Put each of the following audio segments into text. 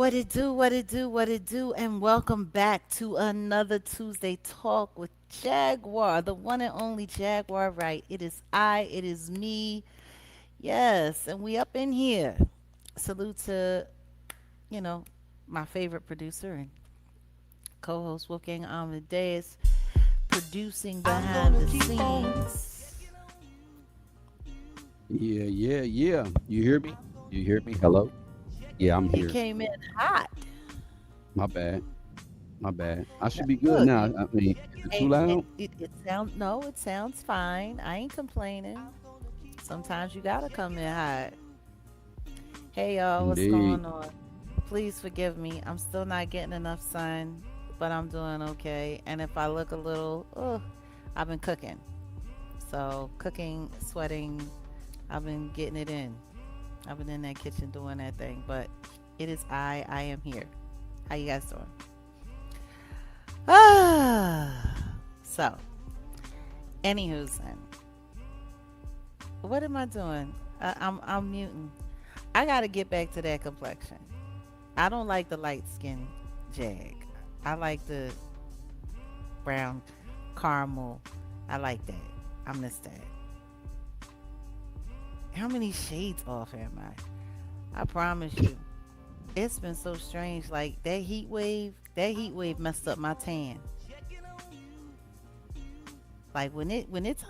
What it do, what it do, what it do, and welcome back to another Tuesday talk with Jaguar, the one and only Jaguar Wright. It is I, it is me, yes, and we up in here. Salute to, you know, my favorite producer and co-host Wolfgang Amadeus, producing behind the scenes. Yeah, yeah, yeah. You hear me? You hear me? Hello? Yeah, I'm You here. came in hot. My bad. My bad. I No, should be good look, now. you I mean, is it too and loud? it sounds no, it sounds fine. I ain't complaining. Sometimes you gotta come in hot. Hey y'all, what's Indeed. going on? Please forgive me. I'm still not getting enough sun, but I'm doing okay. And if I look a little, I've been cooking. So cooking, sweating, I've been getting it in. I've been in that kitchen doing that thing. But it is I am here. How you guys doing? Ah, so anywho's, what am I doing? I'm muting. I gotta get back to that complexion. I don't like the light skin jag. I like the brown caramel. I like that. I miss that. How many shades off am I? I promise you. It's been so strange. Like that heat wave messed up my tan. Like when it's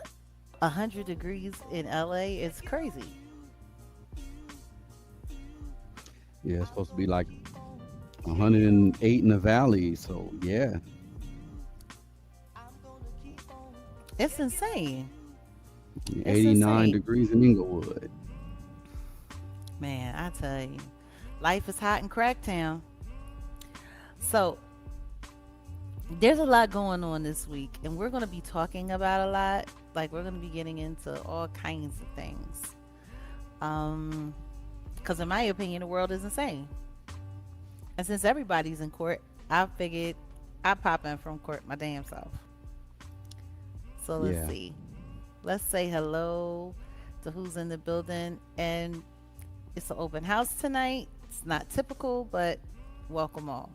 100 degrees in LA, it's crazy. Yeah, it's supposed to be like 108 in the valley. So, yeah, It's insane. It's 89 insane. degrees in Inglewood. Man, I tell you. Life is hot in Cracktown. So there's a lot going on this week, and we're going to be talking about a lot. Like, we're going to be getting into all kinds of things. Um, because in my opinion, the world is insane. And since everybody's in court, I figured I'd pop in from court my damn self. So let's Yeah. see. Let's say hello to who's in the building. And it's an open house tonight. It's not typical, but welcome all.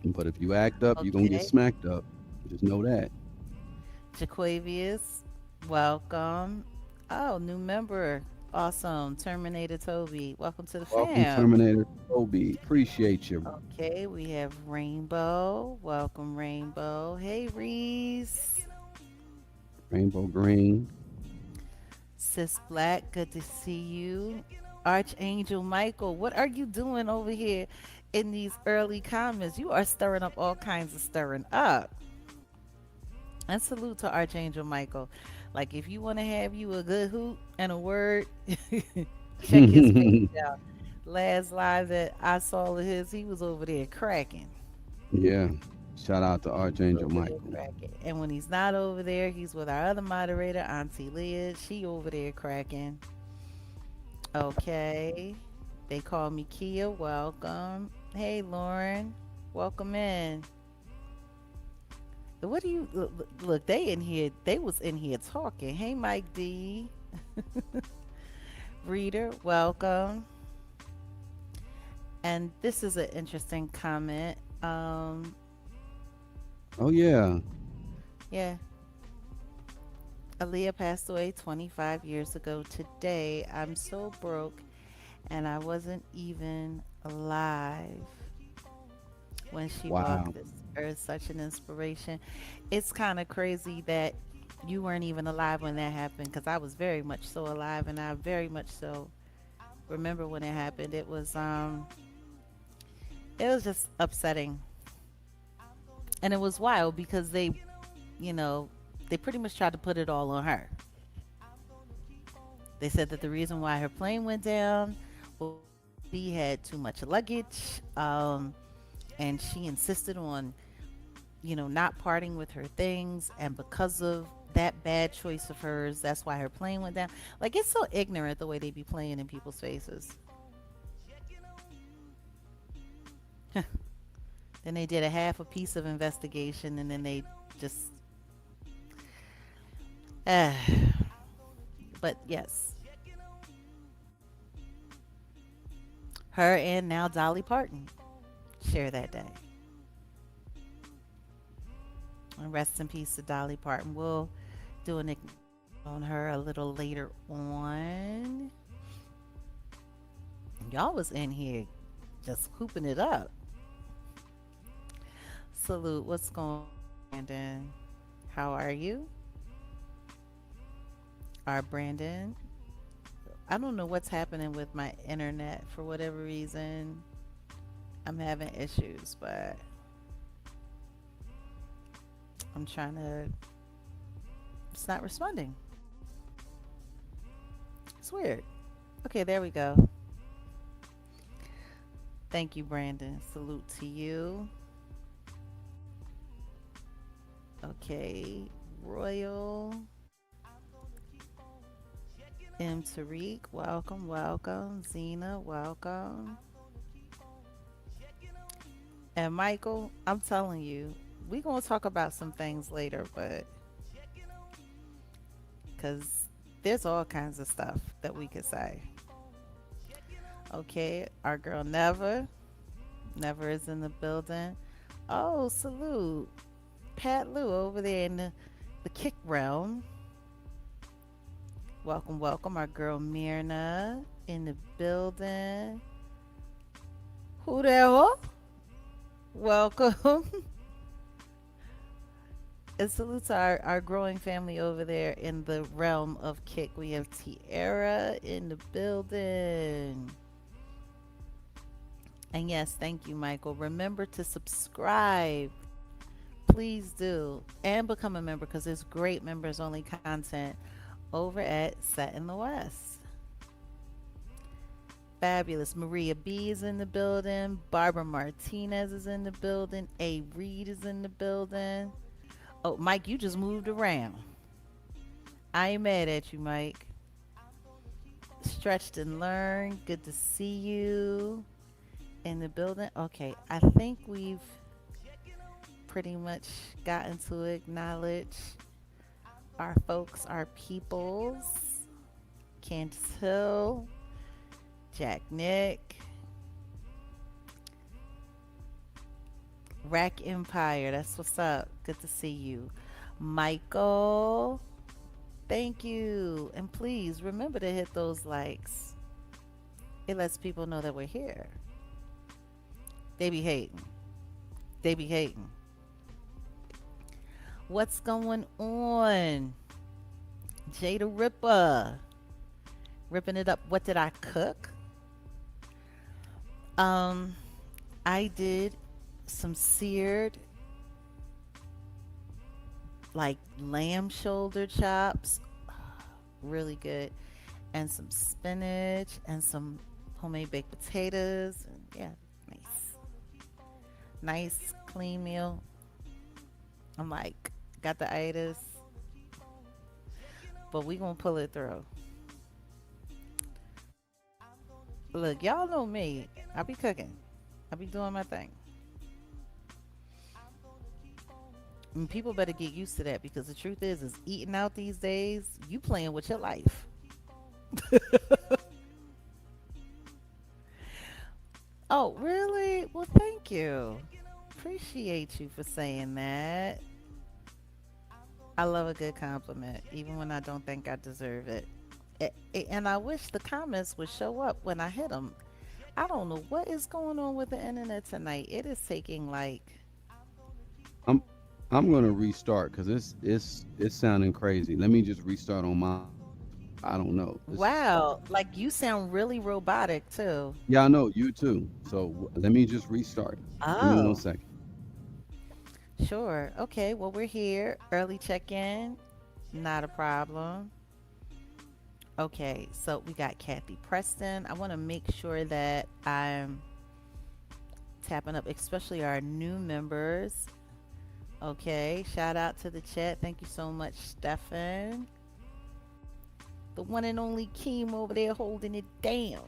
But if you act up, you're going to get Okay. smacked up. Just know that. Jaquavius, welcome. Oh, new member. Awesome. Terminator Toby. Welcome to the Welcome, fam. Terminator Toby. Appreciate you. Okay, we have Rainbow. Welcome, Rainbow. Hey, Reese. Rainbow Green. Sis Black, good to see you. Archangel Michael, what are you doing over here in these early comments? You are stirring up all kinds of stirring up. And salute to Archangel Michael. Like, if you want to have you a good hoot and a word, check his page out. Last live that I saw of his, he was over there cracking. Yeah. Shout out to He was Archangel over there Michael. cracking. And when he's not over there, he's with our other moderator, Auntie Leah. She over there cracking. Okay. They call me Kia. Welcome. Hey, Lauren. Welcome in. What do you look? They in here. They was in here talking. Hey, Mike D. Reader. Welcome. And this is an interesting comment. Oh, yeah. Yeah, Aaliyah passed away 25 years ago today. I'm so broke, and I wasn't even alive when she Wow. walked this earth. Such an inspiration. It's kind of crazy that you weren't even alive when that happened, because I was very much so alive, and I very much so remember when it happened. It was just upsetting, and it was wild because you know, they pretty much tried to put it all on her. They said that the reason why her plane went down was because she had too much luggage, and she insisted on, not parting with her things. And because of that bad choice of hers, that's why her plane went down. Like, it's so ignorant the way they be playing in people's faces. Then they did a half a piece of investigation, and then they just, uh, but yes, Her and now Dolly Parton share that day. And rest in peace to Dolly Parton. We'll do an acknowledgement on her a little later on. Y'all was in here just hooping it up. Salute. What's going on, Brandon? How are you? Our Brandon. I don't know what's happening with my internet for whatever reason. I'm having issues, but I'm trying to. It's not responding. It's weird. Okay, there we go. Thank you, Brandon. Salute to you. Okay, Royal M. Tariq, welcome, welcome. Zena, welcome. And Michael, I'm telling you, we're going to talk about some things later, but because there's all kinds of stuff that we could say. Okay, our girl Never. Never is in the building. Oh, salute. Pat Lou over there in the kick realm. Welcome, welcome. Our girl Myrna in the building. Who there? Huh? Welcome. And salute to our growing family over there in the realm of kick. We have Tiara in the building. And yes, thank you, Michael. Remember to subscribe. Please do. And become a member because there's great members only content over at Set in the West. Fabulous. Maria B is in the building. Barbara Martinez is in the building. A. Reed is in the building. Oh, Mike, you just moved around. I ain't mad at you, Mike. Stretched and learned. Good to see you in the building. Okay, I think we've pretty much gotten to acknowledge our folks, our peoples. Candace Hill, Jack Nick, Rack Empire. That's what's up. Good to see you. Michael, thank you. And please remember to hit those likes. It lets people know that we're here. They be hating. They be hating. What's going on? Jada Ripper. Ripping it up. What did I cook? Um, I did some seared like lamb shoulder chops. Really good. And some spinach and some homemade baked potatoes. And yeah, nice. Nice clean meal. I'm like, got the itis, but we gonna pull it through. Look, y'all know me. I be cooking. I be doing my thing. And people better get used to that because the truth is eating out these days, you playing with your life. Oh, really? Well, thank you. Appreciate you for saying that. I love a good compliment, even when I don't think I deserve it. And I wish the comments would show up when I hit them. I don't know what is going on with the internet tonight. It is taking like, I'm I'm gonna restart because it's sounding crazy. Let me just restart on my. I don't know. wow, like you sound really robotic too. Yeah, I know you too. So let me just restart. Give me one Oh, second. sure. Okay, well, we're here. Early check in, not a problem. Okay, so we got Kathy Preston. I want to make sure that I'm tapping up, especially our new members. Okay, shout out to the chat. Thank you so much, Stefan. The one and only Keem over there holding it down.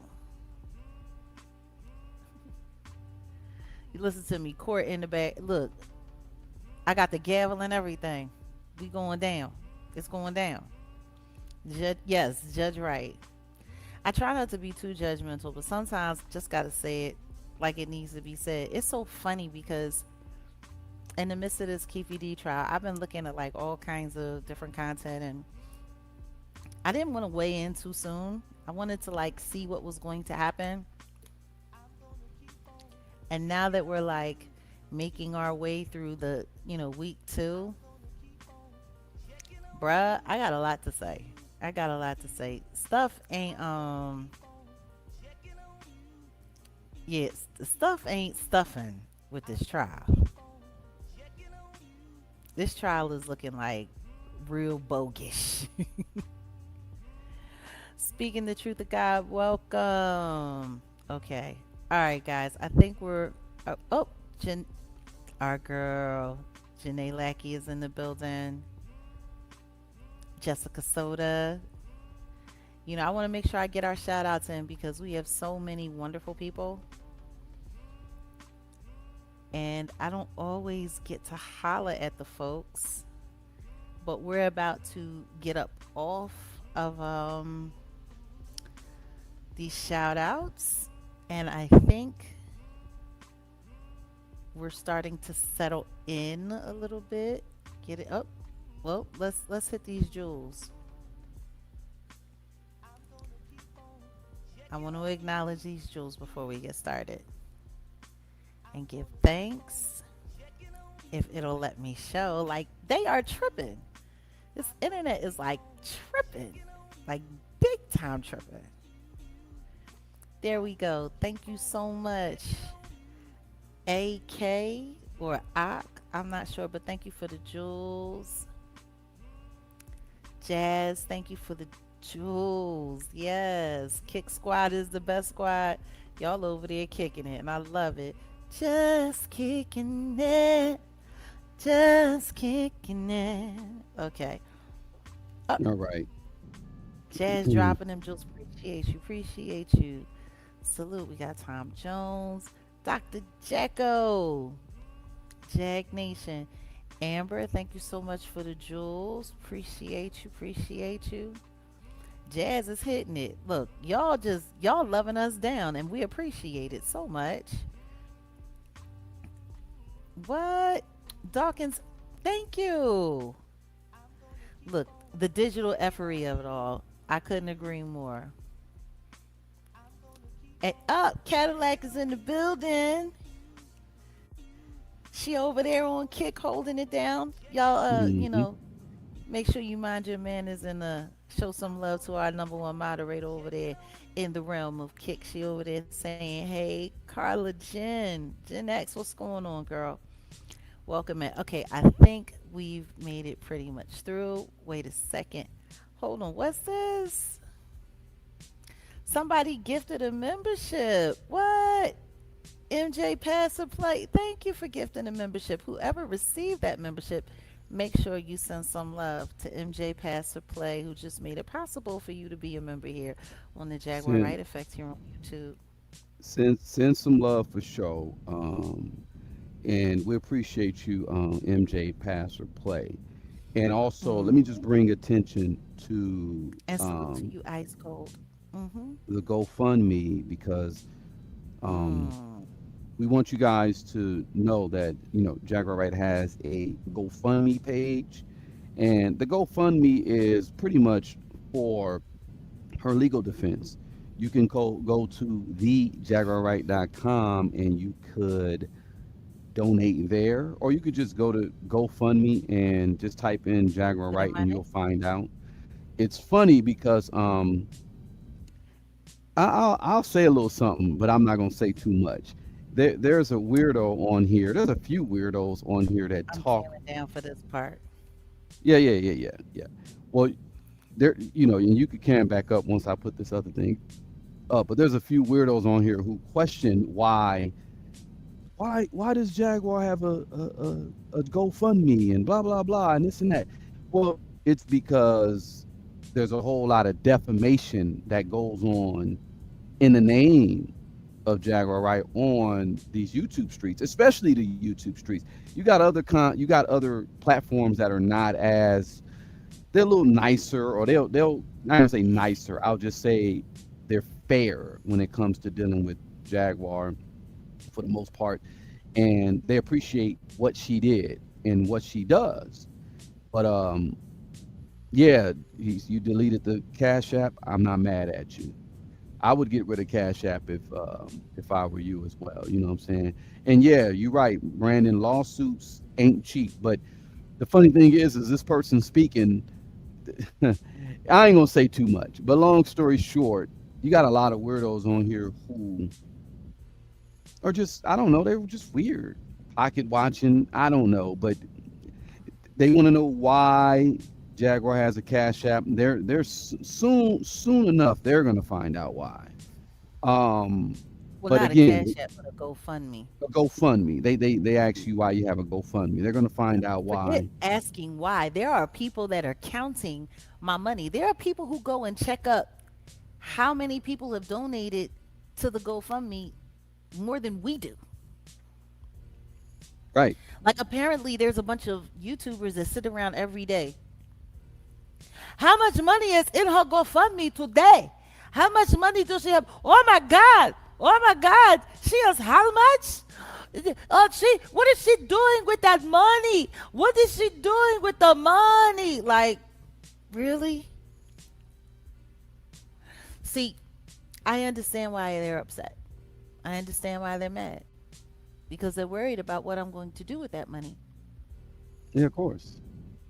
You listen to me, Court in the back. Look, I got the gavel and everything. We going down. It's going down. Yes, Judge Wright. I try not to be too judgmental, but sometimes just gotta say it like it needs to be said. It's so funny because in the midst of this Keefy D trial, I've been looking at like all kinds of different content, and I didn't want to weigh in too soon. I wanted to like see what was going to happen. And now that we're like making our way through the, week 2, bruh, I got a lot to say. I got a lot to say. Stuff ain't yes, the stuff ain't stuffing with this trial. This trial is looking like real bogus. Speaking the truth of God, welcome. Okay. All right, guys. I think we're. Jen, our girl, Janae Lackey is in the building. Jessica Soda. I want to make sure I get our shout outs in because we have so many wonderful people. And I don't always get to holler at the folks, but we're about to get up off of these shout outs. And I think we're starting to settle in a little bit. Get it up. Well, let's hit these jewels. I want to acknowledge these jewels before we get started and give thanks if it'll let me show. Like they are tripping. This internet is like tripping. Like big time tripping. There we go. Thank you so much. AK or AK, I'm not sure, but thank you for the jewels. Jazz, thank you for the jewels. Yes, Kick Squad is the best squad. Y'all over there kicking it, and I love it. Just kicking it, just kicking it. Okay. Uh, All right. Jazz dropping them jewels. Appreciate you, appreciate you. Salute. We got Tom Jones, Dr. Jacko, Jag Nation. Amber, thank you so much for the jewels. Appreciate you. Appreciate you. Jazz is hitting it. Look, y'all loving us down, and we appreciate it so much. What? Dawkins, thank you. Look, the digital effery of it all. I couldn't agree more. And up, Cadillac is in the building. She over there on kick holding it down. Y'all Hmm. make sure you mind your manners and show some love to our number one moderator over there in the realm of kick. She over there saying, "Hey, Carla Jen X, what's going on, girl? Welcome in." Okay, I think we've made it pretty much through. Wait a second. Hold on. What's this? Somebody gifted a membership. What? MJ Pass or Play. Thank you for gifting a membership. Whoever received that membership, make sure you send some love to MJ Pass or Play, who just made it possible for you to be a member here on the Jaguar Send Wright Effect here on YouTube. send some love for show. And we appreciate you, MJ Pass or Play. And also, let me just Hmm. bring attention to And salute to you, Ice Cold. Mm-hmm. the GoFundMe because um, Mm. we want you guys to know that Jaguar Wright has a GoFundMe page, and the GoFundMe is pretty much for her legal defense. You can go to thejaguarwright.com and you could donate there, or you could just go to GoFundMe and just type in Jaguar To the Wright and money. you'll find out. It's funny because I'll say a little something, but I'm not gonna say too much. There's a weirdo on here. There's a few weirdos on here that I'm talk. jamming down for this part. Yeah. Well, there, and you could can back up once I put this other thing up. But there's a few weirdos on here who question why does Jaguar have a GoFundMe and blah blah blah and this and that. Well, it's because there's a whole lot of defamation that goes on in the name of Jaguar Wright on these YouTube streets, especially the YouTube streets. You got other platforms that are not as they're a little nicer, or they'll not gonna say nicer. I'll just say they're fair when it comes to dealing with Jaguar for the most part, and they appreciate what she did and what she does. But yeah, you deleted the Cash App. I'm not mad at you. I would get rid of Cash App if I were you as well. You know what I'm saying? And yeah, you're right, Brandon. Lawsuits ain't cheap. But the funny thing is this person speaking. I ain't gonna say too much, but long story short, you got a lot of weirdos on here who are just, I don't know, they were just weird. Pocket watching, I don't know, but they want to know why Jaguar has a Cash App. Soon enough they're gonna find out why. Um, Well, but not a again, Cash App, but a GoFundMe. a GoFundMe. They ask you why you have a GoFundMe. They're gonna find out Forget why. asking why. There are people that are counting my money. There are people who go and check up how many people have donated to the GoFundMe more than we do. Right. Like apparently there's a bunch of YouTubers that sit around every day. How much money is in her GoFundMe today? How much money does she have? Oh my God! Oh my God! She has how much? What is she doing with that money? What is she doing with the money? Like, really? See, I understand why they're upset. I understand why they're mad because they're worried about what I'm going to do with that money. Yeah, of course.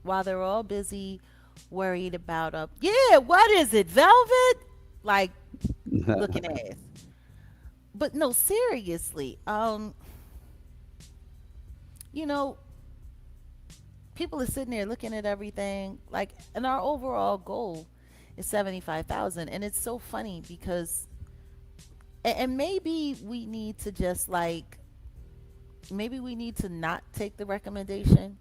While they're all busy worried about yeah, what is it, velvet? Like looking ass. But no, seriously, you know, people are sitting there looking at everything like, and our overall goal is 75,000, and it's so funny because, and maybe we need to just like, maybe we need to not take the recommendation,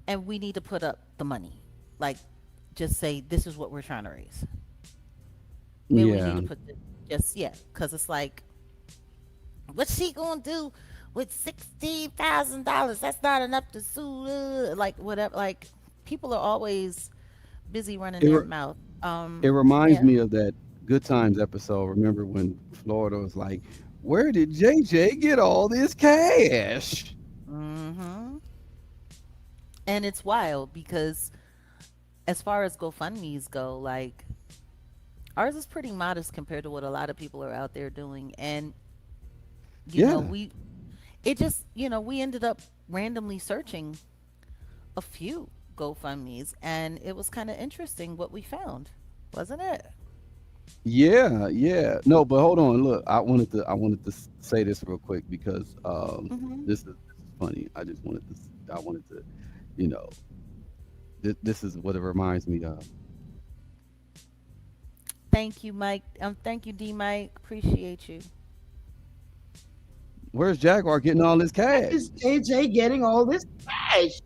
and we need to put up the money, like, just say this is what we're trying to raise. Maybe we need Yeah. to put the, just yeah, because it's like, what's she gonna do with $16,000? That's not enough to sue. Like whatever. Like people are always busy running It, their re- mouth. it reminds Yeah. me of that Good Times episode. Remember when Florida was like, "Where did JJ get all this cash?" Hmm. And it's wild because as far as GoFundMe's go, like ours is pretty modest compared to what a lot of people are out there doing. And Yeah, we it just we ended up randomly searching a few GoFundMe's, and it was kind of interesting what we found, wasn't it? yeah, yeah. No, but hold on. Look, I wanted to say this real quick because Hmm. this is funny. I wanted to, you know, this is what it reminds me of. Thank you, Mike. Thank you, D. Mike. Appreciate you. Where's Jaguar getting all this Why cash? is JJ getting all this cash?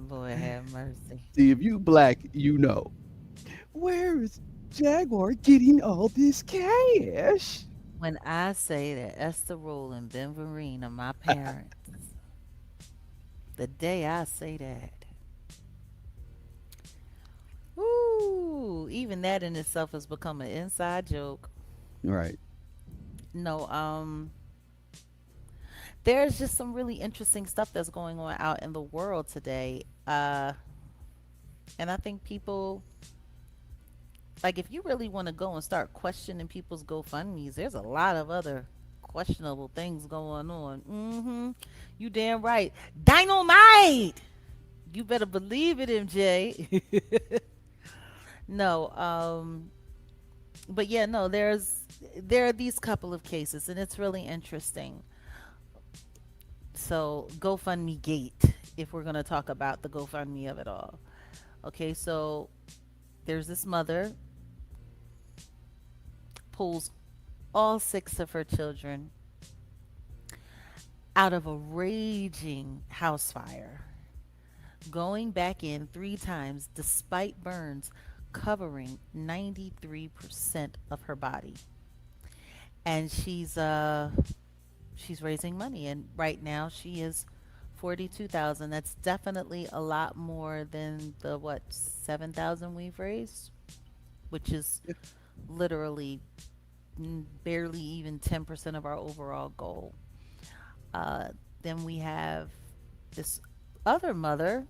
Lord have mercy. See, if you black, you know. Where is Jaguar getting all this cash? When I say that Esther Roll and Ben Vereen are my parents, the day I say that, woo, even that in itself has become an inside joke. Right. No, there's just some really interesting stuff that's going on out in the world today. And I think people, like, if you really want to go and start questioning people's GoFundMe's, there's a lot of other questionable things going on. You damn right. Dynamite! You better believe it, MJ. No, but yeah, no, there are these couple of cases, and it's really interesting. So GoFundMe Gate, if we're gonna talk about the GoFundMe of it all. Okay, so there's this mother pulls all six of her children out of a raging house fire, going back in three times despite burns covering 93% of her body. And she's raising money, and right now she is 42,000. That's definitely a lot more than the what 7,000 we've raised which is Yeah. literally barely even 10% of our overall goal. Uh, then we have this other mother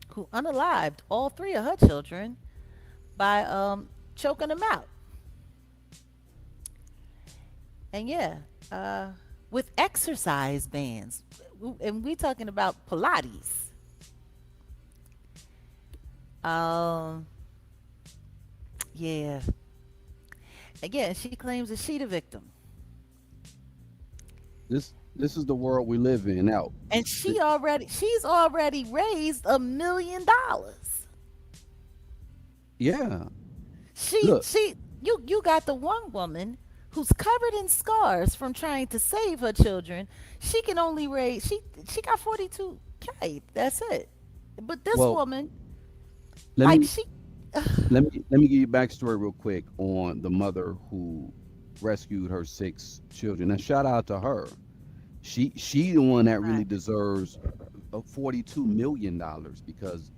who unalived all three of her children by choking them out. And yeah, uh, with exercise bands. And we talking about Pilates. Um, yeah. Again, she claims that she the victim. This is the world we live in now. And th- she's already raised $1 million. yeah. She Look, she you got the one woman who's covered in scars from trying to save her children. She can only raise she got 42K. That's it. But this well, woman, let like me she let me give you backstory real quick on the mother who rescued her six children. And shout out to her. She the one that really Right. deserves $42 million because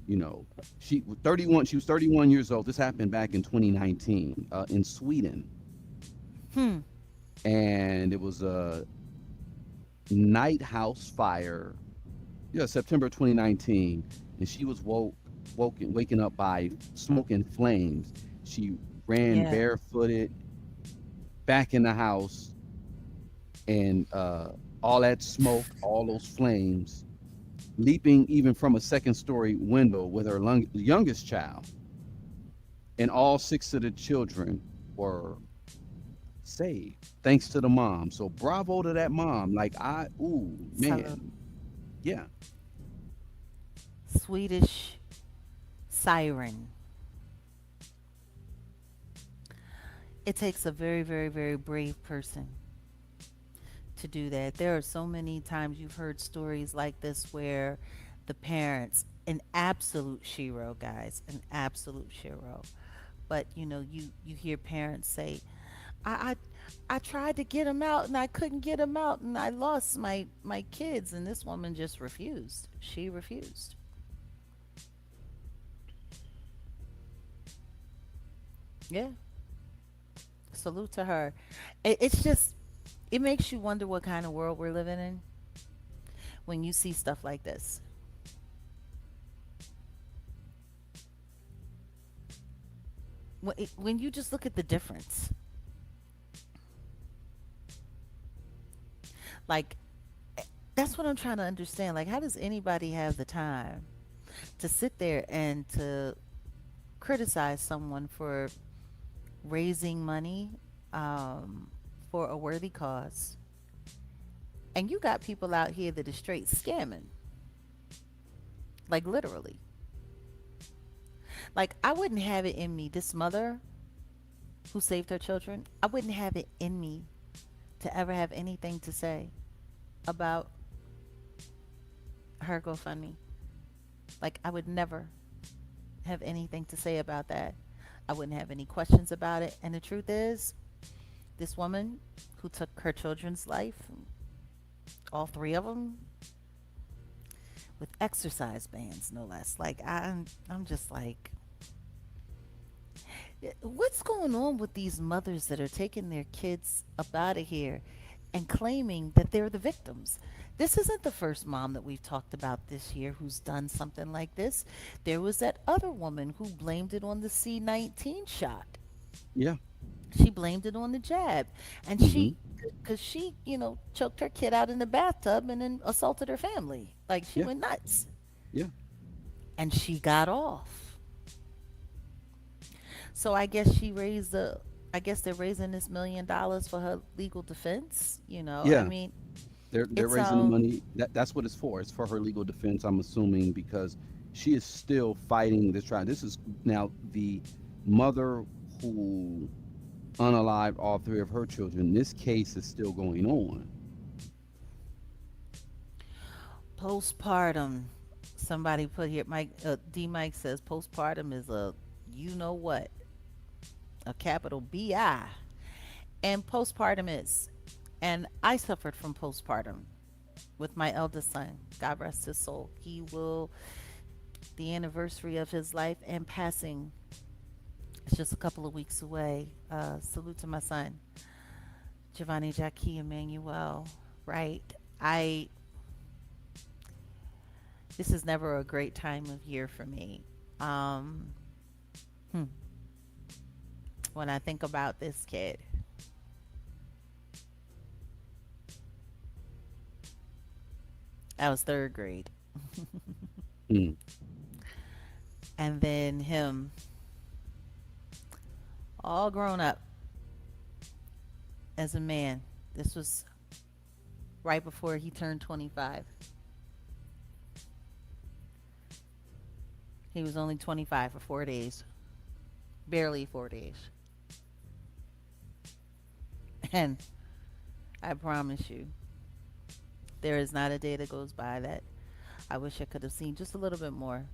you know she was 31 years old. This happened back in 2019 in Sweden, Hmm. and it was a night house fire. Yeah, September 2019, and she was waking up by smoking flames. She ran Yeah. barefooted back in the house, and all that smoke, all those flames, leaping even from a second story window with her youngest child, and all six of the children were saved thanks to the mom. So bravo to that mom. Like ooh So man, yeah, Swedish siren. It takes a very, very, very brave person to do that. There are so many times you've heard stories like this where the parents, an absolute shero, guys, an absolute shero. But you hear parents say, I, I tried to get him out and I couldn't get him out and I lost my kids, and this woman just refused. She refused. Yeah, salute to her. It's just it makes you wonder what kind of world we're living in when you see stuff like this. When you just look at the difference, like that's what I'm trying to understand. Like, how does anybody have the time to sit there and to criticize someone for raising money um, for a worthy cause, and you got people out here that are straight scamming, like literally. Like, I wouldn't have it in me. This mother who saved her children, I wouldn't have it in me to ever have anything to say about her GoFundMe. Like, I would never have anything to say about that. I wouldn't have any questions about it. And the truth is, this woman who took her children's life, all three of them, with exercise bands, no less. Like, I'm just like, what's going on with these mothers that are taking their kids up out of here and claiming that they're the victims? This isn't the first mom that we've talked about this year who's done something like this. There was that other woman who blamed it on the C-19 shot. yeah. She blamed it on the jab. And Hmm. because she, choked her kid out in the bathtub and then assaulted her family. Like, she Yeah. went nuts. Yeah. And she got off. So I guess I guess they're raising this $1 million for her legal defense. I Yeah. mean, They're it's raising the money. That's what it's for. It's for her legal defense, I'm assuming, because she is still fighting this trial. This is now the mother who unalived all three of her children. This case is still going on. postpartum. Somebody put here, Mike D. Mike says postpartum is a you know what, a capital BI, and postpartum is. And I suffered from postpartum with my eldest son. God rest his soul. He will, the anniversary of his life and passing It's just a couple of weeks away. Salute to my son, Giovanni Jackie Emmanuel Wright. I This is never a great time of year for me. Um, hmm, when I think about this kid, I was third grade, Mm. and then him all grown up as a man. This was right before he turned 25. He was only 25 for 4 days, barely 4 days. And I promise you, there is not a day that goes by that I wish I could have seen just a little bit more,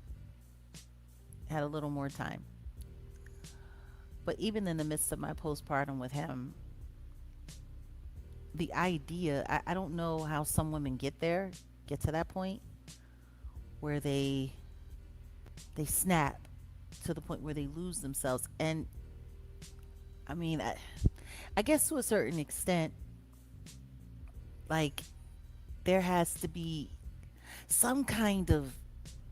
had a little more time. But even in the midst of my postpartum with him, the idea, I don't know how some women get there, get to that point where they snap to the point where they lose themselves. And I mean, I guess to a certain extent, like there has to be some kind of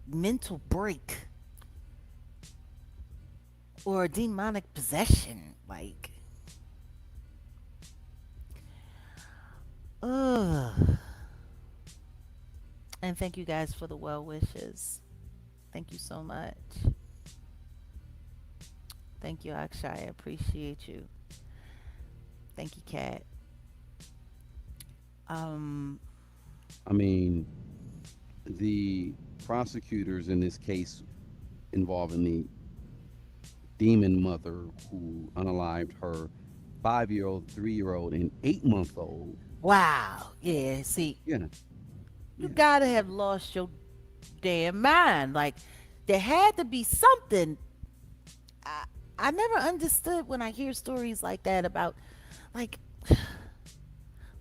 mental break or demonic possession. Like, ugh. And thank you guys for the well wishes. Thank you so much. Thank you, Akshay. I appreciate you. Thank you, Kat. Um, I mean, the prosecutors in this case involving the demon mother who unalived her 5-year-old, 3-year-old, and 8-month-old. wow. Yeah, see, Yeah, you yeah. gotta have lost your damn mind. Like, there had to be something. I, I never understood when I hear stories like that about, like,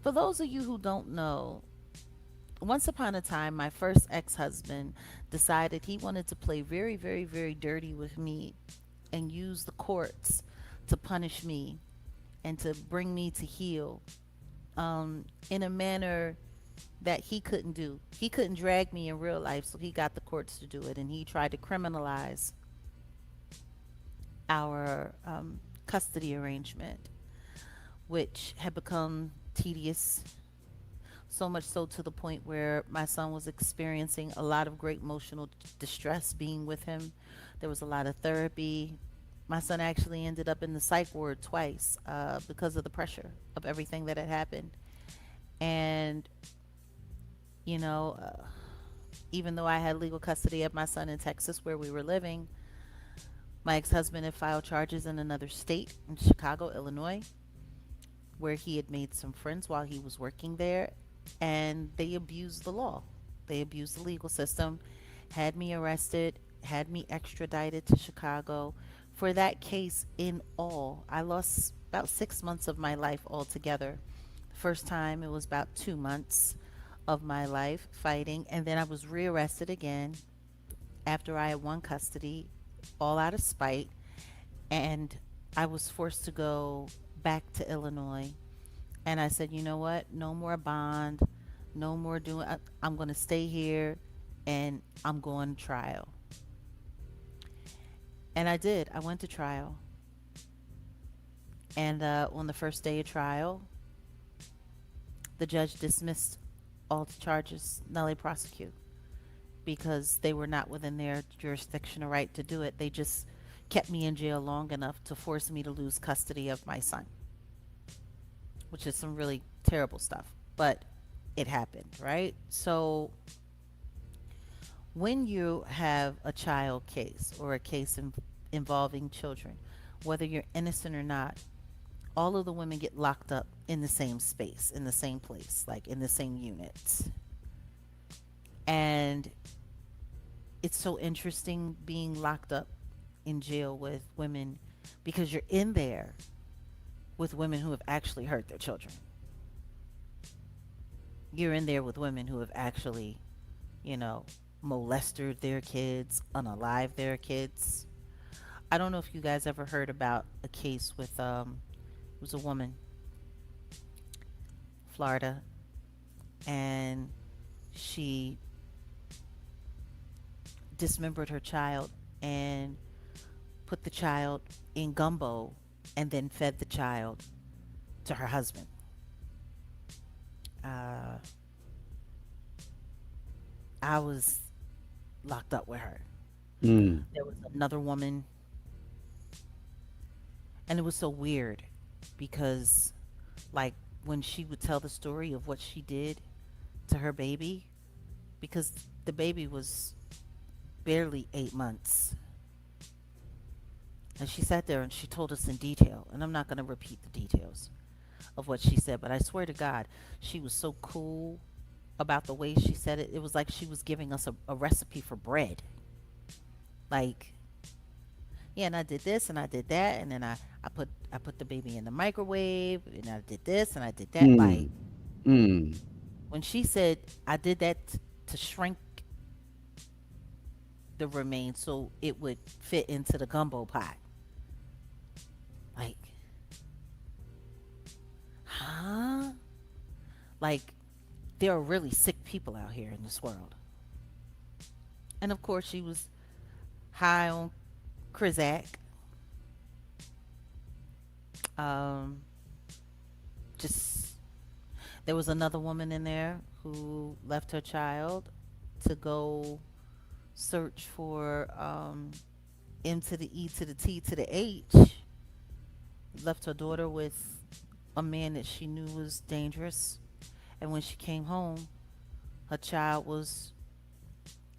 for those of you who don't know, once upon a time, my first ex husband decided he wanted to play very, very, very dirty with me and use the courts to punish me and to bring me to heel in a manner that he couldn't do. He couldn't drag me in real life, so he got the courts to do it, and he tried to criminalize our custody arrangement, which had become tedious. So much so to the point where my son was experiencing a lot of great emotional distress being with him. There was a lot of therapy. My son actually ended up in the psych ward twice because of the pressure of everything that had happened. And, you know, even though I had legal custody of my son in Texas where we were living, my ex husband had filed charges in another state, in Chicago, Illinois, where he had made some friends while he was working there, and they abused the law. They abused the legal system, had me arrested, had me extradited to Chicago. For that case, in all, I lost about 6 months of my life altogether. The first time, it was about 2 months of my life fighting, and then I was rearrested again after I had won custody, all out of spite, and I was forced to go back to Illinois. And I said, you know what? No more bond, no more doing. I'm going to stay here, and I'm going to trial. And I did. I went to trial. And on the first day of trial, the judge dismissed all the charges, nulle prosecute, because they were not within their jurisdiction or right to do it. They just kept me in jail long enough to force me to lose custody of my son, which is some really terrible stuff. But it happened, right? So when you have a child case or a case involving children, whether you're innocent or not, all of the women get locked up in the same space, in the same place, like in the same units. And it's so interesting being locked up in jail with women because you're in there with women who have actually hurt their children. You're in there with women who have actually, you know, molested their kids, unalived their kids. I don't know if you guys ever heard about a case with it was a woman, Florida, and she dismembered her child and put the child in gumbo and then fed the child to her husband. Uh, I was locked up with her. Mm, There was another woman, and it was so weird because, like, when she would tell the story of what she did to her baby, because the baby was barely 8 months, and she sat there and she told us in detail, and I'm not going to repeat the details of what she said, but I swear to God, she was so cool about the way she said it. It was like she was giving us a recipe for bread. Like, yeah, and I did this and I did that, and then I put the baby in the microwave, and I did this and I did that. Like, mm, mm, when she said I did that to shrink the remains so it would fit into the gumbo pot. Like, huh? Like, there are really sick people out here in this world. And of course, she was high on Krizak. Um, just there was another woman in there who left her child to go search for M to the E to the T to the H. Left her daughter with a man that she knew was dangerous, and when she came home, her child was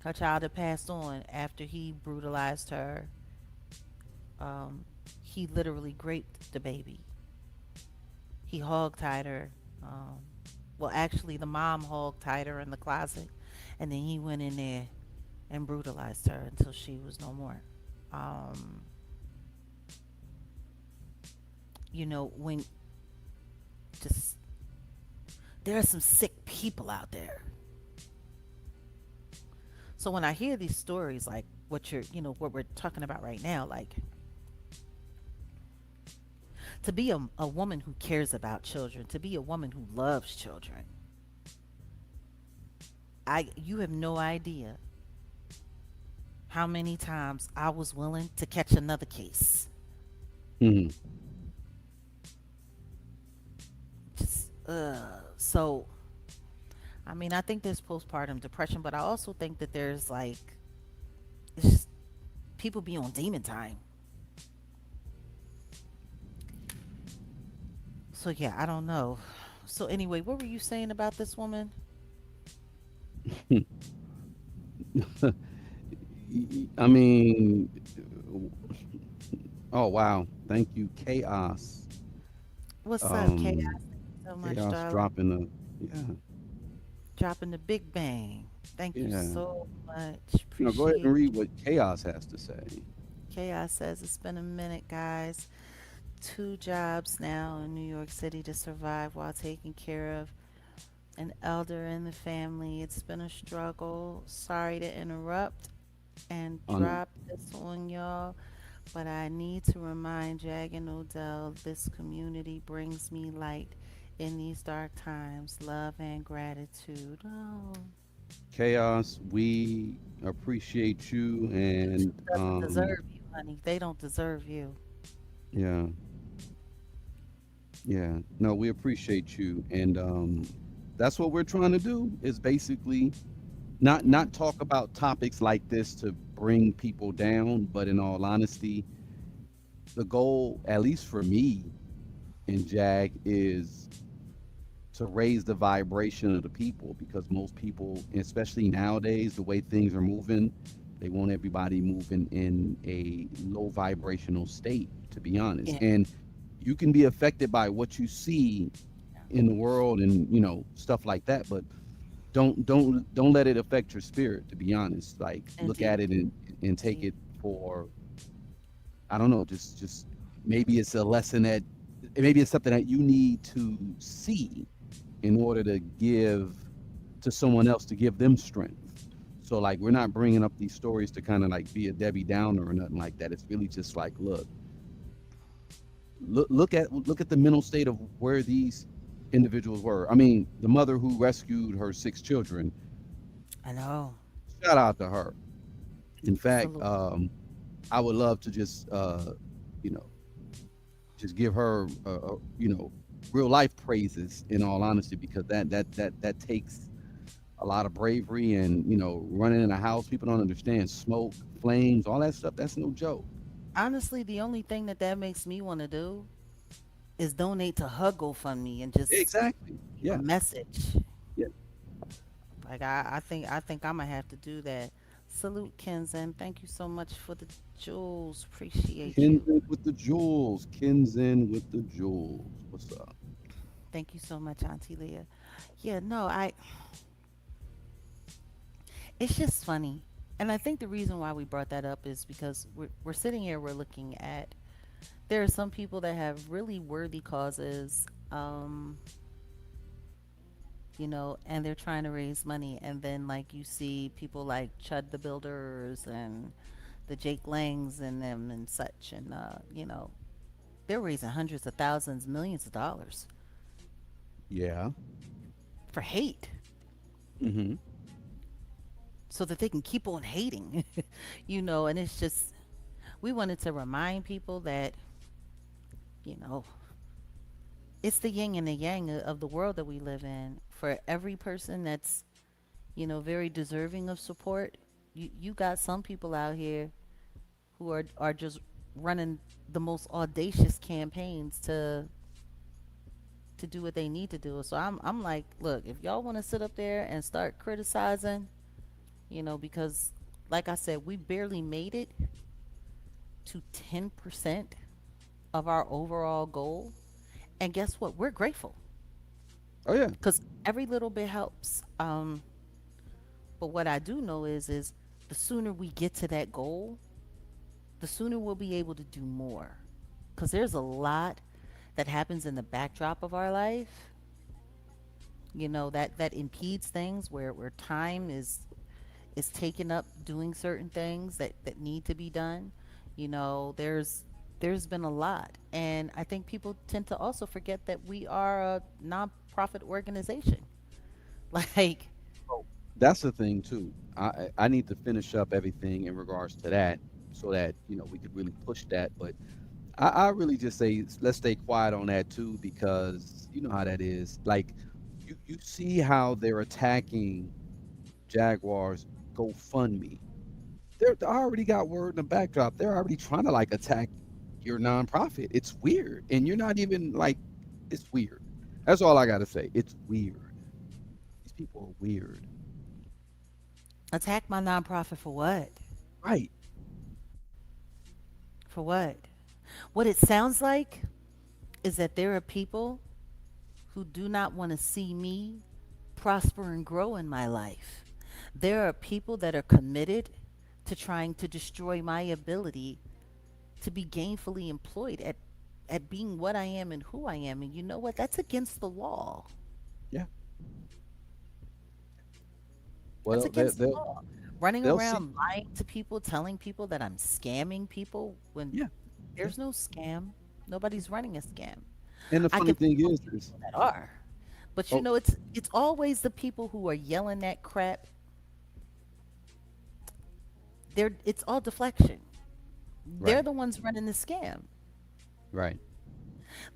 her child had passed on after he brutalized her. Um, he literally raped the baby. He hog-tied her. Um, well, actually, the mom hog-tied her in the closet, and then he went in there and brutalized her until she was no more. Um, when just there are some sick people out there. So when I hear these stories, like what we're talking about right now, like to be a woman who cares about children, to be a woman who loves children, you have no idea how many times I was willing to catch another case. mm. Just so I mean, I think there's postpartum depression, but I also think that there's like it's just people be on demon time. So yeah, I don't know. So anyway, what were you saying about this woman? I mean, oh wow, thank you, chaos. What's up, Chaos? Um, Thank you so much, chaos darling. dropping the, yeah, Dropping the big bang. Thank you yeah. so much. Go ahead and Appreciate read you. what chaos has to say. Chaos says it's been a minute, guys. Two jobs now in New York City to survive while taking care of an elder in the family. It's been a struggle. Sorry to interrupt and On drop this on y'all, but I need to remind Jag and Odell this community brings me light in these dark times. Love and gratitude. Oh, chaos, we appreciate you, and YouTube doesn't deserve you, honey. They don't deserve you. yeah, yeah. No, we appreciate you, and that's what we're trying to do. Is basically Yeah. not talk about topics like this to bring people down, but in all honesty, the goal, at least for me and Jag, is to raise the vibration of the people, because most people, especially nowadays, the way things are moving, they want everybody moving in a low vibrational state, to be honest. Yeah. And you can be affected by what you see in the world and stuff like that, but don't let it affect your spirit, to be honest. Like, look at Indeed. it and take Indeed. it for, I don't know, just maybe it's a lesson that, maybe it's something that you need to see in order to give to someone else, to give them strength. So like we're not bringing up these stories to kind of like be a Debbie Downer or nothing like that. It's really just like, look at the mental state of where these individuals were. I mean, the mother who rescued her 6 children, I know. shout out to her. In fact, Salute. I would love to just you know just give her real life praises in all honesty, because that takes a lot of bravery, and running in a house people don't understand, smoke, flames, all that stuff, that's no joke. Honestly, the only thing that makes me want to do is donate to her GoFundMe and just Exactly. leave a Yeah. message. Yeah. Like I think I'm gonna have to do that. Salute, Kenzen. Thank you so much for the jewels. Appreciate you. Kinsin with the jewels. Kinsin with the jewels. What's up? Thank you so much, Auntie Leah. Yeah, no, I. It's just funny, and I think the reason why we brought that up is because we're sitting here, we're looking at. There are some people that have really worthy causes, and they're trying to raise money, and then like you see people like Chud the Builders and the Jake Langs and them and such, and they're raising hundreds of thousands, millions of dollars Yeah. for hate Hmm. so that they can keep on hating. And it's just, we wanted to remind people that, you know, it's the yin and the yang of the world that we live in. For every person that's, very deserving of support, you got some people out here who are just running the most audacious campaigns to do what they need to do. So I'm like, look, if y'all want to sit up there and start criticizing, because like I said, we barely made it to 10% of our overall goal. And guess what? We're grateful Oh yeah. because every little bit helps. But what I do know is the sooner we get to that goal, the sooner we'll be able to do more. Because there's a lot that happens in the backdrop of our life, that impedes things where time is taken up doing certain things that need to be done. There's been a lot. And I think people tend to also forget that we are a nonprofit organization. Like, So that's the thing too. I need to finish up everything in regards to that, so that we could really push that. But I really just say let's stay quiet on that too, because you know how that is. Like you see how they're attacking Jaguars GoFundMe. They already got word in the backdrop. They're already trying to like attack your nonprofit. It's weird, and you're not even like, it's weird. That's all I gotta say. It's weird. These people are weird. attack my nonprofit for what? Right. For what? What it sounds like is that there are people who do not want to see me prosper and grow in my life. There are people that are committed to trying to destroy my ability to be gainfully employed at being what I am and who I am. And you know what? That's against the law. Yeah. That's Well, against the law. Running they'll see. around lying to people, telling people that I'm scamming people when Yeah. Yeah. there's no scam. Nobody's running a scam. And the I funny can thing think of is, people that are. But oh, it's always the people who are yelling that crap. It's all deflection. They're right, the ones running the scam. right.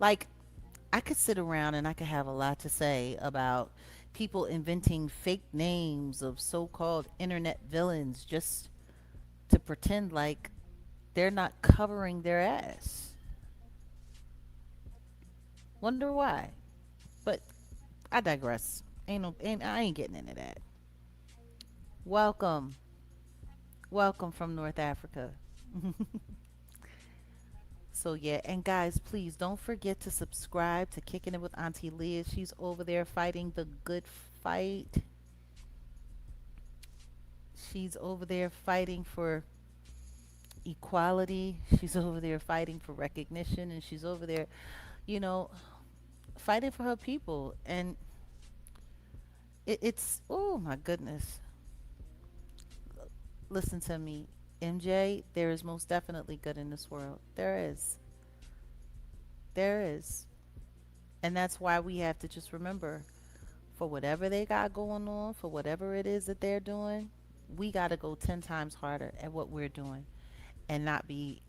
Like, I could sit around and I could have a lot to say about people inventing fake names of so-called internet villains just to pretend like they're not covering their ass. Wonder why. But I digress. I ain't getting into that. Welcome. Welcome from North Africa. So yeah, and guys, please don't forget to subscribe to Kicking It with Auntie Leah. She's over there fighting the good fight. She's over there fighting for equality. She's over there fighting for recognition, and she's over there, you know, fighting for her people. And it's, oh my goodness. Listen to me, MJ. There is most definitely good in this world. There is, and that's why we have to just remember, for whatever they got going on, for whatever it is that they're doing, we got to go 10 times harder at what we're doing, and not be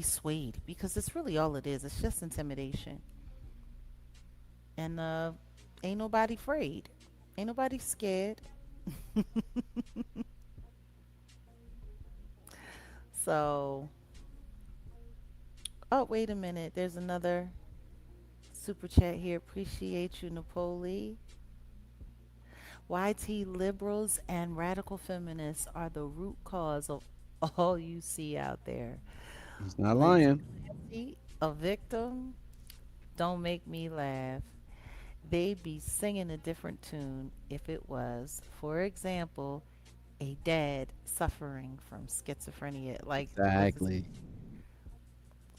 swayed, because it's really all it is. It's just intimidation, and ain't nobody afraid, ain't nobody scared. So, oh, wait a minute. There's another super chat here. Appreciate you, Napoli. YT liberals and radical feminists are the root cause of all you see out there. He's not Lindsay lying. Clancy, a victim? Don't make me laugh. They'd be singing a different tune if it was, for example, a dad suffering from schizophrenia. Like, was this Exactly.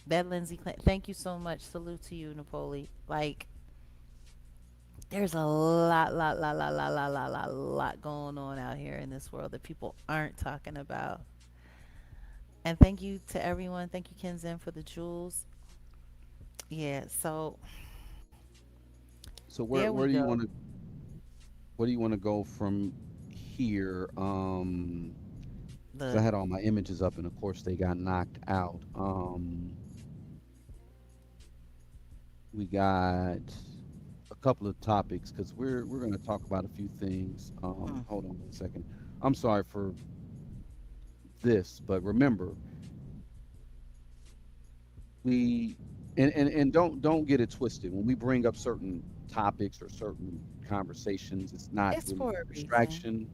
that Lindsay Clancy? Thank you so much. Salute to you, Napoli. Like, there's a lot going on out here in this world that people aren't talking about. And thank you to everyone. Thank you, Kenzen, for the jewels. Yeah, so So there we go. where do you want to go from here? Because I Look, had all my images up, and of course they got knocked out. We got a couple of topics because we're going to talk about a few things. mm, Hold on one second. I'm sorry for this, but remember, we and don't get it twisted. When we bring up certain topics or certain conversations, it's not it's really for a for reason. distraction.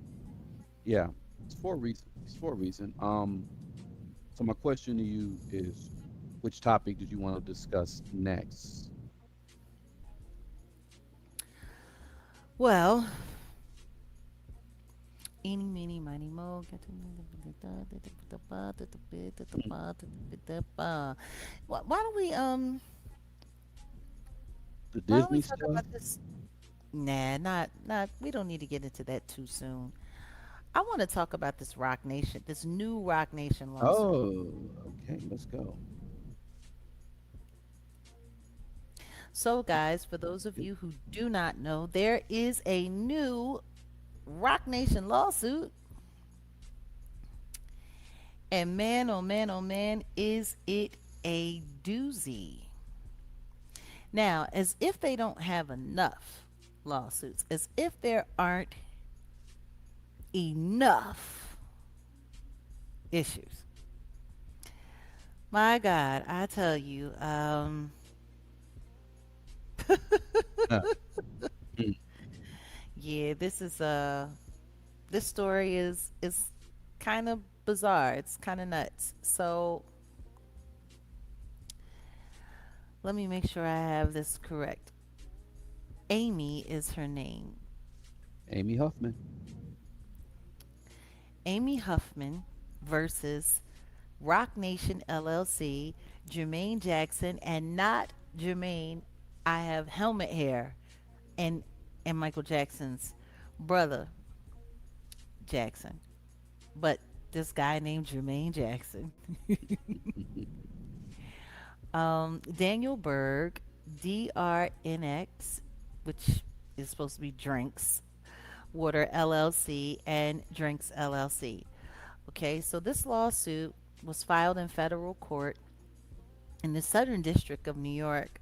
Yeah, it's for a reason. It's for a reason. So my question to you is, which topic did you want to discuss next? Well, eeny, meeny, miny, mo. Why don't we The why don't we Disney talk stuff? about this? Nah, not. We don't need to get into that too soon. I want to talk about this Rock Nation, this new Rock Nation lawsuit. Oh, okay. Let's go. So, guys, for those of you who do not know, there is a new Rock Nation lawsuit, and man, oh man, oh man, is it a doozy. Now, as if they don't have enough lawsuits, as if there aren't enough issues. My God, I tell you, Huh. Mm. yeah, this story is kind of bizarre. It's kind of nuts. So let me make sure I have this correct. Amy is her name. Amy Huffman. Amy Huffman versus Rock Nation LLC, Jermaine Jackson, and not Jermaine. I have helmet hair, and Michael Jackson's brother Jackson, but this guy named Jermaine Jackson. Daniel Berg, DRNX, which is supposed to be Drinks Water LLC, and Drinks LLC. Okay, so this lawsuit was filed in federal court in the Southern District of New York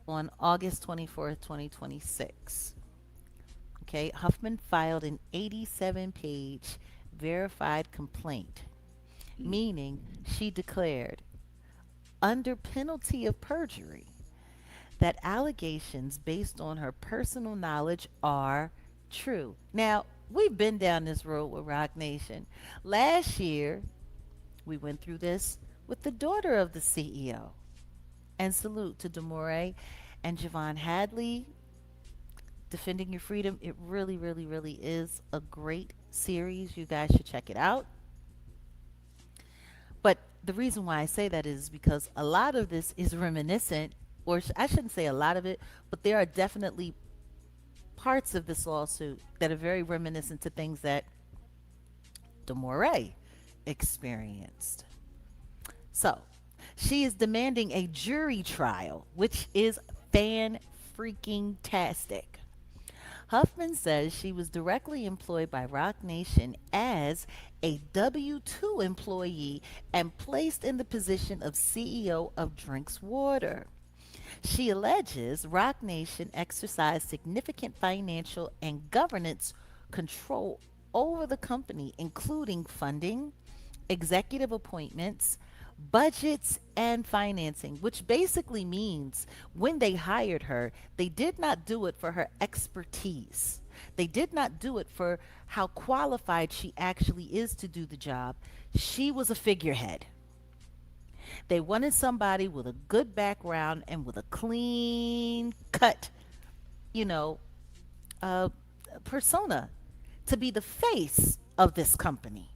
on August 24th, 2026. Okay, Huffman filed an 87-page verified complaint, Mm. meaning she declared, under penalty of perjury, that allegations based on her personal knowledge are true. Now, we've been down this road with Rock Nation. Last year, we went through this with the daughter of the CEO. And salute to Demore and Javon Hadley, Defending Your Freedom. It really, really, really is a great series. You guys should check it out. But the reason why I say that is because a lot of this is reminiscent, or I shouldn't say a lot of it, but there are definitely parts of this lawsuit that are very reminiscent to things that DeMoray experienced. So, she is demanding a jury trial, which is fan freaking tastic. Huffman says she was directly employed by Rock Nation as a W 2 employee and placed in the position of CEO of Drinks Water. She alleges Rock Nation exercised significant financial and governance control over the company, including funding, executive appointments, budgets, and financing, which basically means when they hired her, they did not do it for her expertise. They did not do it for how qualified she actually is to do the job. She was a figurehead. They wanted somebody with a good background and with a clean cut, you know, uh, persona to be the face of this company.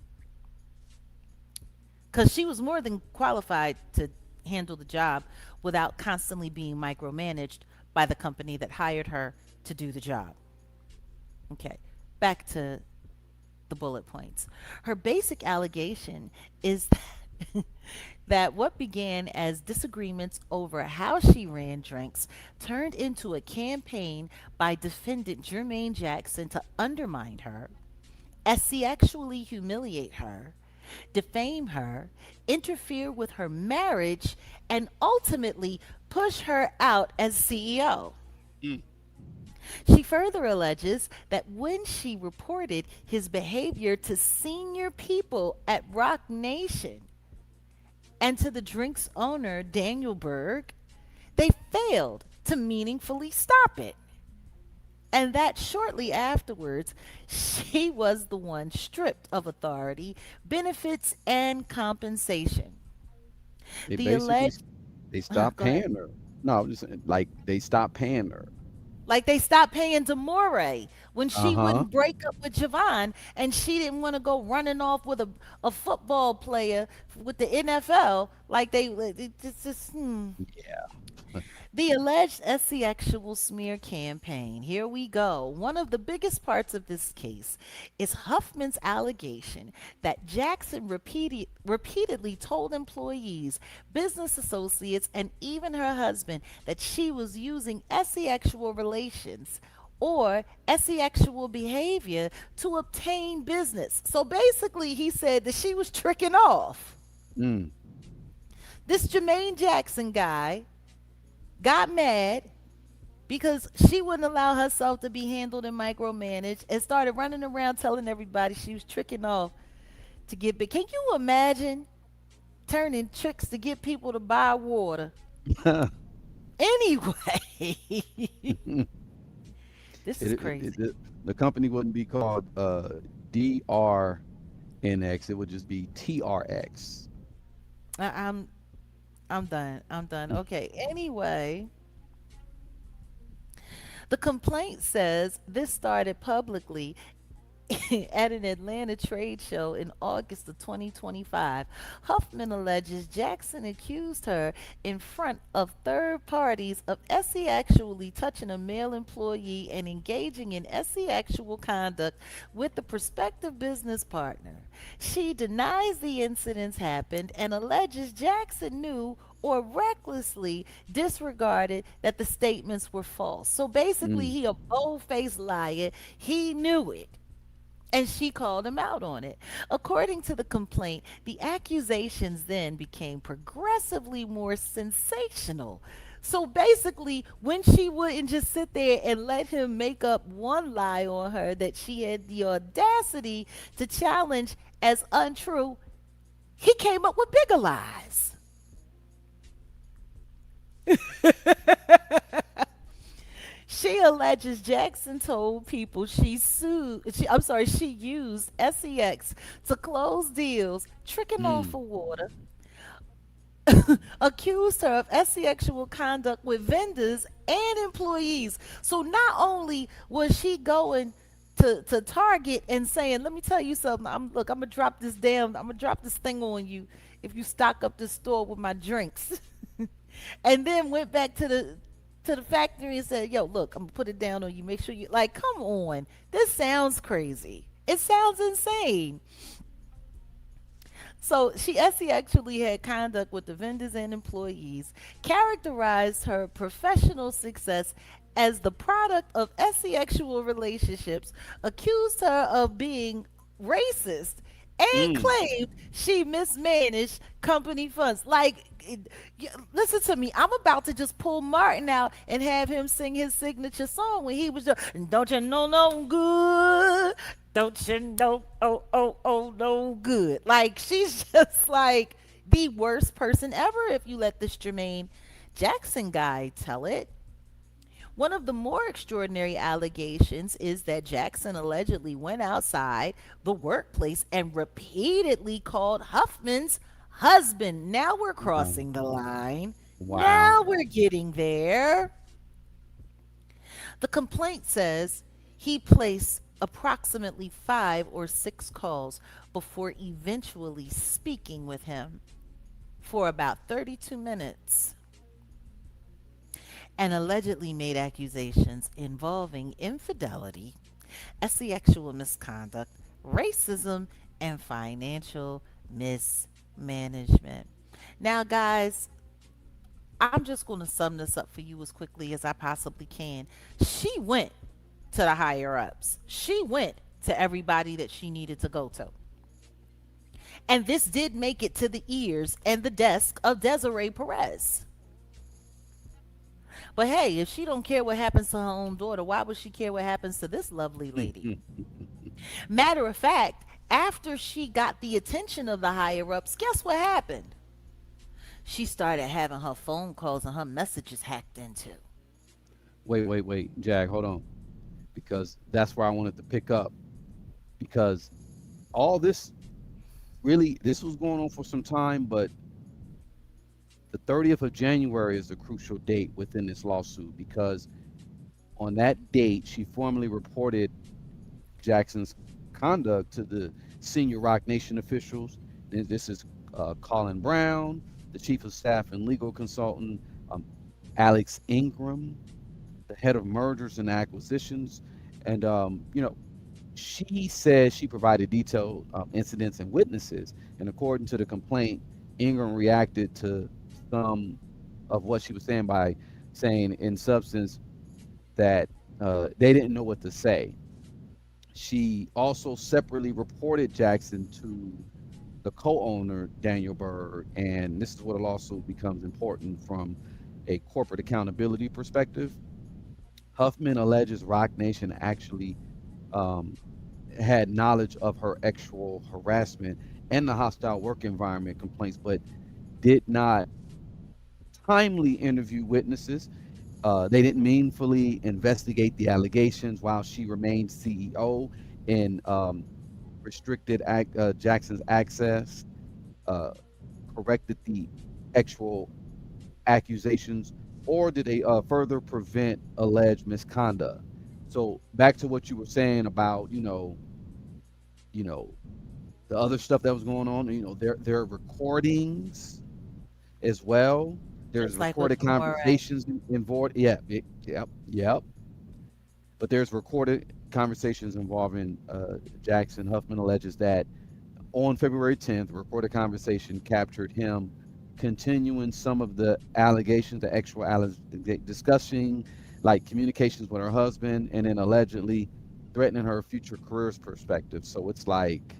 Because she was more than qualified to handle the job without constantly being micromanaged by the company that hired her to do the job. Okay, back to the bullet points. Her basic allegation is that what began as disagreements over how she ran drinks turned into a campaign by defendant Jermaine Jackson to undermine her, sexually humiliate her, defame her, interfere with her marriage, and ultimately push her out as CEO. Mm. She further alleges that when she reported his behavior to senior people at Rock Nation and to the drink's owner, Daniel Berg, they failed to meaningfully stop it. And that shortly afterwards, she was the one stripped of authority, benefits, and compensation. They The basically alleged, they stopped go ahead. paying her. No, I'm just saying, like they stopped paying her. Like they stopped paying Demore when Uh she huh. wouldn't break up with Javon and she didn't want to go running off with a football player with the NFL. Like it's just, Yeah. The alleged sexual smear campaign. Here we go. One of the biggest parts of this case is Huffman's allegation that Jackson repeatedly told employees, business associates, and even her husband that she was using sexual relations or sexual behavior to obtain business. So basically, he said that she was tricking off. Mm. This Jermaine Jackson guy got mad because she wouldn't allow herself to be handled and micromanaged and started running around telling everybody she was tricking off to get big. Can you imagine turning tricks to get people to buy water? Anyway, this is crazy. The company wouldn't be called DRNX. It would just be TRX. I, I'm I'm done. I'm done. Okay. Anyway, the complaint says this started publicly at an Atlanta trade show in August of 2025. Huffman alleges Jackson accused her in front of third parties of actually touching a male employee and engaging in actual conduct with the prospective business partner. She denies the incidents happened and alleges Jackson knew or recklessly disregarded that the statements were false. So basically, Mm. he a bold-faced liar. He knew it and she called him out on it. According to the complaint, the accusations then became progressively more sensational. So basically, when she wouldn't just sit there and let him make up one lie on her that she had the audacity to challenge as untrue, he came up with bigger lies. She alleges Jackson told people she used SEX to close deals, tricking off Mm. for water, accused her of sexual conduct with vendors and employees. So not only was she going to Target and saying, "Let me tell you something. I'm gonna drop this thing on you if you stock up this store with my drinks," and then went back to the factory and said, "Yo, look, I'm gonna put it down on you. Make sure you like, come on. This sounds crazy. It sounds insane." So Essie actually had conduct with the vendors and employees, characterized her professional success as the product of Essie-actual relationships, accused her of being racist, and Mm. claimed she mismanaged company funds. Like, listen to me. I'm about to just pull Martin out and have him sing his signature song when he was just, don't you know no good? Don't you know, oh, oh, oh, no good. Like, she's just like the worst person ever if you let this Jermaine Jackson guy tell it. One of the more extraordinary allegations is that Jackson allegedly went outside the workplace and repeatedly called Huffman's husband. Now we're Wow. crossing the line. Wow. Now we're getting there. The complaint says he placed approximately 5 or 6 calls before eventually speaking with him for about 32 minutes and allegedly made accusations involving infidelity, sexual misconduct, racism, and financial mismanagement. Now, guys, I'm just going to sum this up for you as quickly as I possibly can. She went to the higher ups, she went to everybody that she needed to go to. And this did make it to the ears and the desk of Desiree Perez. But hey, if she don't care what happens to her own daughter, why would she care what happens to this lovely lady? Matter of fact, after she got the attention of the higher ups, guess what happened? She started having her phone calls and her messages hacked into. Wait, Jag, hold on. Because that's where I wanted to pick up. Because all this really, this was going on for some time, but the 30th of January is the crucial date within this lawsuit because on that date, she formally reported Jackson's conduct to the senior Rock Nation officials. And this is Colin Brown, the chief of staff and legal consultant, um, Alex Ingram, the head of mergers and acquisitions. And, she says she provided detailed incidents and witnesses. And according to the complaint, Ingram reacted to some of what she was saying by saying, in substance, that they didn't know what to say. She also separately reported Jackson to the co-owner, Daniel Bird, and this is where the lawsuit becomes important from a corporate accountability perspective. Huffman alleges Rock Nation actually um, had knowledge of her actual harassment and the hostile work environment complaints, but did not timely interview witnesses. They didn't meaningfully investigate the allegations while she remained CEO and restricted Jackson's access, uh, corrected the actual accusations, or did they further prevent alleged misconduct? So back to what you were saying about, you know, the other stuff that was going on. There are recordings as well. There's Just like with recorded Gamora. conversations involved. Yeah, yep. But there's recorded conversations involving Jackson. Huffman alleges that on February 10th, a recorded conversation captured him continuing some of the allegations, the actual discussing like communications with her husband, and then allegedly threatening her future careers perspective. So it's like,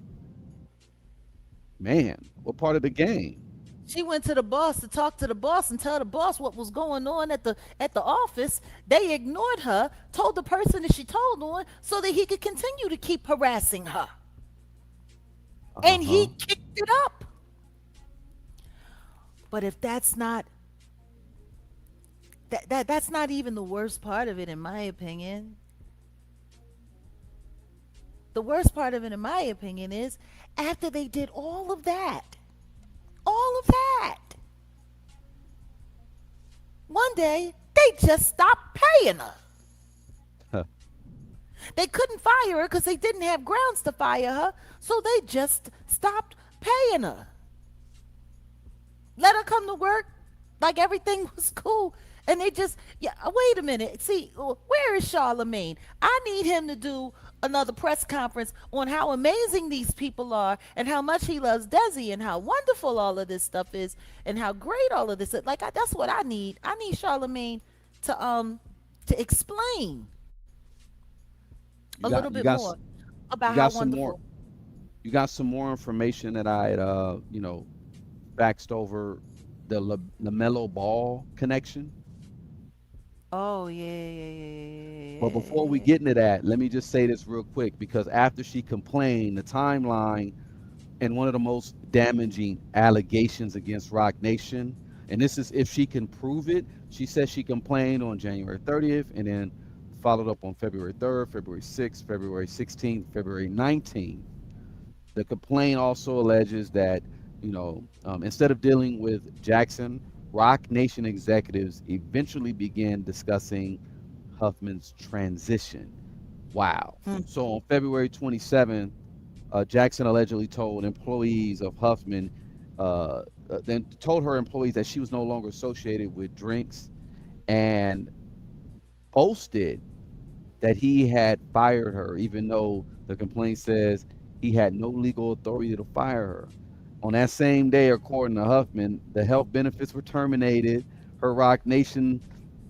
man, what part of the game? She went to the boss to talk to the boss and tell the boss what was going on at the office. They ignored her, told the person that she told on so that he could continue to keep harassing her. And he Uh-huh. kicked it up. But if that's not that's not even the worst part of it in my opinion. The worst part of it in my opinion is after they did all of that, one day they just stopped paying her. Huh. They couldn't fire her because they didn't have grounds to fire her, so they just stopped paying her. Let her come to work like everything was cool. And they just, yeah, wait a minute. See, where is Charlemagne? I need him to do another press conference on how amazing these people are and how much he loves Desi and how wonderful all of this stuff is and how great all of this is. Like that's what I need. I need Charlemagne to explain a You little got bit you got more s- about you how got some more wonderful. you got some more information that I had faxed over the LaMelo Ball connection. Oh yeah, yeah, yeah, But yeah, before we yeah, get into that, let me just say this real quick because after she complained, the timeline and one of the most damaging allegations against Rock Nation, and this is if she can prove it, she says she complained on January 30th and then followed up on February 3rd, February 6th, February 16th, February 19th. The complaint also alleges that, instead of dealing with Jackson, Rock Nation executives eventually began discussing Huffman's transition. Wow. yeah. So on February 27th, Jackson allegedly told employees of Huffman, then told her employees that she was no longer associated with drinks and boasted that he had fired her, even though the complaint says he had no legal authority to fire her. On that same day, according to Huffman, the health benefits were terminated. Her Rock Nation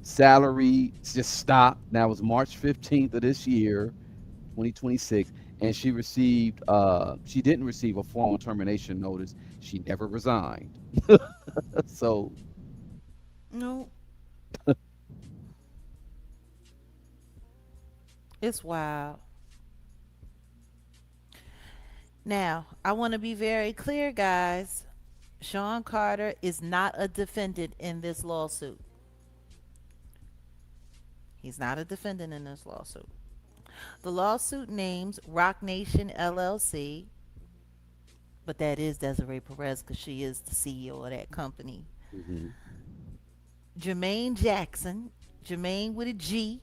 salary just stopped. That was March 15th of this year, 2026. And she didn't receive a formal termination notice. She never resigned. So, No, it's wild. Now, I want to be very clear, guys. Sean Carter is not a defendant in this lawsuit. He's not a defendant in this lawsuit. The lawsuit names Rock Nation LLC, but that is Desiree Perez because she is the CEO of that company. mhm. Jermaine Jackson, Jermaine with a G.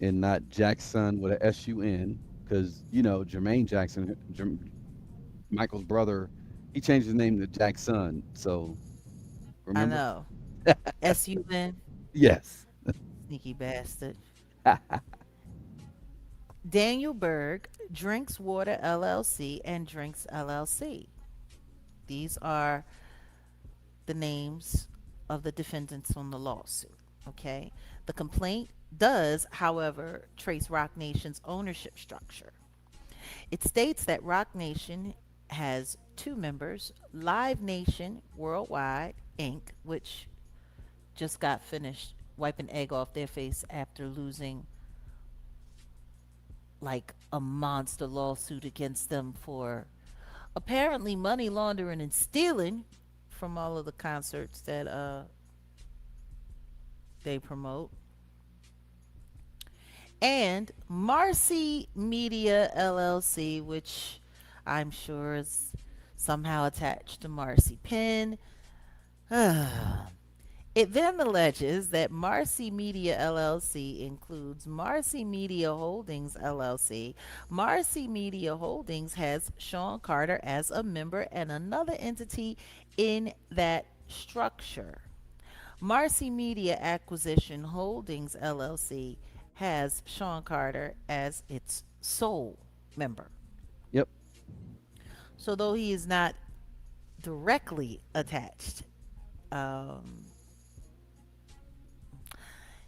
And not Jackson with a S-U-N, because Jermaine Jackson, Michael's brother, he changed his name to Jackson. So I remember? know. SUN, Yes. sneaky bastard. Daniel Berg, Drinks Water LLC, and Drinks LLC. These are the names of the defendants on the lawsuit. Okay. The complaint does, however, trace Rock Nation's ownership structure. It states that Rock Nation has two members, Live Nation Worldwide, Inc., which just got finished wiping egg off their face after losing like a monster lawsuit against them for apparently money laundering and stealing from all of the concerts that they promote. And Marcy Media LLC, which I'm sure is somehow attached to Marcy Penn. It then alleges that Marcy Media LLC includes Marcy Media Holdings LLC. Marcy Media Holdings has Sean Carter as a member and another entity in that structure. Marcy Media Acquisition Holdings LLC has Sean Carter as its sole member. Yep. So, though he is not directly attached, um,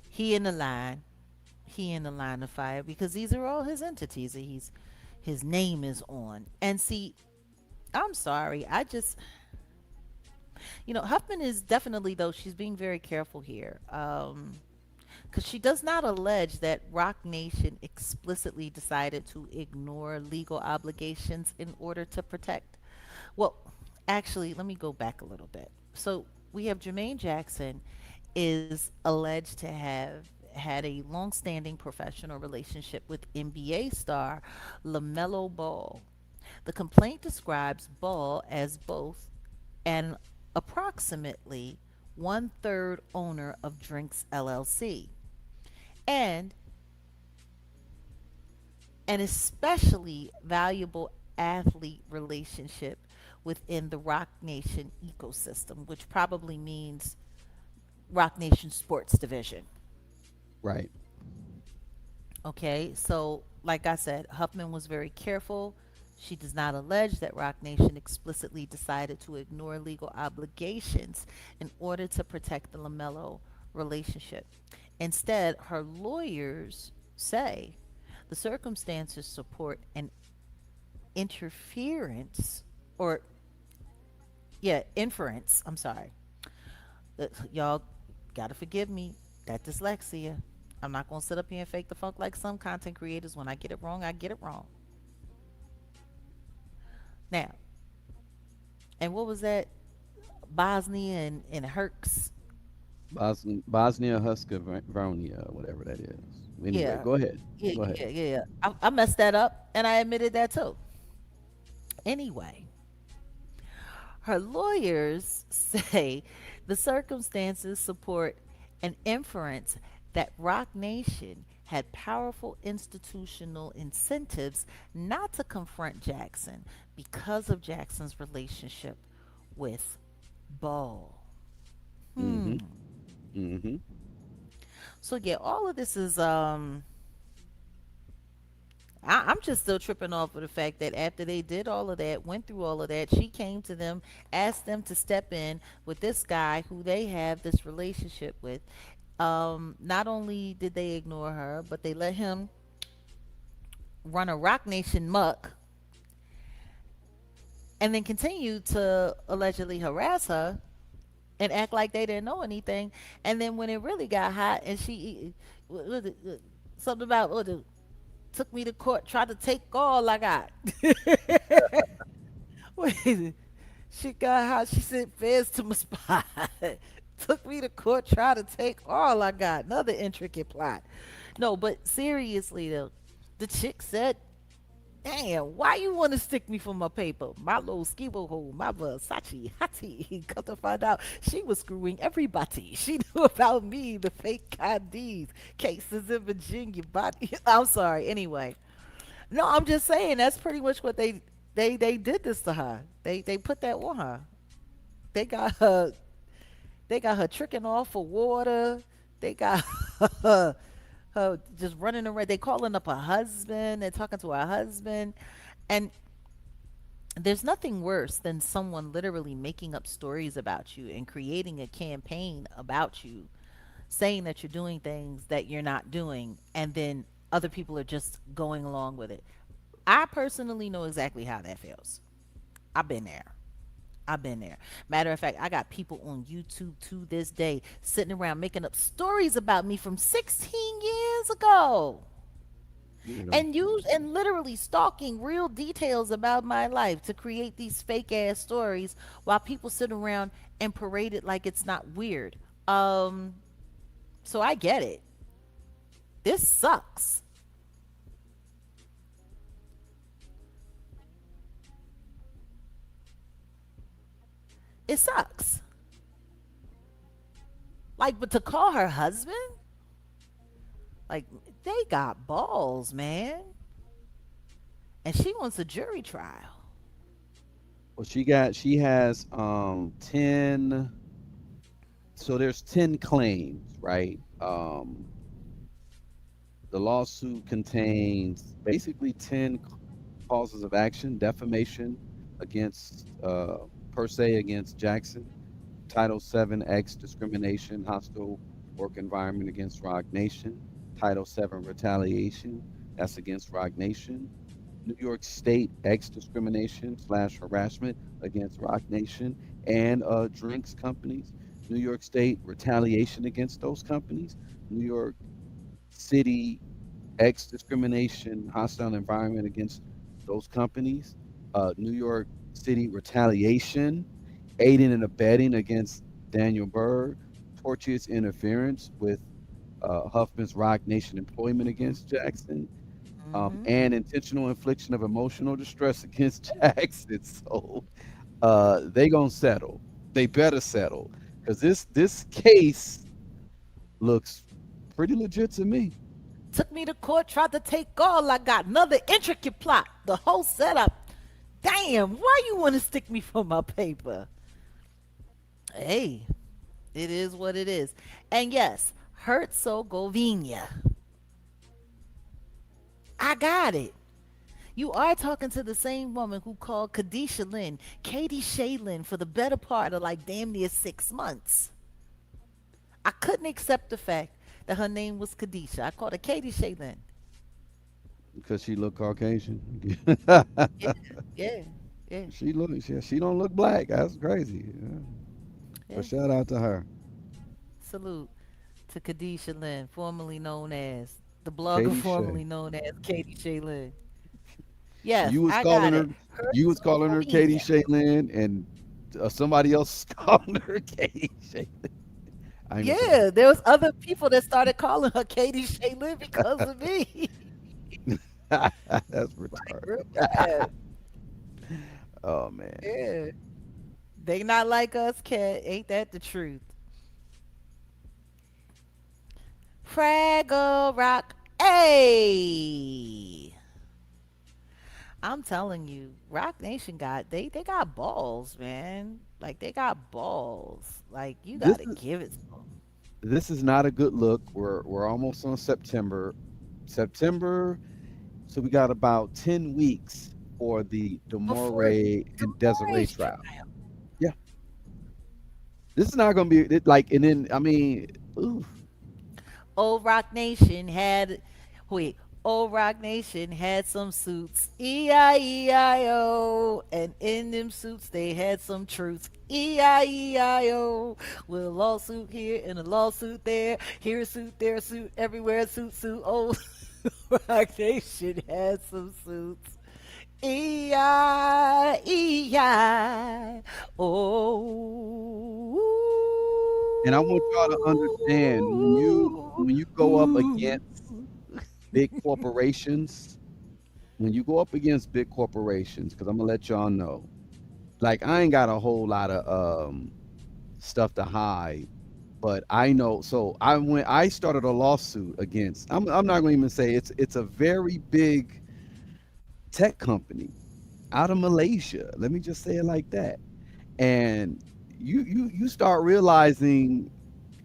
he in the line, he in the line of fire because these are all his entities that his name is on. And see, I'm sorry, Huffman is definitely though she's being very careful here. Because she does not allege that Rock Nation explicitly decided to ignore legal obligations in order to protect. Well, actually, let me go back a little bit. So we have Jermaine Jackson is alleged to have had a long-standing professional relationship with NBA star LaMelo Ball. The complaint describes Ball as both an approximately one-third owner of Drinks LLC and an especially valuable athlete relationship within the Rock Nation ecosystem, which probably means Rock Nation Sports Division. Right. Okay, so like I said, Huffman was very careful. She does not allege that Rock Nation explicitly decided to ignore legal obligations in order to protect the LaMelo relationship. Instead, her lawyers say the circumstances support an interference or, yeah, inference. I'm sorry. Y'all gotta forgive me. That dyslexia. I'm not gonna sit up here and fake the funk like some content creators. When I get it wrong, I get it wrong. Now, and what was that? Bosnia and Herx. Bosnia Herzegovina, whatever that is. Anyway, Yeah, go ahead. yeah, Go ahead. yeah, yeah. Yeah. I messed that up, and I admitted that too. Anyway, her lawyers say the circumstances support an inference that Roc Nation had powerful institutional incentives not to confront Jackson because of Jackson's relationship with Ball. Mm-hmm. Hmm. Mm-hmm. So yeah, all of this is I'm just still tripping off of the fact that after they did all of that, went through all of that, she came to them, asked them to step in with this guy who they have this relationship with. Not only did they ignore her, but they let him run a Rock Nation muck and then continue to allegedly harass her and act like they didn't know anything. And then when it really got hot and she, something about, took me to court, tried to take all I got. Wait, she got how she sent feds to my spot. Took me to court, tried to take all I got. Another intricate plot. No, but seriously though, the chick said, "Damn, why you want to stick me for my paper? My little skibo hole, my Versace hottie." Come to find out, she was screwing everybody. She knew about me, the fake IDs, cases in Virginia, body. I'm sorry. Anyway, no, I'm just saying that's pretty much what they did this to her. They put that on her. They got her they got her tricking off for water. They got her just running around. They calling up her husband. They're talking to her husband. And there's nothing worse than someone literally making up stories about you and creating a campaign about you, saying that you're doing things that you're not doing, and then other people are just going along with it. I personally know exactly how that feels. I've been there. I've been there. Matter of fact, I got people on YouTube to this day sitting around making up stories about me from 16 years ago You know. and use and literally stalking real details about my life to create these fake ass stories while people sit around and parade it like it's not weird. Um so I get it. This sucks. It sucks. Like, but to call her husband? Like, they got balls, man. And she wants a jury trial. Well, she has 10, so there's 10 claims, right? The lawsuit contains basically 10 causes of action: defamation against per se against Jackson, Title 7 X discrimination, hostile work environment against Rock Nation, Title 7 retaliation, that's against Rock Nation, New York State X discrimination slash harassment against Rock Nation and drinks companies, New York State retaliation against those companies, New York City X discrimination, hostile environment against those companies, New York City retaliation, aiding and abetting against Daniel Berg, tortious interference with Huffman's Rock Nation employment against Jackson, Mm-hmm. and intentional infliction of emotional distress against Jackson. So they gonna settle. They better settle because this case looks pretty legit to me. Took me to court, tried to take all I got. Another intricate plot. The whole setup. Damn, why you want to stick me for my paper? Hey, it is what it is. And yes, Herzegovina. I got it. You are talking to the same woman who called Kadisha Lynn, Katie Shaylin, for the better part of like damn near 6 months. I couldn't accept the fact that her name was Kadisha. I called her Katie Shaylin. because she look Caucasian. Yeah, yeah, yeah, She don't look black. That's crazy. Yeah. But yeah. shout out to her, Salute to Kadisha Lynn, formerly known as the blogger, Katie Shay. formerly known as Katie Shaylin. Yes, You was I calling got her, it. Her you was calling social her Katie media. Shaylin, and somebody else calling her Katie Shaylin. I ain't gonna say Yeah, there was other people that started calling her Katie Shaylin because of me. that. That's Like retarded. real bad. Oh man. Yeah. They not like us, cat. Ain't that the truth? Fraggle Rock. Hey. I'm telling you, Rock Nation they got balls, man. Like they got balls. Like you This gotta is give it to them. this is not a good look. We're almost on September. September, so we got about 10 weeks for the Before Demore the and Desiree Morris trial. trial. Yeah. This is not gonna be like, and then I mean, oof. Old Rock Nation had wait, Old Rock Nation had some suits. E-I-E-I-O. And in them suits they had some truths. E-I-E-I-O. With a lawsuit here and a lawsuit there. Here a suit, there a suit, everywhere a suit, suit. Old Rock Nation had some suits. E-I-E-I. And I want y'all to understand when you go up Oh. against big corporations, when you go up against big corporations, because I'm gonna let y'all know, like I ain't got a whole lot of stuff to hide, but I know. So I started a lawsuit against. I'm not gonna even say it's a very big tech company out of Malaysia. Let me just say it like that. And you start realizing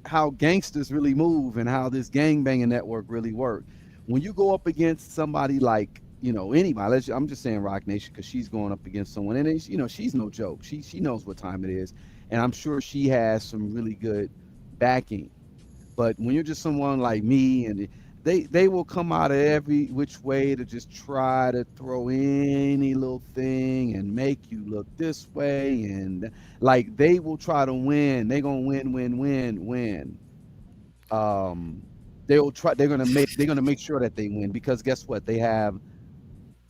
how gangsters really move and how this gang banging network really work. When you go up against somebody like, anybody, I'm just saying Rock Nation because she's going up against someone, and she's no joke. She knows what time it is, and I'm sure she has some really good backing. But when you're just someone like me, and they will come out of every which way to just try to throw any little thing and make you look this way, and like they will try to win. They're gonna win, win, win, win. Um, they'll try. They're gonna make sure that they win because guess what? They have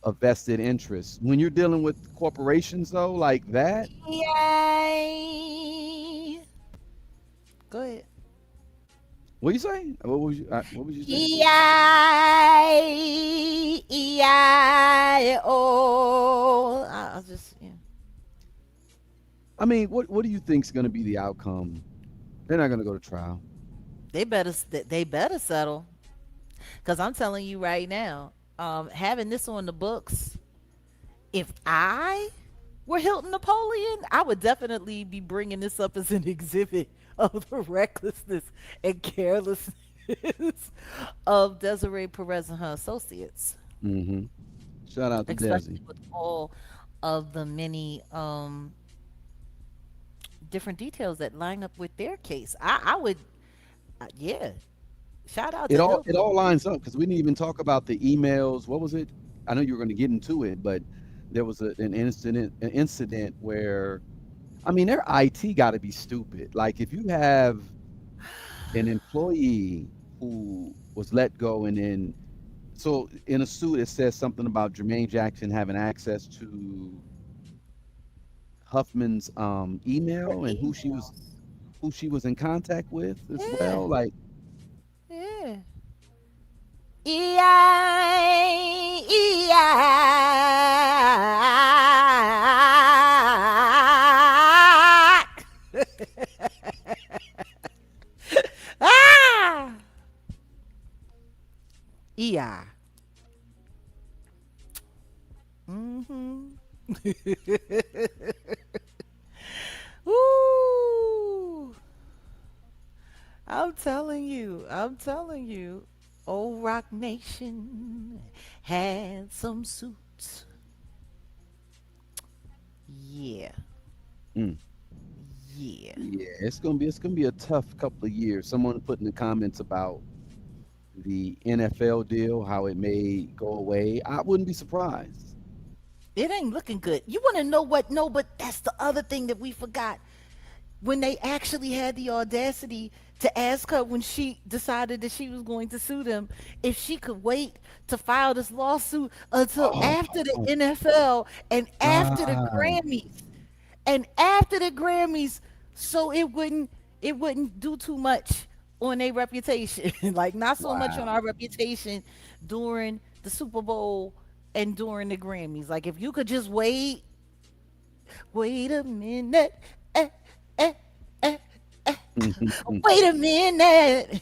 a vested interest. When you're dealing with corporations though, like that, Yay. Go ahead. what you say? What was you saying? E-I-E-I-O. I'll just, yeah. I mean, what do you think's gonna be the outcome? They're not gonna go to trial. They better settle. Because I'm telling you right now, having this on the books, if I were Hilton Napoleon, I would definitely be bringing this up as an exhibit of the recklessness and carelessness of Desiree Perez and her associates, Hmm. Shout out to especially Desi. with all of the many different details that line up with their case. I would, yeah, shout out It to all it Hilton. all lines up because we didn't even talk about the emails. What was it? I know you were going to get into it, but there was an incident where I mean their IT got to be stupid. Like if you have an employee who was let go and then so in a suit it says something about Jermaine Jackson having access to Huffman's Her email and emails. who she was in contact with as Yeah, well. Like yeah. E-I-E-I. Ah! E-I. Mm-hmm. Ooh. I'm telling you. Old Rock Nation handsome suits. Yeah, Mm. yeah. Yeah, it's gonna be a tough couple of years. Someone put in the comments about the NFL deal, how it may go away. I wouldn't be surprised. It ain't looking good. You want to know what? No, but that's the other thing that we forgot. When they actually had the audacity to ask her when she decided that she was going to sue them if she could wait to file this lawsuit until Oh after the NFL and after the God. Grammys and after the Grammys, so it wouldn't do too much on their reputation. Like not so much on Wow. our reputation during the Super Bowl and during the Grammys. Like if you could just wait a minute, eh, eh, eh, wait a minute.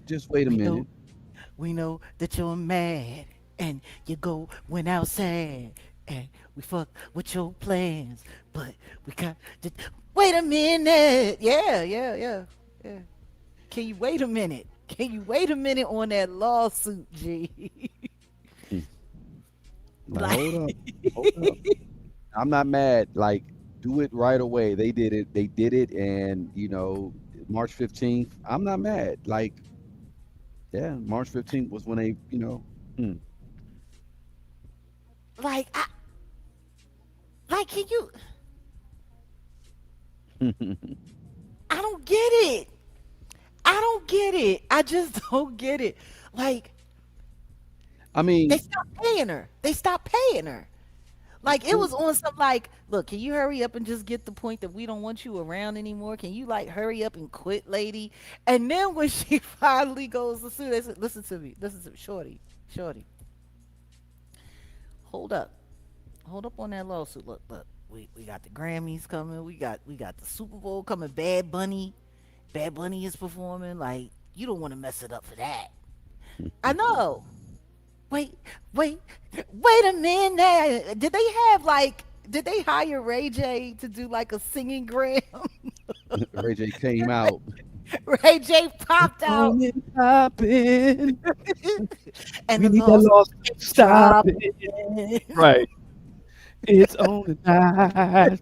Just wait a We know minute. we know that you're mad and you go went outside and we fuck with your plans, but we got to wait a minute. Yeah, yeah, yeah, yeah. Can you wait a minute? Can you wait a minute on that lawsuit, G? Mm. Like, Like, hold up, hold up. I'm not mad. Like, do it right away. They did it. They did it, and March 15th. I'm not mad. Like, yeah, March 15th was when mm. like, can you? I don't get it. I don't get it. I just don't get it. Like, I they mean, stopped paying her. They stopped paying her. Like it who? was on some like, look, can you hurry up and just get the point that we don't want you around anymore? Can you like hurry up and quit, lady? And then when she finally goes to sue, they said, listen to me, shorty, shorty, hold up, hold up on that lawsuit. Look, we got the Grammys coming, we got the Super Bowl coming. Bad Bunny is performing. Like you don't want to mess it up for that. I know. Wait, wait, wait a minute. Did they hire Ray J to do like a singing gram? Ray J came out. Ray J It's popped out on and popping. and We the need that lawsuit loss came stopping. dropping. Right. It's on tonight.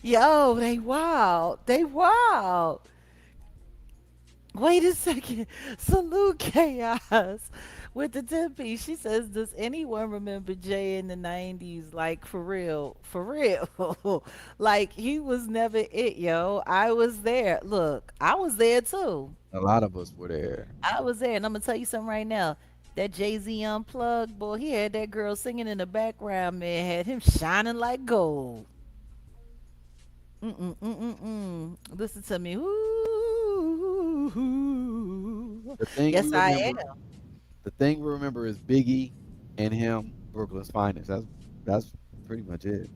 Yo, they wild. They wild. Wait a second. Salute Chaos with the 10 piece. She says, does anyone remember Jay in the 90s? Like, for real. For real. Like, he was never it, yo. I was there. Look, I was there too. A lot of us were there. I was there. And I'm going to tell you something right now. That Jay Z unplugged, boy, he had that girl singing in the background, man. Had him shining like gold. Mm-mm, mm-mm, mm. Listen to me. Ooh. The thing we Yes, I remember, am. the thing we remember is Biggie and him, Brooklyn's finest. That's pretty much it.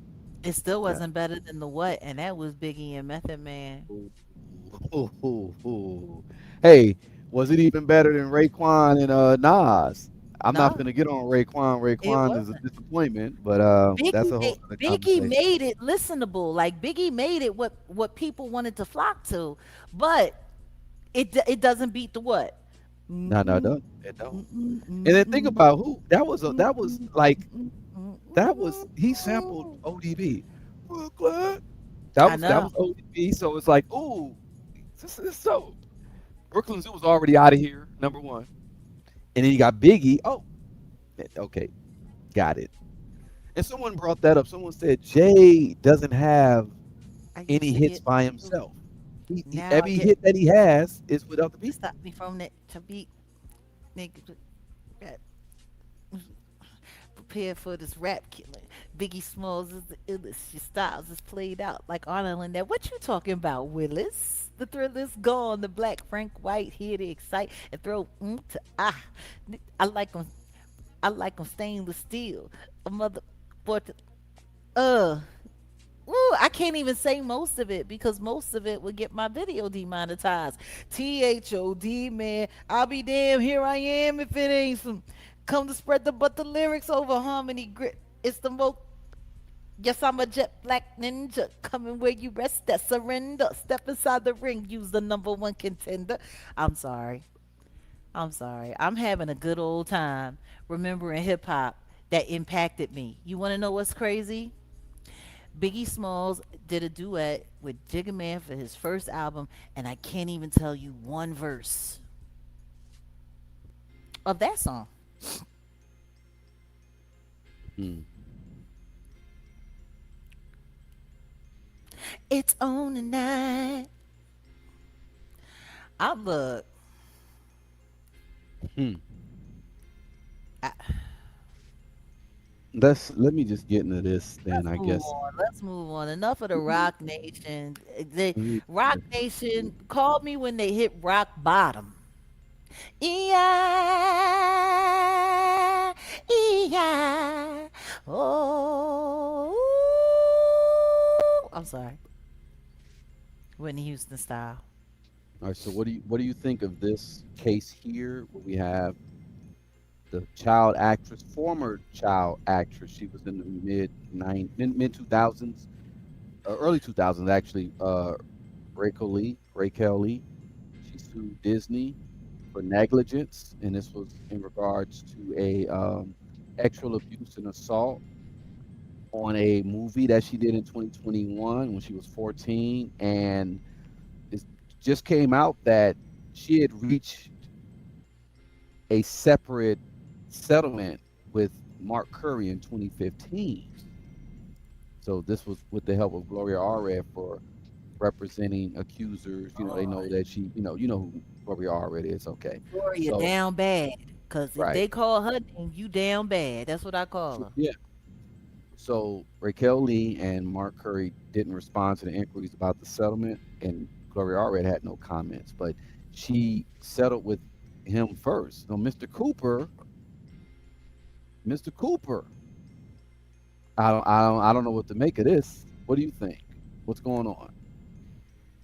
It still Yeah. wasn't better than the what, and that was Biggie and Method Man. Ooh, ooh, ooh, ooh. Hey, was it even better than Raekwon and Nas? I'm not No, gonna get on Raekwon. it Raekwon is a wasn't. disappointment, but that's a whole other Biggie conversation. made it listenable. Like Biggie made it what people wanted to flock to, but it doesn't beat the what. No, no, Mm-mm, don't. It don't. mm-mm, And then think mm-mm, about who that was like mm-mm, that was he sampled mm-mm. ODB. Brooklyn. That I was that know. was ODB. So it's like, ooh, this is so Brooklyn Zoo was already out of here, number one. And then you got Biggie. Oh, okay, got it. And someone brought that up. Someone said Jay doesn't have I used any to hits get by himself. now I Every get hit that he has is with other people. stop me from that to be nigga. Prepare for this rap killing. Biggie Smalls is the illest. Your styles is played out like Arnold and that. What you talking about, Willis? The thrill is gone. The black Frank White here to excite and throw to ah. I like 'em. I like 'em stainless steel. A mother, but uh. Ooh, I can't even say most of it because most of it would get my video demonetized. THOD, man. I'll be damn, here I am if it ain't some come to spread the lyrics over harmony grit. It's the most. Yes, I'm a jet black ninja coming where you rest. That surrender. Step inside the ring. Use the number one contender. I'm sorry. I'm sorry. I'm having a good old time remembering hip hop that impacted me. You want to know what's crazy? Biggie Smalls did a duet with Jigga Man for his first album, and I can't even tell you one verse of that song. Hmm. It's on tonight. I look. Hmm. I, Let me just get into this then, let's I move guess. on. Let's move on. Enough of the Rock Nation. The Let me- Rock Nation called me when they hit rock bottom. Yeah, yeah. Oh, I'm sorry. Whitney Houston style. All right, so what do you think of this case here where we have the child actress, former child actress, she was in the mid 2000s, early 2000s actually, Raquel Lee, she sued Disney for negligence, and this was in regards to a sexual abuse and assault on a movie that she did in 2021 when she was 14, and it just came out that she had reached a separate settlement with Mark Curry in 2015. So this was with the help of Gloria Allred for representing accusers. You know, they know Lord. that she, you know who Gloria Allred is. Okay, Gloria so down bad. Cause if right, they call her name, you down bad. That's what I call her. yeah. So Raquel Lee and Mark Curry didn't respond to the inquiries about the settlement, and Gloria Allred had no comments. But she settled with him first. So Mr. Cooper, I don't know what to make of this. What do you think? What's going on?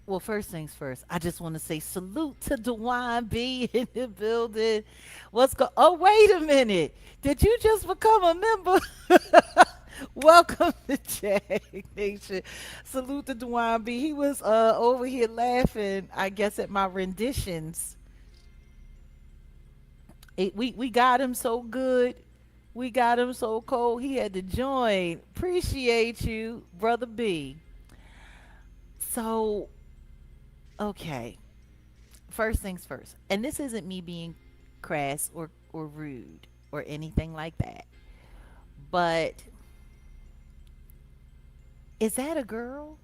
Well, first things first, I just want to say salute to Dewine B in the building. Oh, wait a minute. Did you just become a member? Welcome to Jag Nation. Salute to Dewine B. He was over here laughing, I guess, at my renditions. We got him so good. We got him so cold. He had to join. Appreciate you, brother B. So, okay. First things first. And this isn't me being crass or rude or anything like that. But is that a girl?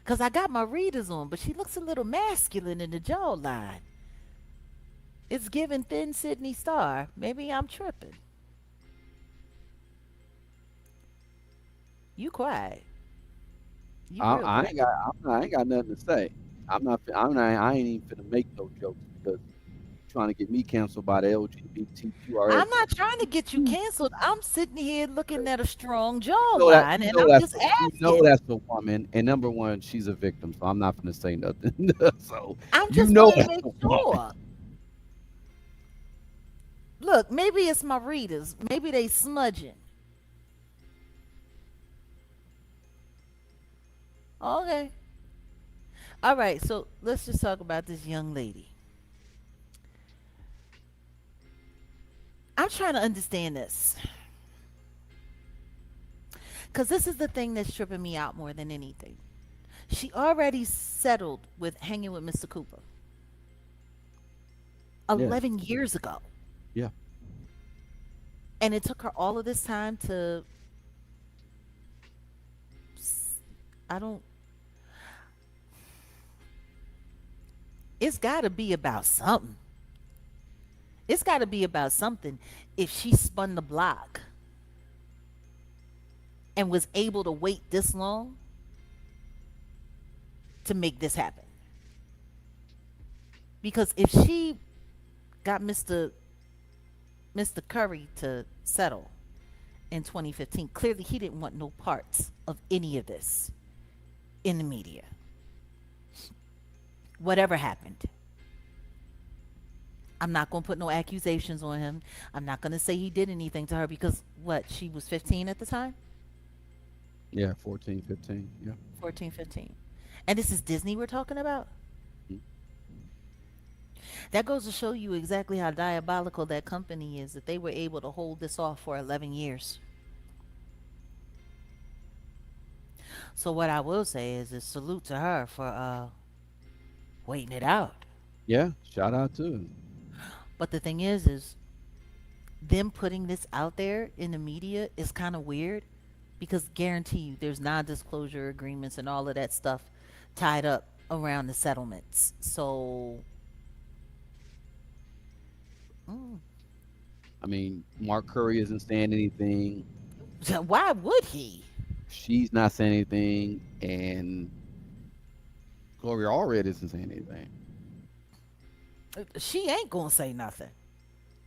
Because I got my readers on, but she looks a little masculine in the jawline. It's giving thin Sydney Star. Maybe I'm tripping. You quiet. You real I quiet. ain't got I ain't got nothing to say. I ain't even finna make no jokes because you trying to get me canceled by the I'm LGBTQRS. not trying to get you canceled. I'm sitting here looking at a strong That jawline and I'm just you know asking. that's a woman, and number one, she's a victim, so I'm not gonna say nothing. So I'm you just know want to that's make a woman. sure. Look, maybe it's my readers. Maybe they smudging. Okay. All right, so let's just talk about this young lady. I'm trying to understand this because this is the thing that's tripping me out more than anything. She already settled with hanging with Mr. Cooper Yeah, 11 years ago. yeah. And it took her all of this time to, I don't, it's got to be about something. It's got to be about something if she spun the block and was able to wait this long to make this happen. Because if she got Mr. Curry to settle in 2015, clearly he didn't want no parts of any of this in the media. Whatever happened. I'm not going to put no accusations on him. I'm not going to say he did anything to her because what? She was 15 at the time? Yeah, 14, 15. Yeah. 14, 15. And this is Disney we're talking about? Mhm. That goes to show you exactly how diabolical that company is that they were able to hold this off for 11 years. So what I will say is salute to her for waiting it out. Yeah, shout out to him. But the thing is them putting this out there in the media is kind of weird because guarantee you there's non-disclosure agreements and all of that stuff tied up around the settlements. So mm, I mean, Mark Curry isn't saying anything. why would he? She's not saying anything, and Gloria Allred isn't saying anything. She ain't gonna say nothing.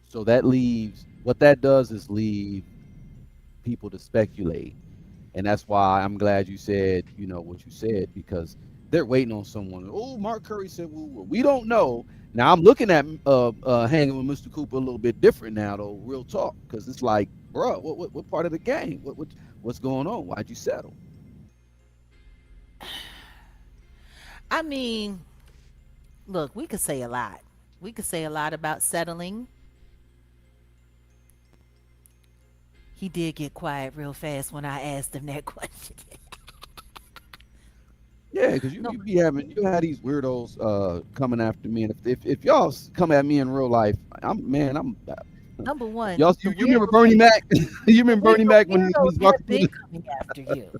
So that leaves what that does is leave people to speculate. And that's why I'm glad you said, what you said, because they're waiting on someone. Oh, Mark Curry said, well, we don't know. Now I'm looking at hanging with Mr. Cooper a little bit different now, though. Real talk, because it's like, bro, what part of the game? What's going on? Why'd you settle? I mean, look, we could say a lot. We could say a lot about settling. He did get quiet real fast when I asked him that question. Yeah, because you, No, you had these weirdos coming after me, and if y'all come at me in real life, I'm number one, y'all you remember Bernie Mac? You remember Bernie the Mac when he weirdos was have walking through been the coming after you.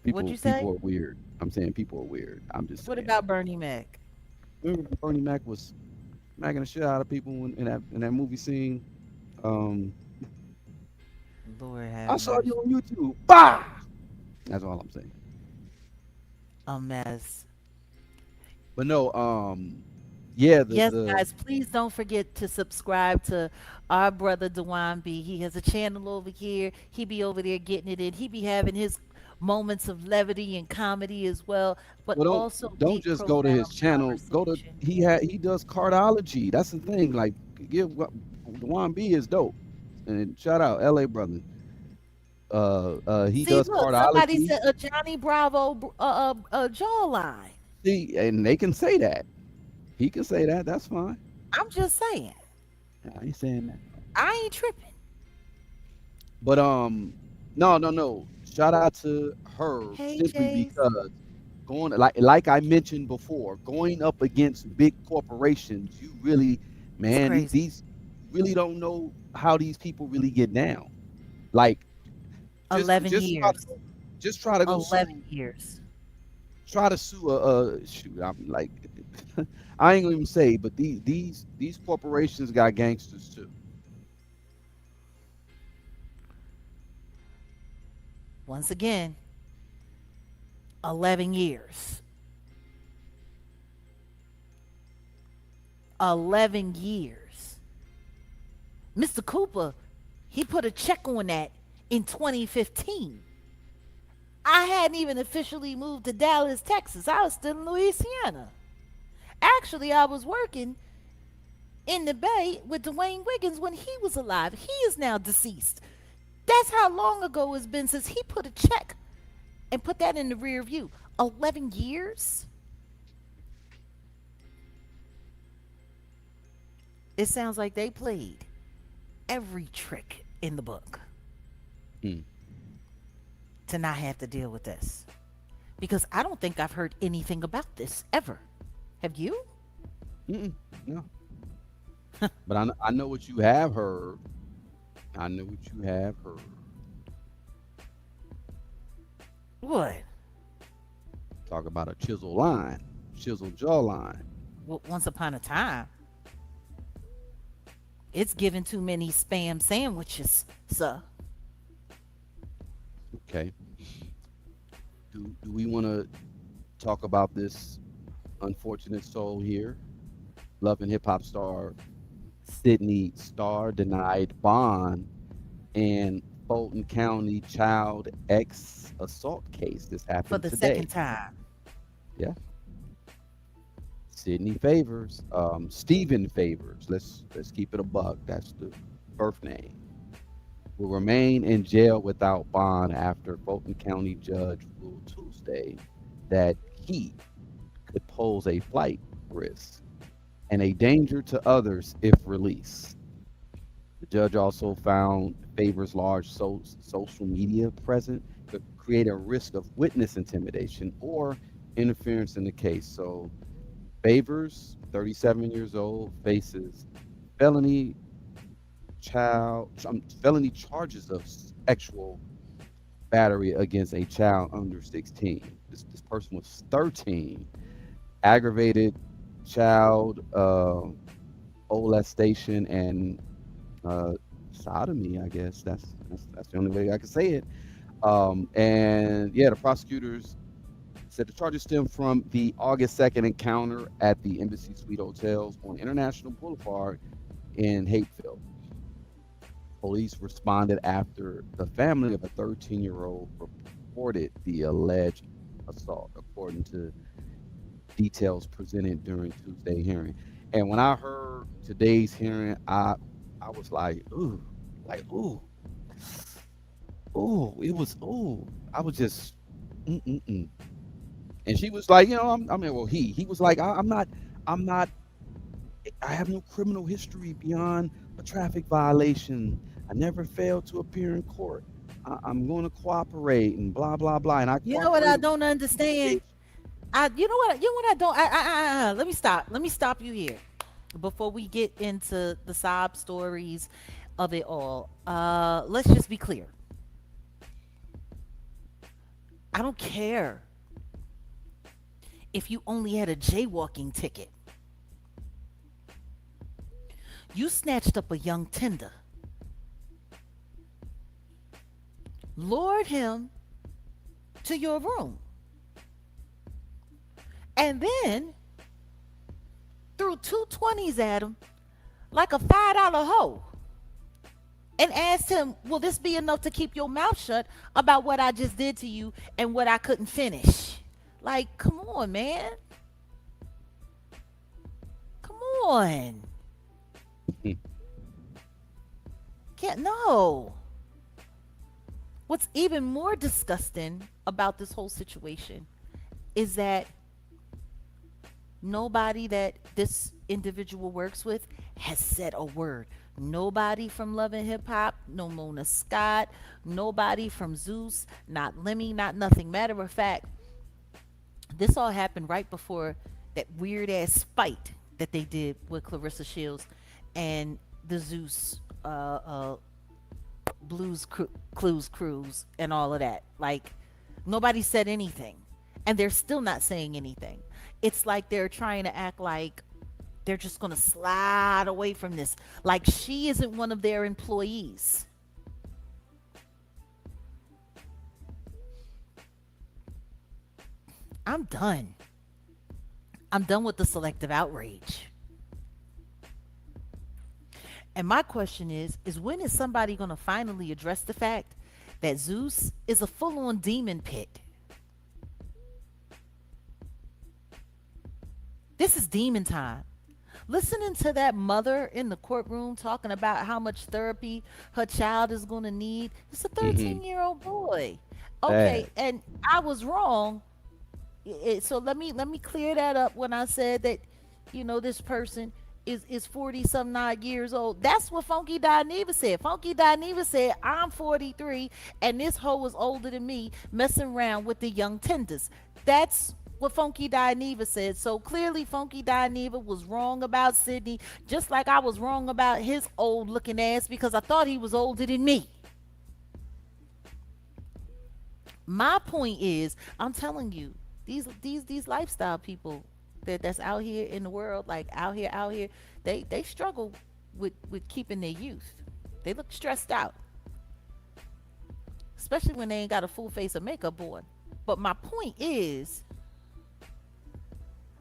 What'd you people say? are weird. I'm saying people are weird. I'm just What saying. about Bernie Mac? Remember Bernie Mac was smacking the shit out of people in that movie scene. Um, Lord have I saw you mercy. on YouTube. Bah! That's all I'm saying. A mess. But no, yeah, Yes, the guys, please don't forget to subscribe to our brother Dewan B. He has a channel over here. He be over there getting it in. He be having his moments of levity and comedy as well, but well, also don't deep, just go to his profound channel. Go to conversation. he does cardiology. That's the thing. Like, give the one B is dope. And shout out LA brother. He See, does look, somebody cardiology. said a Johnny Bravo jawline. See, and they can say that. He can say that. That's fine. I'm just saying. I ain't saying that. I ain't tripping. But no, no, no. Shout out to her Hey, simply Chase. because going like I mentioned before, going up against big corporations, you really, It's man, crazy. these really don't know how these people really get down. Like 11 just try to years. just try to go sue 11 years. try to sue a shoot. I'm like I ain't gonna even say, but these corporations got gangsters too. Once again, 11 years. 11 years. Mr. Cooper, he put a check on that in 2015. I hadn't even officially moved to Dallas, Texas. I was still in Louisiana. Actually, I was working in the Bay with Dwayne Wiggins when he was alive. He is now deceased. That's how long ago it's been since he put a check and put that in the rear view. 11 years? It sounds like they played every trick in the book Hmm. to not have to deal with this. Because I don't think I've heard anything about this ever. Have you? Mm-mm, no, but I know what you have heard. I know what you have heard. What? Talk about a chisel line, chisel jawline. Well, once upon a time, it's given too many spam sandwiches, sir. Okay. Do we want to talk about this unfortunate soul here? Love and hip hop star Sydney Starr denied bond in Fulton County child ex assault case. This For happened the today. second time. Yeah. Sydney Favors, Stephen Favors. Let's keep it a buck. That's the birth name. Will remain in jail without bond after Fulton County judge ruled Tuesday that he could pose a flight risk and a danger to others if released. The judge also found Favors' large social media presence could create a risk of witness intimidation or interference in the case. So Favors, 37 years old, faces felony felony charges of sexual battery against a child under 16. This person was 13. Aggravated child molestation and uh, sodomy. I guess that's the only way I can say it. And yeah, the prosecutors said the charges stem from the August 2nd encounter at the Embassy Suite Hotels on International Boulevard in Hateville. Police responded after the family of a 13-year-old reported the alleged assault, according to details presented during Tuesday hearing. And when I heard today's hearing, I was like ooh, ooh, it was ooh. I was just mm-mm-mm. And she was like, I mean, well, he was like, I'm not, I have no criminal history beyond a traffic violation. I never failed to appear in court. I'm going to cooperate and blah blah blah. And I You know what I cooperated with don't understand? the You know what I don't. Let me stop. Let me stop you here before we get into the sob stories of it all. Let's just be clear. I don't care if you only had a jaywalking ticket. You snatched up a young tender, lured him to your room, and then threw two 20s at him like a $5 hoe and asked him, will this be enough to keep your mouth shut about what I just did to you and what I couldn't finish? Like, come on, man. Come on. Can't, no. What's even more disgusting about this whole situation is that nobody that this individual works with has said a word. Nobody from Love and Hip Hop, no Mona Scott, nobody from Zeus, not Lemmy, not nothing. Matter of fact, this all happened right before that weird ass fight that they did with Clarissa Shields and the Zeus Clues Cruise and all of that. Like, nobody said anything. And they're still not saying anything. It's like they're trying to act like they're just going to slide away from this. Like she isn't one of their employees. I'm done. I'm done with the selective outrage. And my question is when is somebody going to finally address the fact that Zeus is a full-on demon pit? This is demon time. Listening to that mother in the courtroom talking about how much therapy her child is going to need. It's a mm-hmm. 13-year-old boy. Okay, Sad. and I was wrong. So let me clear that up when I said that this person is 40 some odd years old. That's what Funky Dineva said. Funky Dineva said I'm 43 and this hoe is older than me messing around with the young tenders. That's what Funky Dineva said. So clearly Funky Dineva was wrong about Sydney, just like I was wrong about his old looking ass because I thought he was older than me. My point is, I'm telling you, these lifestyle people that's out here in the world, like out here, they struggle with keeping their youth. They look stressed out, especially when they ain't got a full face of makeup on. But my point is,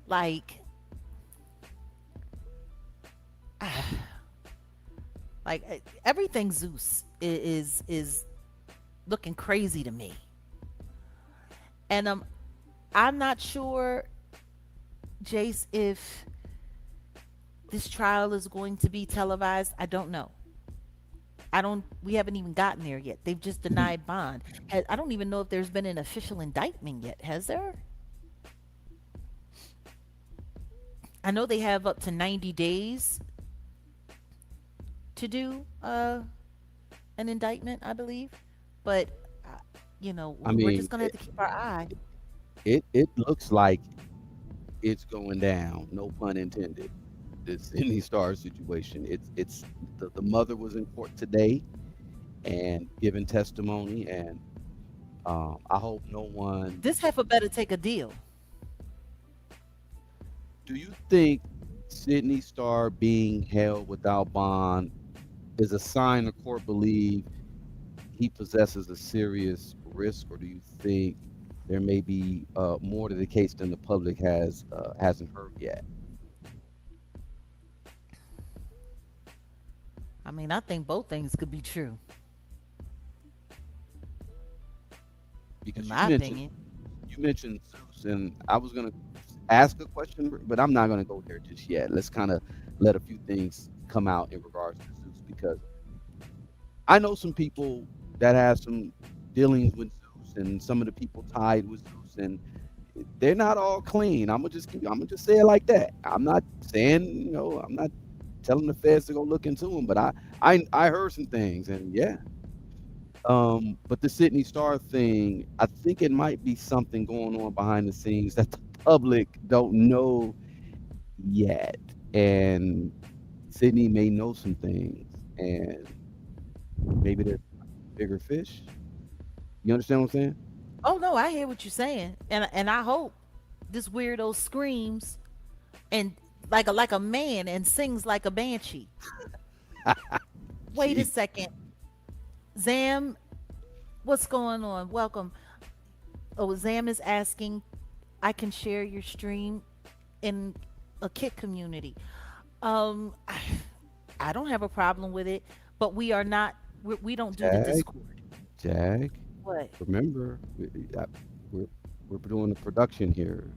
like, everything Zeus is looking crazy to me, and I'm not sure, Jace, if this trial is going to be televised. I don't know. I don't. We haven't even gotten there yet. They've just denied bond. I don't even know if there's been an official indictment yet. Has there? I know they have up to 90 days to do an indictment, I believe. But, uh, I we're mean, just going to have to keep our eye. it looks like it's going down. No pun intended. This Sydney Star situation. It's the mother was in court today and giving testimony, and I hope no one. This heifer better take a deal. Do you think Sydney Star being held without bond is a sign the court believe he possesses a serious risk, or do you think there may be more to the case than the public hasn't heard yet? I mean, I think both things could be true, in Because my opinion. you mentioned Zeus, and I was gonna ask a question, but I'm not gonna go there just yet. Let's kind of let a few things come out in regards to Zeus, because I know some people that have some dealings with Zeus, and some of the people tied with Zeus, and they're not all clean. I'm gonna just say it like that. I'm not saying, I'm not telling the feds to go look into them, but I heard some things, and yeah. But the Sydney Star thing, I think it might be something going on behind the scenes that the public don't know yet, and Sydney may know some things, and maybe there's bigger fish. You understand what I'm saying? Oh no, I hear what you're saying, and I hope this weirdo screams and like a man and sings like a banshee. Wait a Gee, second, Zam, what's going on? Welcome. Oh, Zam is asking, I can share your stream in a kit community. Um, I don't have a problem with it, but we don't do the Jag, Discord. Jag. What? Remember, we're we're doing the production here.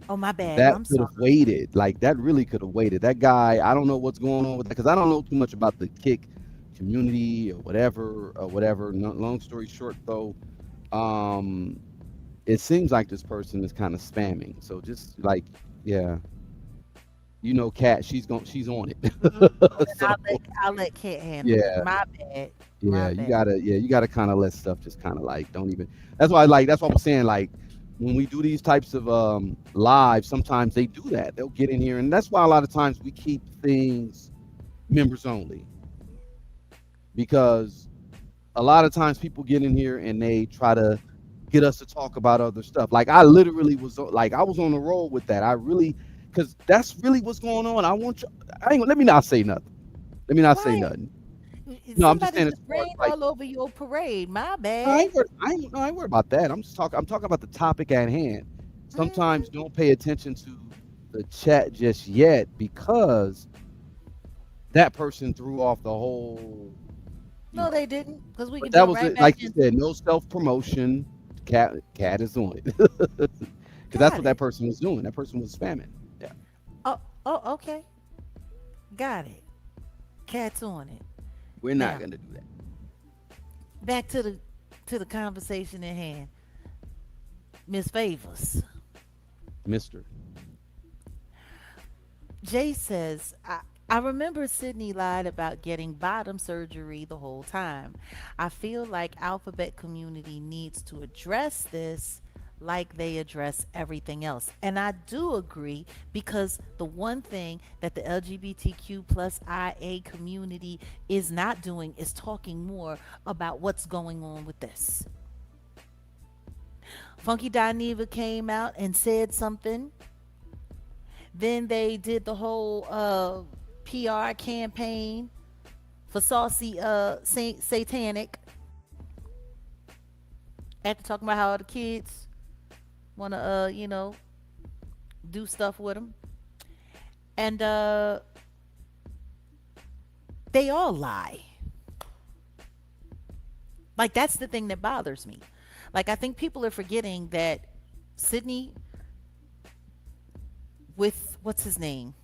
Oh, my bad. That I'm could sorry. have waited. Like that really could have waited. That guy, I don't know what's going on with that because I don't know too much about the kick community or whatever or whatever. No, long story short, though, um, it seems like this person is kind of spamming. So just like, yeah, Kat, she's on it. Oh, then So I'll let Kit handle it. yeah, My bad. My yeah, bad. you gotta kind of let stuff just kind of like don't even. That's why I was saying like when we do these types of live, sometimes they do that. They'll get in here, and that's why a lot of times we keep things members only, because a lot of times people get in here and they try to get us to talk about other stuff. Like I literally was like I was on the roll with that. I really, because that's really what's going on. I want you. I ain't, let me not say nothing. Let me not say Why? nothing. No, I'm just Somebody saying as just far as rained like all over your parade. My no, I bad. ain't worried. No, I ain't worried about that. I'm talking about the topic at hand. Sometimes Hmm. don't pay attention to the chat just yet because that person threw off the whole, you No, know. they didn't, because we But can that jump was right it. back Like you into said, it. no self promotion. Cat is on it because that's Got what that it. person was doing. That person was spamming. Yeah, Oh, oh, okay. Got it. Cat's on it. we're not Now, gonna do that, back to the conversation at hand. Miss Favors. Mister. Jay says, I remember Sydney lied about getting bottom surgery the whole time. I feel like Alphabet community needs to address this like they address everything else. And I do agree, because the one thing that the LGBTQ plus IA community is not doing is talking more about what's going on with this. Funky Dineva came out and said something. Then they did the whole PR campaign for Saucy Satanic, after talking about how the kids want to, do stuff with them. And they all lie. Like, that's the thing that bothers me. Like, I think people are forgetting that Sydney, with what's his name?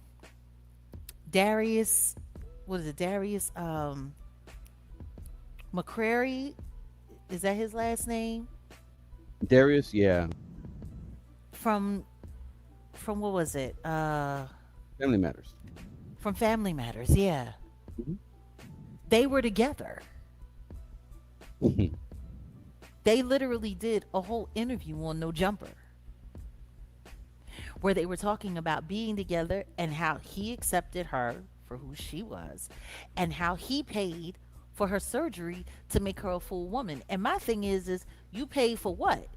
Darius, what is it? Darius McCrary, is that his last name? Darius. Yeah, From from what was it? Family Matters. from Family Matters. Yeah. Mhm. They were together. Mhm. They literally did a whole interview on No Jumper where they were talking about being together and how he accepted her for who she was and how he paid for her surgery to make her a full woman. And my thing is you paid for what?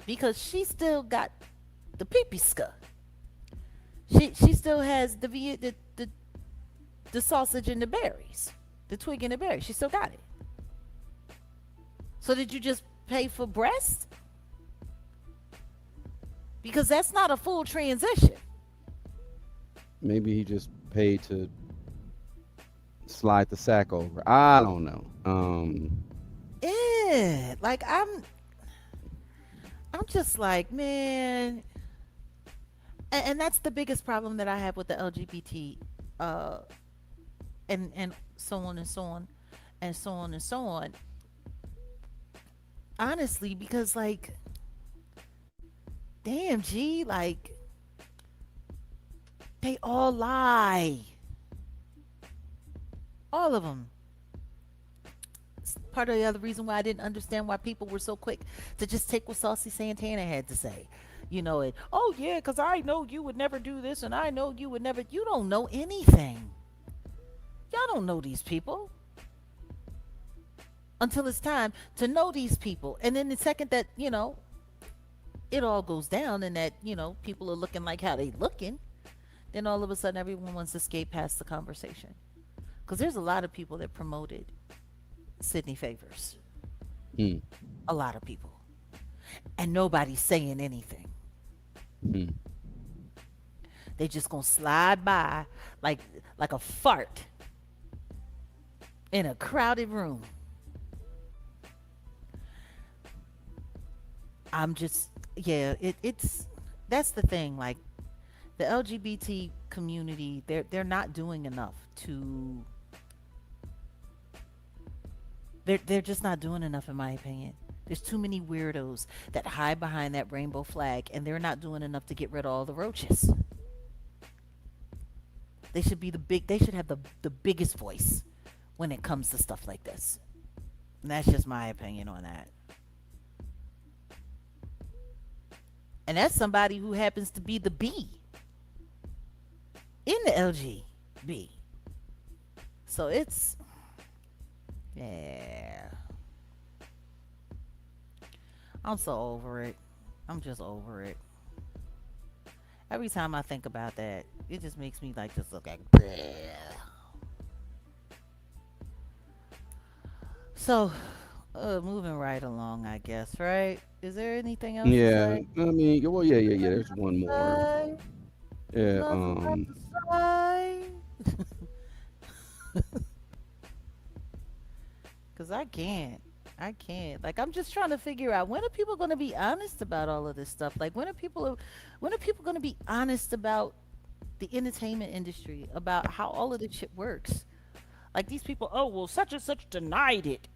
Because she still got the peepeeska. She still has the sausage and the berries, the twig and the berries. She still got it. So did you just pay for breast? Because that's not a full transition. Maybe he just paid to slide the sack over. I don't know. Yeah, like I'm just like, man, and that's the biggest problem that I have with the LGBT, uh, and so on and so on, and so on and so on. Honestly, because like, damn, G, like they all lie, all of them. It's part of the other reason why I didn't understand why people were so quick to just take what Saucy Santana had to say. You know it. Oh yeah, because I know you would never do this, and I know you would never. You don't know anything. Y'all don't know these people until it's time to know these people. And then the second that it all goes down, and that people are looking like how they looking, then all of a sudden everyone wants to skate past the conversation. Because there's a lot of people that promoted Sydney Favors. Mm, A lot of people. And nobody's saying anything. mm. They just gonna slide by like a fart in a crowded room. I'm just yeah, it's that's the thing. Like the LGBT community, they're not doing enough to they're just not doing enough in my opinion. There's too many weirdos that hide behind that rainbow flag, and they're not doing enough to get rid of all the roaches. They should have the biggest voice when it comes to stuff like this. And that's just my opinion on that. And that's somebody who happens to be the B in the LGB. So it's yeah. I'm so over it. I'm just over it. Every time I think about that, it just makes me like just look like bleh. So moving right along, I guess, right? Is there anything else to Yeah, say? I mean, well, yeah, yeah, yeah. There's one more. Say? There's Yeah, nothing left to say. Cause I can't. I can't. Like I'm just trying to figure out when are people gonna be honest about all of this stuff? Like when are people gonna be honest about the entertainment industry, about how all of this shit works? Like these people, oh well such and such denied it.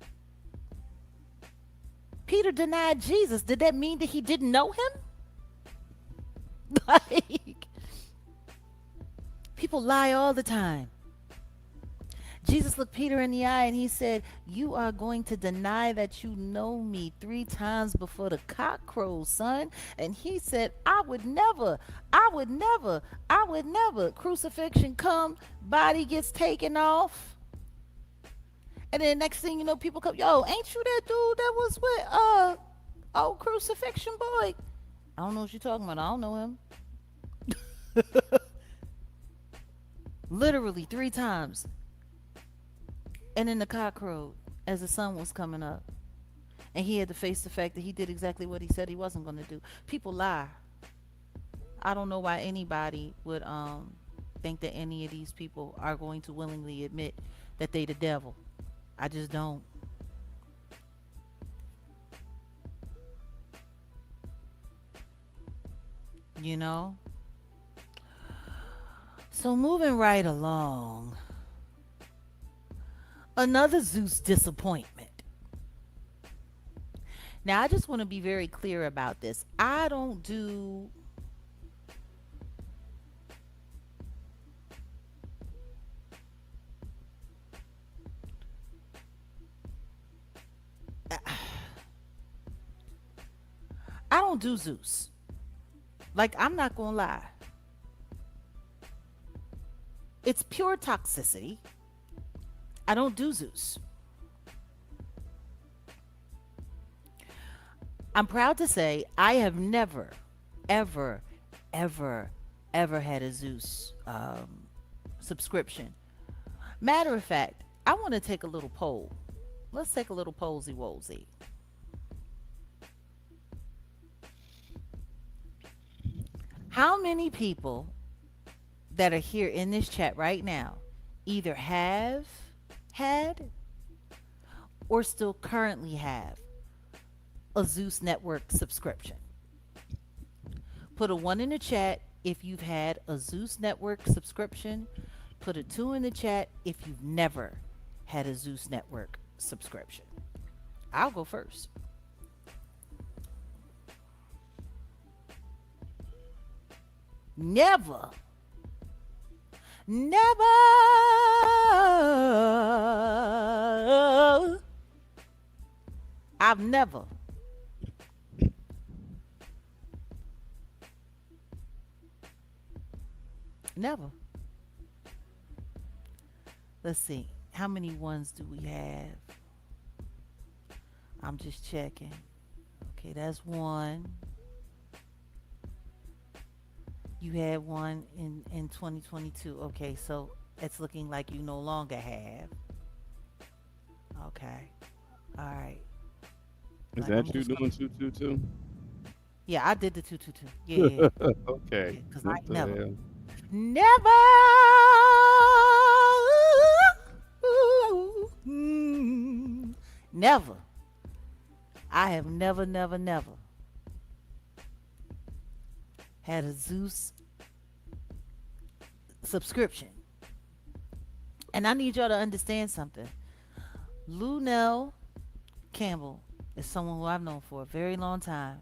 Peter denied Jesus. Did that mean that he didn't know him? Like people lie all the time. Jesus looked Peter in the eye and he said, "You are going to deny that you know me 3 times before the cock crows, son." And he said, "I would never, I would never, I would never." Crucifixion come, body gets taken off. And then next thing you know, people come, "Yo, ain't you that dude that was with old crucifixion boy?" I don't know what you're talking about. I don't know him. Literally 3 times. And then the cock crowed as the sun was coming up. And he had to face the fact that he did exactly what he said he wasn't going to do. People lie. I don't know why anybody would think that any of these people are going to willingly admit that they the devil. I just don't. You know? So moving right along. Another Zeus disappointment. Now, I just want to be very clear about this. I don't do I don't do Zeus. Like, I'm not gonna lie, it's pure toxicity. I don't do Zeus. I'm proud to say I have never, ever, ever, ever had a Zeus subscription. Matter of fact, I want to take a little poll. Let's take a little polsy wolsy. How many people that are here in this chat right now either have had or still currently have a Zeus Network subscription? Put a one in the chat if you've had a Zeus Network subscription. Put a two in the chat if you've never had a Zeus Network subscription. I'll go first. Never. Never. I've never. Never. Let's see. How many ones do we have? I'm just checking. Okay, that's one. You had one in 2022. Okay, so it's looking like you no longer have. Okay. All right. Is Like, I'm that you just gonna. doing 222? Yeah, I did the 222. Yeah, yeah, yeah. Okay. Yeah, because I What ain't the never. hell? Never. Never. I have never, never, never had a Zeus subscription. And I need y'all to understand something. Lunell Campbell is someone who I've known for a very long time.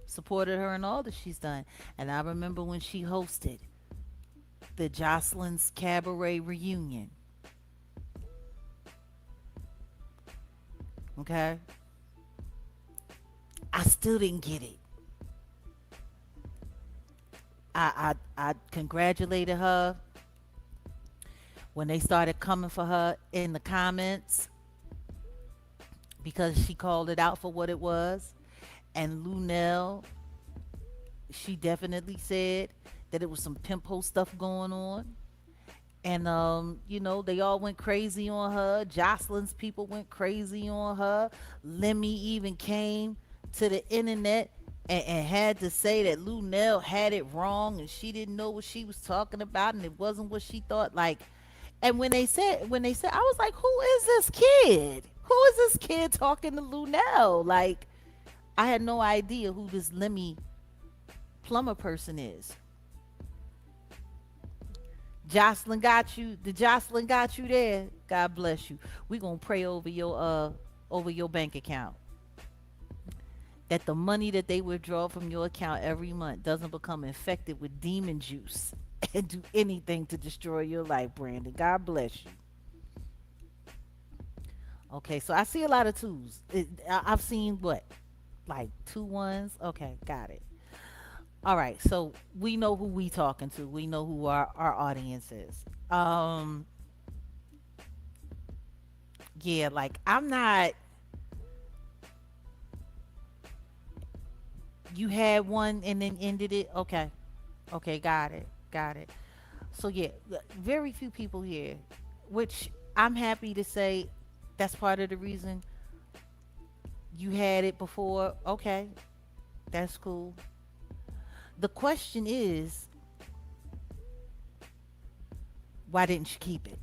Supported her in all that she's done. And I remember when she hosted the Jocelyn's Cabaret reunion. Okay? I still didn't get it. I congratulated her when they started coming for her in the comments because she called it out for what it was. And Lunell, she definitely said that it was some pimpo stuff going on. And they all went crazy on her. Jocelyn's people went crazy on her. Lemmy even came to the internet and had to say that Lunell had it wrong and she didn't know what she was talking about and it wasn't what she thought. Like, and when they said, I was like, who is this kid? Who is this kid talking to Lunell? Like, I had no idea who this Lemmy plumber person is. Jocelyn got you. The Jocelyn got you there. God bless you. We gonna pray over your bank account that the money that they withdraw from your account every month doesn't become infected with demon juice and do anything to destroy your life, Brandon. God bless you. Okay, so I see a lot of twos. I've seen what, like two ones. Okay, got it. All right, so we know who we talking to. We know who our audience is. Yeah, like I'm not. You had one and then ended it. Okay, okay, got it, got it. So yeah, very few people here, which I'm happy to say that's part of the reason you had it before. Okay, that's cool. The question is, why didn't you keep it?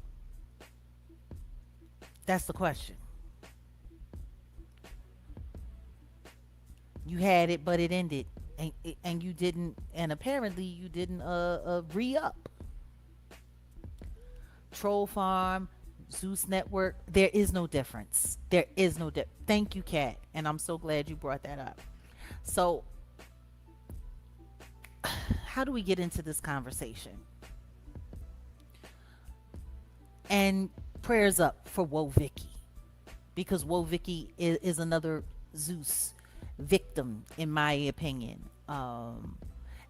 That's the question. You had it, but it ended, and you didn't, and apparently you didn't re up. Troll Farm, Zeus Network. There is no difference. There is no difference. Thank you, Kat, and I'm so glad you brought that up. So, how do we get into this conversation? And prayers up for Woe Vicky. because Woe Vicky is another Zeus victim, in my opinion.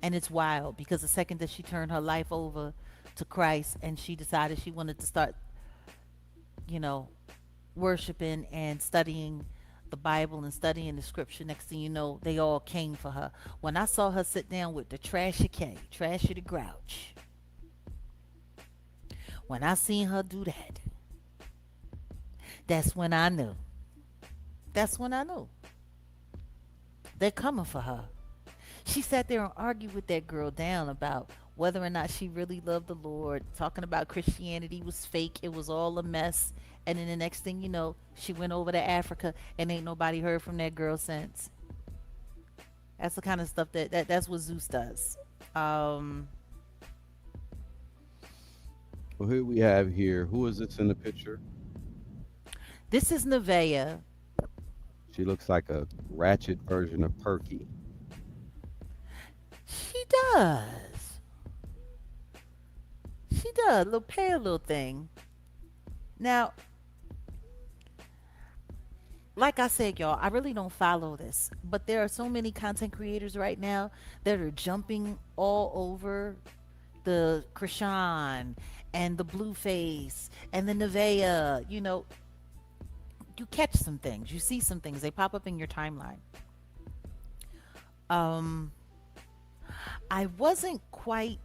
And it's wild because the second that she turned her life over to Christ and she decided she wanted to start, you know, worshiping and studying the Bible and studying the scripture, next thing you know, they all came for her. When I saw her sit down with the Trashy K, Trashy the Grouch, when I seen her do that, that's when I knew. That's when I knew. They're coming for her. She sat there and argued with that girl down about whether or not she really loved the Lord, talking about Christianity was fake, it was all a mess. And then the next thing you know, she went over to Africa and ain't nobody heard from that girl since. That's the kind of stuff that's what Zeus does. Um, Well, here we have here. Who is this in the picture? this is Nevaeh. She looks like a ratchet version of Perky. She does. She does. Little pale little thing. Now, like I said, y'all, I really don't follow this, but there are so many content creators right now that are jumping all over the Krishan and the Blueface and the Nevaeh. You catch some things, you see some things, they pop up in your timeline. Um, I wasn't quite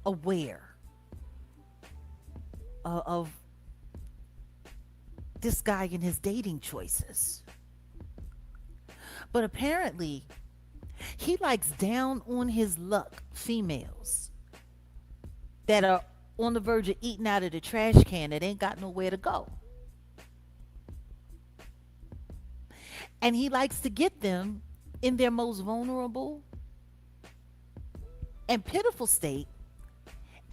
aware of this guy and his dating choices, but apparently he likes down on his luck females that are on the verge of eating out of the trash can that ain't got nowhere to go. And he likes to get them in their most vulnerable and pitiful state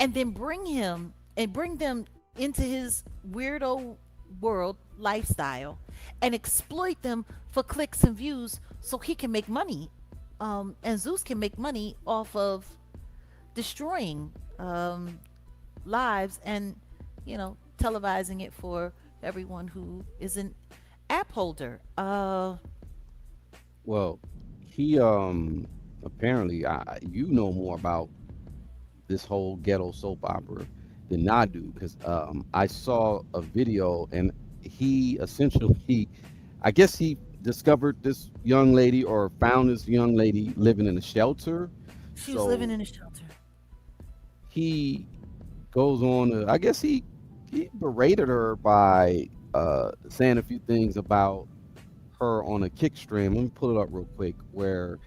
and then bring them into his weirdo world lifestyle and exploit them for clicks and views so he can make money. And Zeus can make money off of destroying lives and, televising it for everyone who is an app holder. Well, he apparently you know more about this whole ghetto soap opera than I do because I saw a video and he essentially, I guess he discovered this young lady or found this young lady living in a shelter. She was living So in a shelter. he goes on to, I guess he berated her by saying a few things about her on a kick stream. Let me pull it up real quick where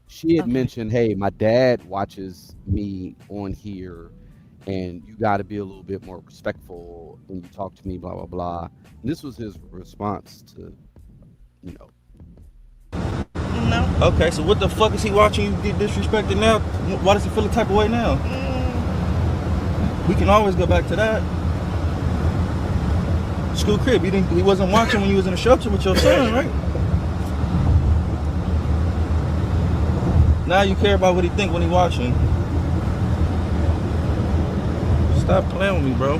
she had Okay. mentioned, hey, my dad watches me on here and you got to be a little bit more respectful when you talk to me, blah, blah, blah. And this was his response to, you know, No. Okay, so what the fuck is he watching you get disrespected now? Why does he feel the type of way now? We can always go back to that. School crib, he wasn't watching when you was in the shelter with your son, right? Now you care about what he think when he watching. Stop playing with me, bro.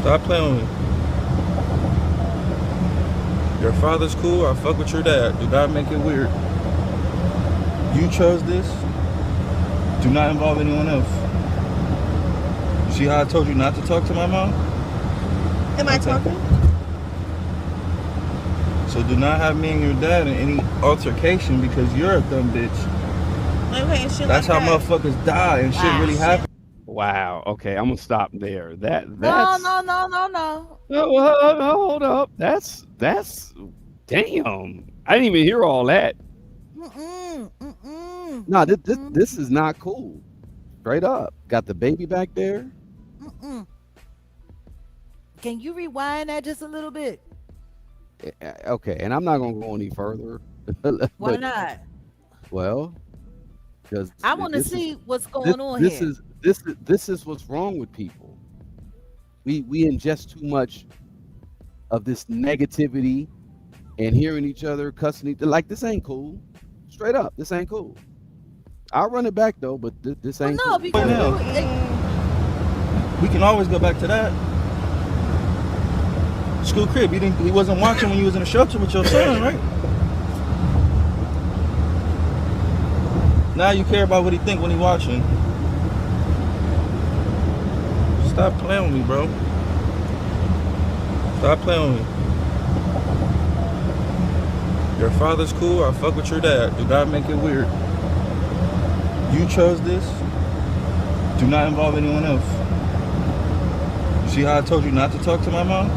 Stop playing with me. Your father's cool, I fuck with your dad. Do not make it weird. You chose this. Do not involve anyone else. You see how I told you not to talk to my mom? Am I Okay. talking? So do not have me and your dad in any altercation because you're a dumb bitch. Okay, and shit That's like how that. motherfuckers die and shit really happens. wow, okay, I'm gonna stop there. No, That's no, no, no, no. hold up. That's damn. I didn't even hear all that. Mm-mm, mm-mm, No, mm-mm, this is not cool. Straight up. Got the baby back there. mm-mm. Can you rewind that just a little bit? Okay, and I'm not gonna go any further. Why But not? well, because I want to this is see what's this going on this here. is this is what's wrong with people. We ingest too much of this negativity and hearing each other cussing like this ain't cool. Straight up, this ain't cool. I'll run it back though, but this Well, ain't no, cool. Right because now, we were. we can always go back to that. School crib. You didn't. He wasn't watching when you was in the shelter with your son, right? Now you care about what he think when he watching. Stop playing with me, bro. Stop playing with me. Your father's cool. I fuck with your dad. Do not make it weird. You chose this. Do not involve anyone else. You see how I told you not to talk to my mom?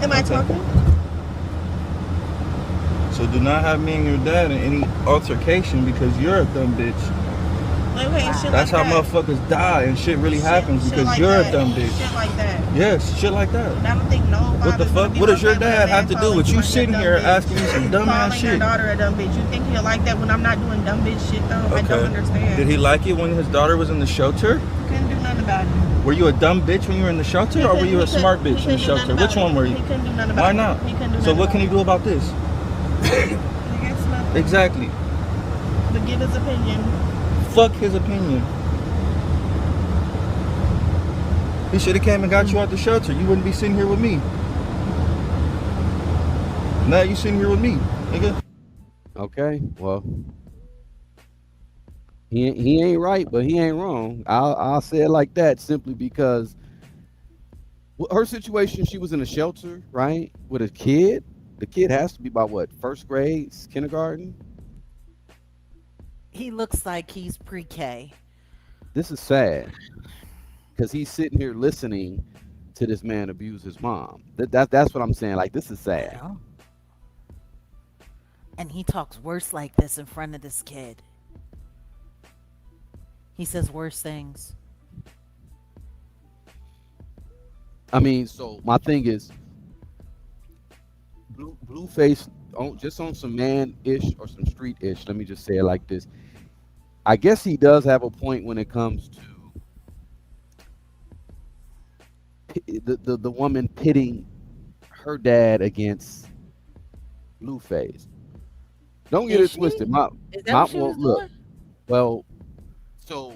Am I Okay. talking? So do not have me and your dad in any altercation because you're a dumb bitch. Like, okay, shit That's like how that. motherfuckers die and shit really happens Shit because like you're that. a dumb bitch. Shit like that. Yes, shit like that. And I don't think no What the father's fuck? gonna be What does your okay with a dad man have to do calling with you a sitting dumb here bitch. asking me some dumb ass Calling your shit? daughter a dumb bitch. You think he'll like that when I'm not doing dumb bitch shit though? I don't understand. Did he like it when his daughter was in the shelter? Couldn't do nothing about it. Were you a dumb bitch when you were in the shelter, or were you a smart bitch in the shelter? Which one were you? He couldn't do nothing about Why it. not? He couldn't do So nothing what can he about do about this? it. I guess nothing. Exactly. But give his opinion. Fuck his opinion. He should have came and got you out the shelter. You wouldn't be sitting here with me. Now you sitting here with me, nigga. Okay, well, he ain't right, but he ain't wrong. I'll say it like that simply because her situation, she was in a shelter, right, with a kid. The kid has to be about what, first grade, kindergarten. He looks like he's pre-K. This is sad because he's sitting here listening to this man abuse his mom. That's what I'm saying. Like, this is sad. Yeah. And he talks worse like this in front of this kid. He says worse things. I mean, so my thing is, Blueface just on some man ish or some street ish. Let me just say it like this. I guess he does have a point when it comes to the woman pitting her dad against Blueface. Don't get Is it she? twisted. Is that what she Well, was look. doing? Well, so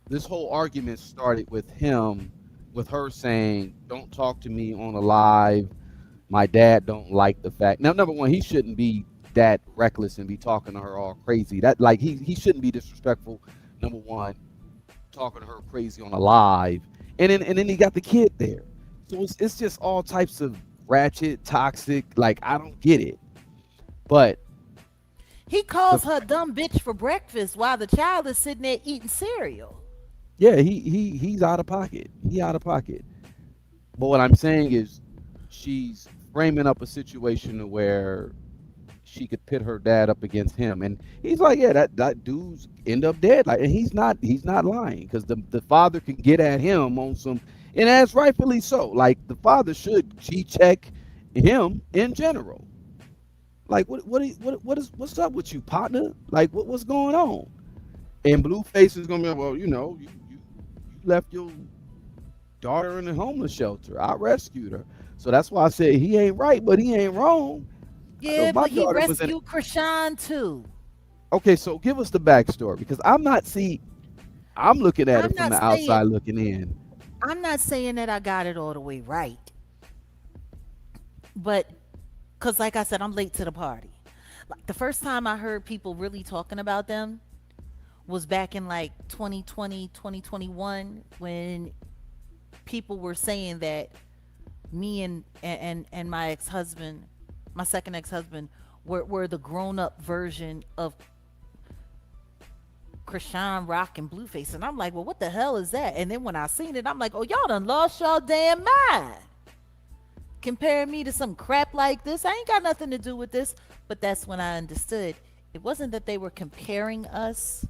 this whole argument started with her saying, "Don't talk to me on a live. My dad don't like the fact." Now, number one, he shouldn't be that reckless and be talking to her all crazy. That, like, he shouldn't be disrespectful. Number one, talking to her crazy on a live, and then he got the kid there. So it's just all types of ratchet, toxic. Like, I don't get it. But He the calls her dumb bitch for breakfast while the child is sitting there eating cereal. yeah, he's out of pocket. He out of pocket. But what I'm saying is, she's framing up a situation where she could pit her dad up against him, and he's like, yeah, that dude's end up dead. Like, and he's not lying because the father can get at him on some, and as rightfully so. Like, the father should check him in general. Like, what's up with you, partner? Like, what's going on? And Blueface is gonna be like, well, you left your daughter in a homeless shelter. I rescued her. So that's why I said he ain't right, but he ain't wrong. I know Yeah, my but he daughter was in. rescued Krishan too. Okay, so give us the backstory because I'm looking at I'm it from not the saying outside looking in. I'm not saying that I got it all the way right, but because like I said, I'm late to the party. Like the first time I heard people really talking about them was back in like 2020, 2021, when people were saying that me and my ex-husband, my second ex-husband, were the grown-up version of Krishan Rock and Blueface. And I'm like, well, what the hell is that? And then when I seen it, I'm like, oh, y'all done lost y'all damn mind. Comparing me to some crap like this. I ain't got nothing to do with this. But that's when I understood. It wasn't that they were comparing us.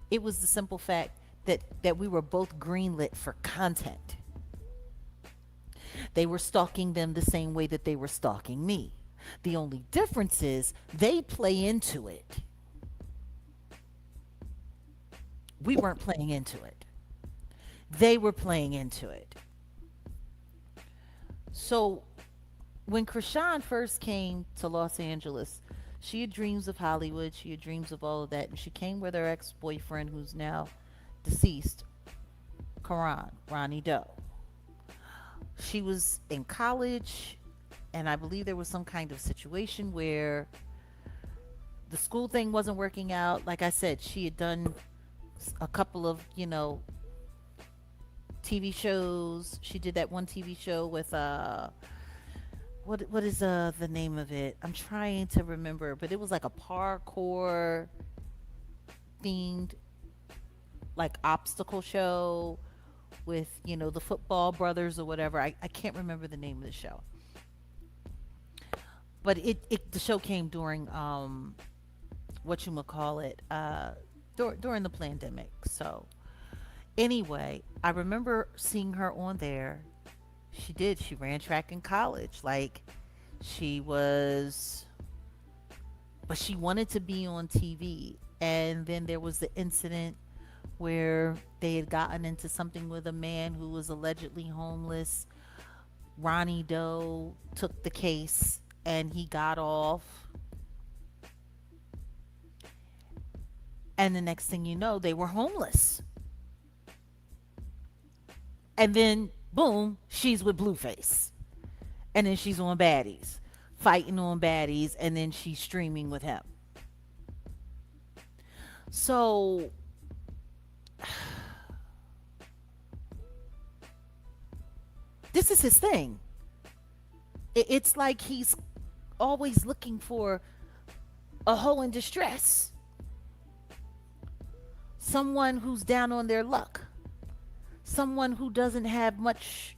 It was the simple fact that we were both greenlit for content. They were stalking them the same way that they were stalking me. The only difference is they play into it. We weren't playing into it. They were playing into it. So when Krishan first came to Los Angeles, she had dreams of Hollywood. She had dreams of all of that. And she came with her ex-boyfriend, who's now deceased, Ronnie Doe. She was in college, and I believe there was some kind of situation where the school thing wasn't working out. Like I said, she had done a couple of, TV shows. She did that one TV show with what is the name of it? I'm trying to remember, but it was like a parkour themed like obstacle show with, the football brothers or whatever. I can't remember the name of the show. But the show came during what you call it during the pandemic. So anyway, I remember seeing her on there. She ran track in college. Like, she was, but she wanted to be on TV. And then there was the incident where they had gotten into something with a man who was allegedly homeless. Ronnie Doe took the case and he got off. And the next thing you know, they were homeless. And then, boom, she's with Blueface. And then she's on Baddies, fighting on Baddies, and then she's streaming with him. So, this is his thing. It's like he's always looking for a hoe in distress, someone who's down on their luck, someone who doesn't have much,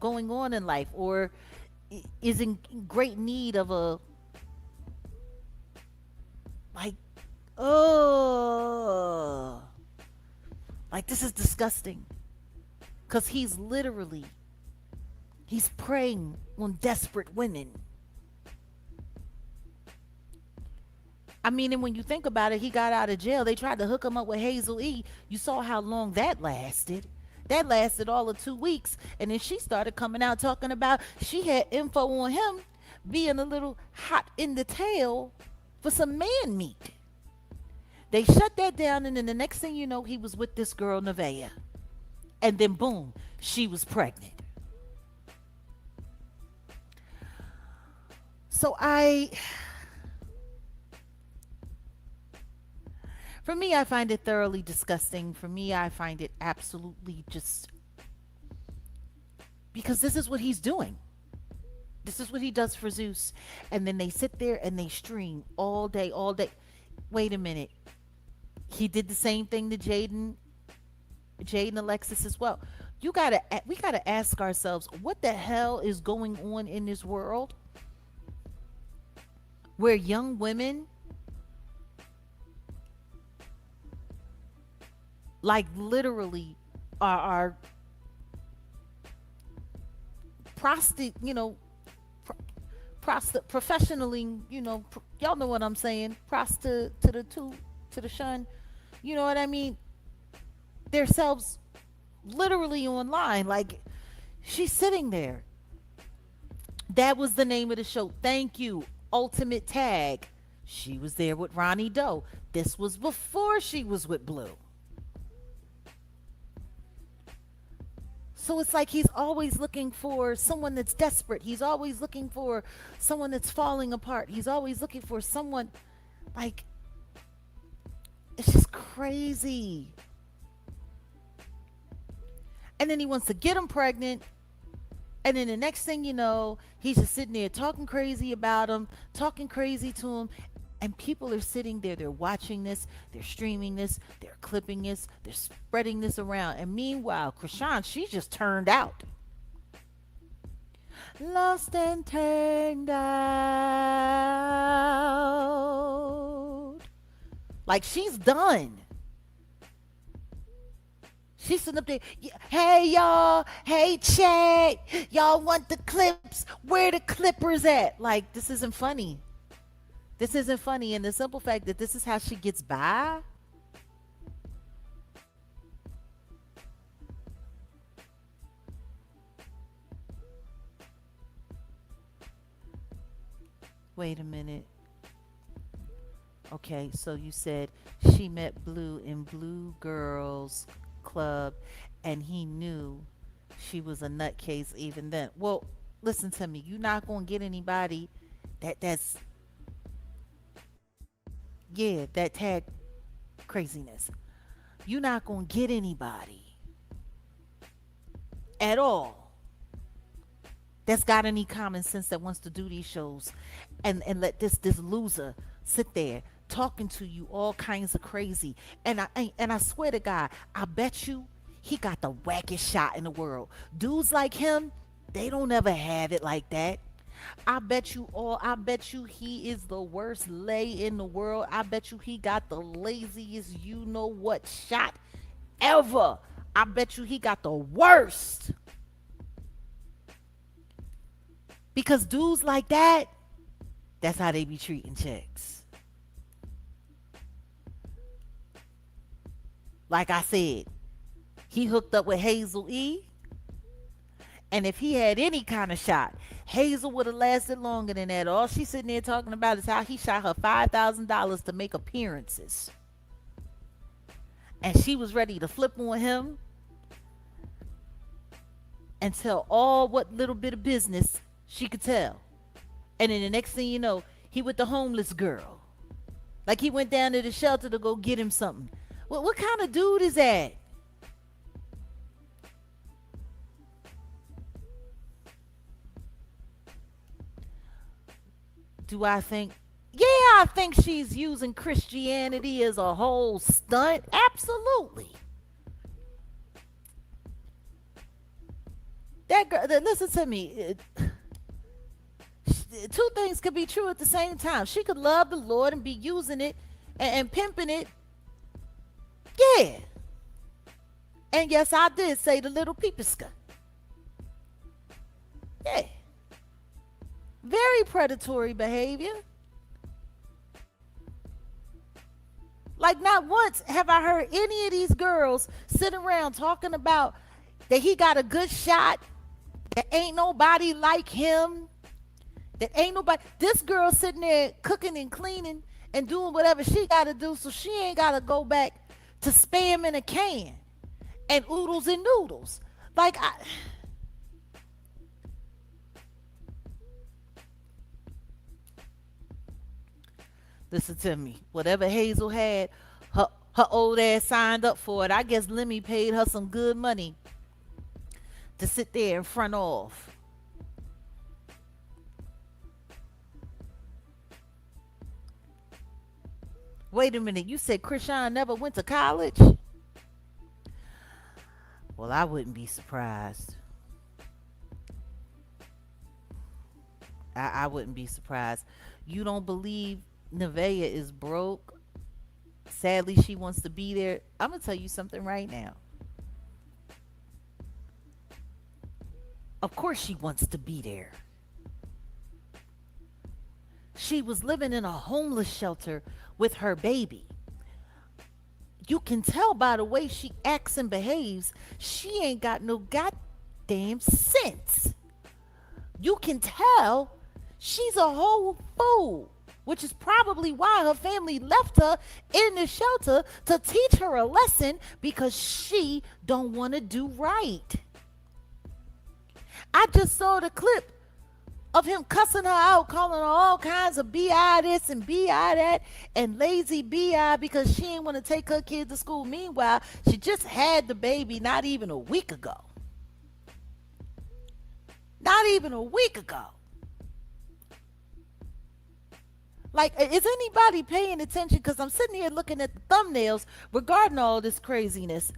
going on in life, or is in great need of a, like, oh, like, this is disgusting, because he's preying on desperate women. I mean, and when you think about it, he got out of jail. They tried to hook him up with Hazel E. You saw how long that lasted. That lasted all of 2 weeks. And then she started coming out talking about she had info on him being a little hot in the tail for some man meat. They shut that down, and then the next thing you know, he was with this girl, Nevaeh. And then, boom, she was pregnant. So for me, I find it thoroughly disgusting. For me, I find it absolutely just, because this is what he's doing. This is what he does for Zeus. And then they sit there and they stream all day, all day. Wait a minute. He did the same thing to Jaden Alexis as well. We gotta ask ourselves, what the hell is going on in this world where young women, like, literally are professionally, y'all know what I'm saying, to the shun, you know what I mean, themselves literally online. Like, she's sitting there. That was the name of the show. Thank you. Ultimate Tag. She was there with Ronnie Doe. This was before she was with Blue. So it's like he's always looking for someone that's desperate. He's always looking for someone that's falling apart. He's always looking for someone, like, it's just crazy. And then he wants to get them pregnant. And then the next thing you know, he's just sitting there talking crazy about him, talking crazy to him. And people are sitting there, they're watching this, they're streaming this, they're clipping this, they're spreading this around. And meanwhile, Krishan, she just turned out. Lost and turned out. Like, she's done. She's sitting up there. Hey, y'all. Hey, chat. Y'all want the clips? Where the clippers at? Like, this isn't funny. This isn't funny. And the simple fact that this is how she gets by. Wait a minute. Okay, so you said she met Blue in Blue Girls Club, and he knew she was a nutcase even then. Well, listen to me. You're not gonna get anybody that's yeah, that tag craziness. You're not gonna get anybody at all that's got any common sense that wants to do these shows and let this loser sit there talking to you all kinds of crazy. And I swear to God, I bet you he got the wackest shot in the world. Dudes like him, they don't ever have it like that. I bet you he is the worst lay in the world. I bet you he got the laziest you know what shot ever. I bet you he got the worst. Because dudes like that, that's how they be treating chicks. Like I said, he hooked up with Hazel E. And if he had any kind of shot, Hazel would have lasted longer than that. All she's sitting there talking about is how he shot her $5,000 to make appearances. And she was ready to flip on him and tell all what little bit of business she could tell. And then the next thing you know, he with the homeless girl. Like he went down to the shelter to go get him something. What kind of dude is that? Do I think? Yeah, I think she's using Christianity as a whole stunt. Absolutely. That girl, listen to me. Two things could be true at the same time. She could love the Lord and be using it and pimping it. Yeah. And yes, I did say the little peepiska. Yeah. Very predatory behavior. Like, not once have I heard any of these girls sit around talking about that he got a good shot, that ain't nobody like him, that ain't nobody. This girl sitting there cooking and cleaning and doing whatever she got to do so she ain't got to go back to spam in a can and oodles and noodles. Like, listen to me. Whatever Hazel had, her old ass signed up for it. I guess Lemmy paid her some good money to sit there in front of. Wait a minute. You said Krishan never went to college? Well, I wouldn't be surprised. I wouldn't be surprised. You don't believe Nevaeh is broke? Sadly, she wants to be there. I'm going to tell you something right now. Of course she wants to be there. She was living in a homeless shelter with her baby. You can tell by the way she acts and behaves, she ain't got no goddamn sense. You can tell she's a whole fool, which is probably why her family left her in the shelter to teach her a lesson because she don't want to do right. I just saw the clip of him cussing her out, calling her all kinds of BI this and BI that and lazy BI because she didn't want to take her kid to school. Meanwhile, she just had the baby not even a week ago. Not even a week ago. Like, is anybody paying attention? Because I'm sitting here looking at the thumbnails regarding all this craziness.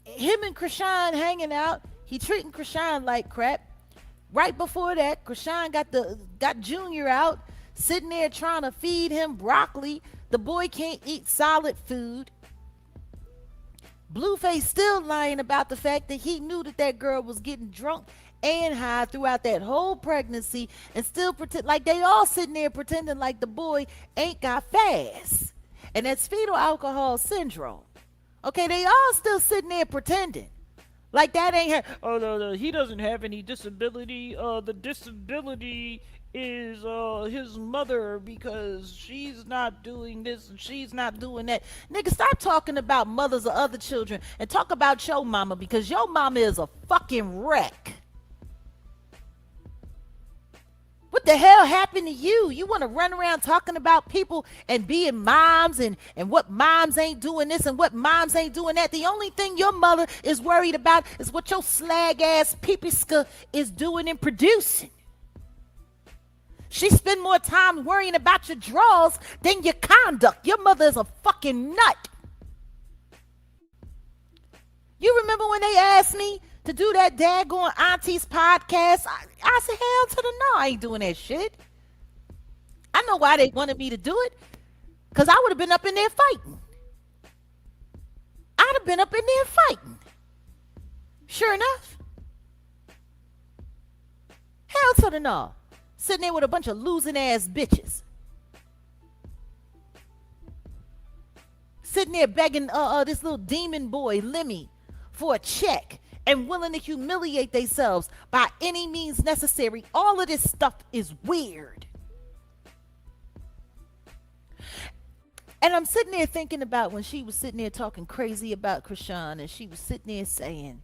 Him and Krishan hanging out. He treating Krishan like crap. Right before that, Krishan got Junior out, sitting there trying to feed him broccoli. The boy can't eat solid food. Blueface still lying about the fact that he knew that girl was getting drunk and high throughout that whole pregnancy and still pretend like they all sitting there pretending like the boy ain't got fast. And that's fetal alcohol syndrome. Okay, they all still sitting there pretending Like that ain't her. Oh no, he doesn't have any disability. The disability is his mother because she's not doing this and she's not doing that. Nigga, stop talking about mothers of other children and talk about your mama because your mama is a fucking wreck. What the hell happened to you? You want to run around talking about people and being moms and what moms ain't doing this and what moms ain't doing that. The only thing your mother is worried about is what your slag ass peepiska is doing and producing. She spend more time worrying about your drawers than your conduct. Your mother is a fucking nut. You remember when they asked me to do that daggone auntie's podcast? I said, hell to the no, I ain't doing that shit. I know why they wanted me to do it. Because I would have been up in there fighting. I'd have been up in there fighting. Sure enough. Hell to the no. Sitting there with a bunch of losing ass bitches. Sitting there begging this little demon boy, Lemmy, for a check and willing to humiliate themselves by any means necessary. All of this stuff is weird. And I'm sitting there thinking about when she was sitting there talking crazy about Krishan and she was sitting there saying,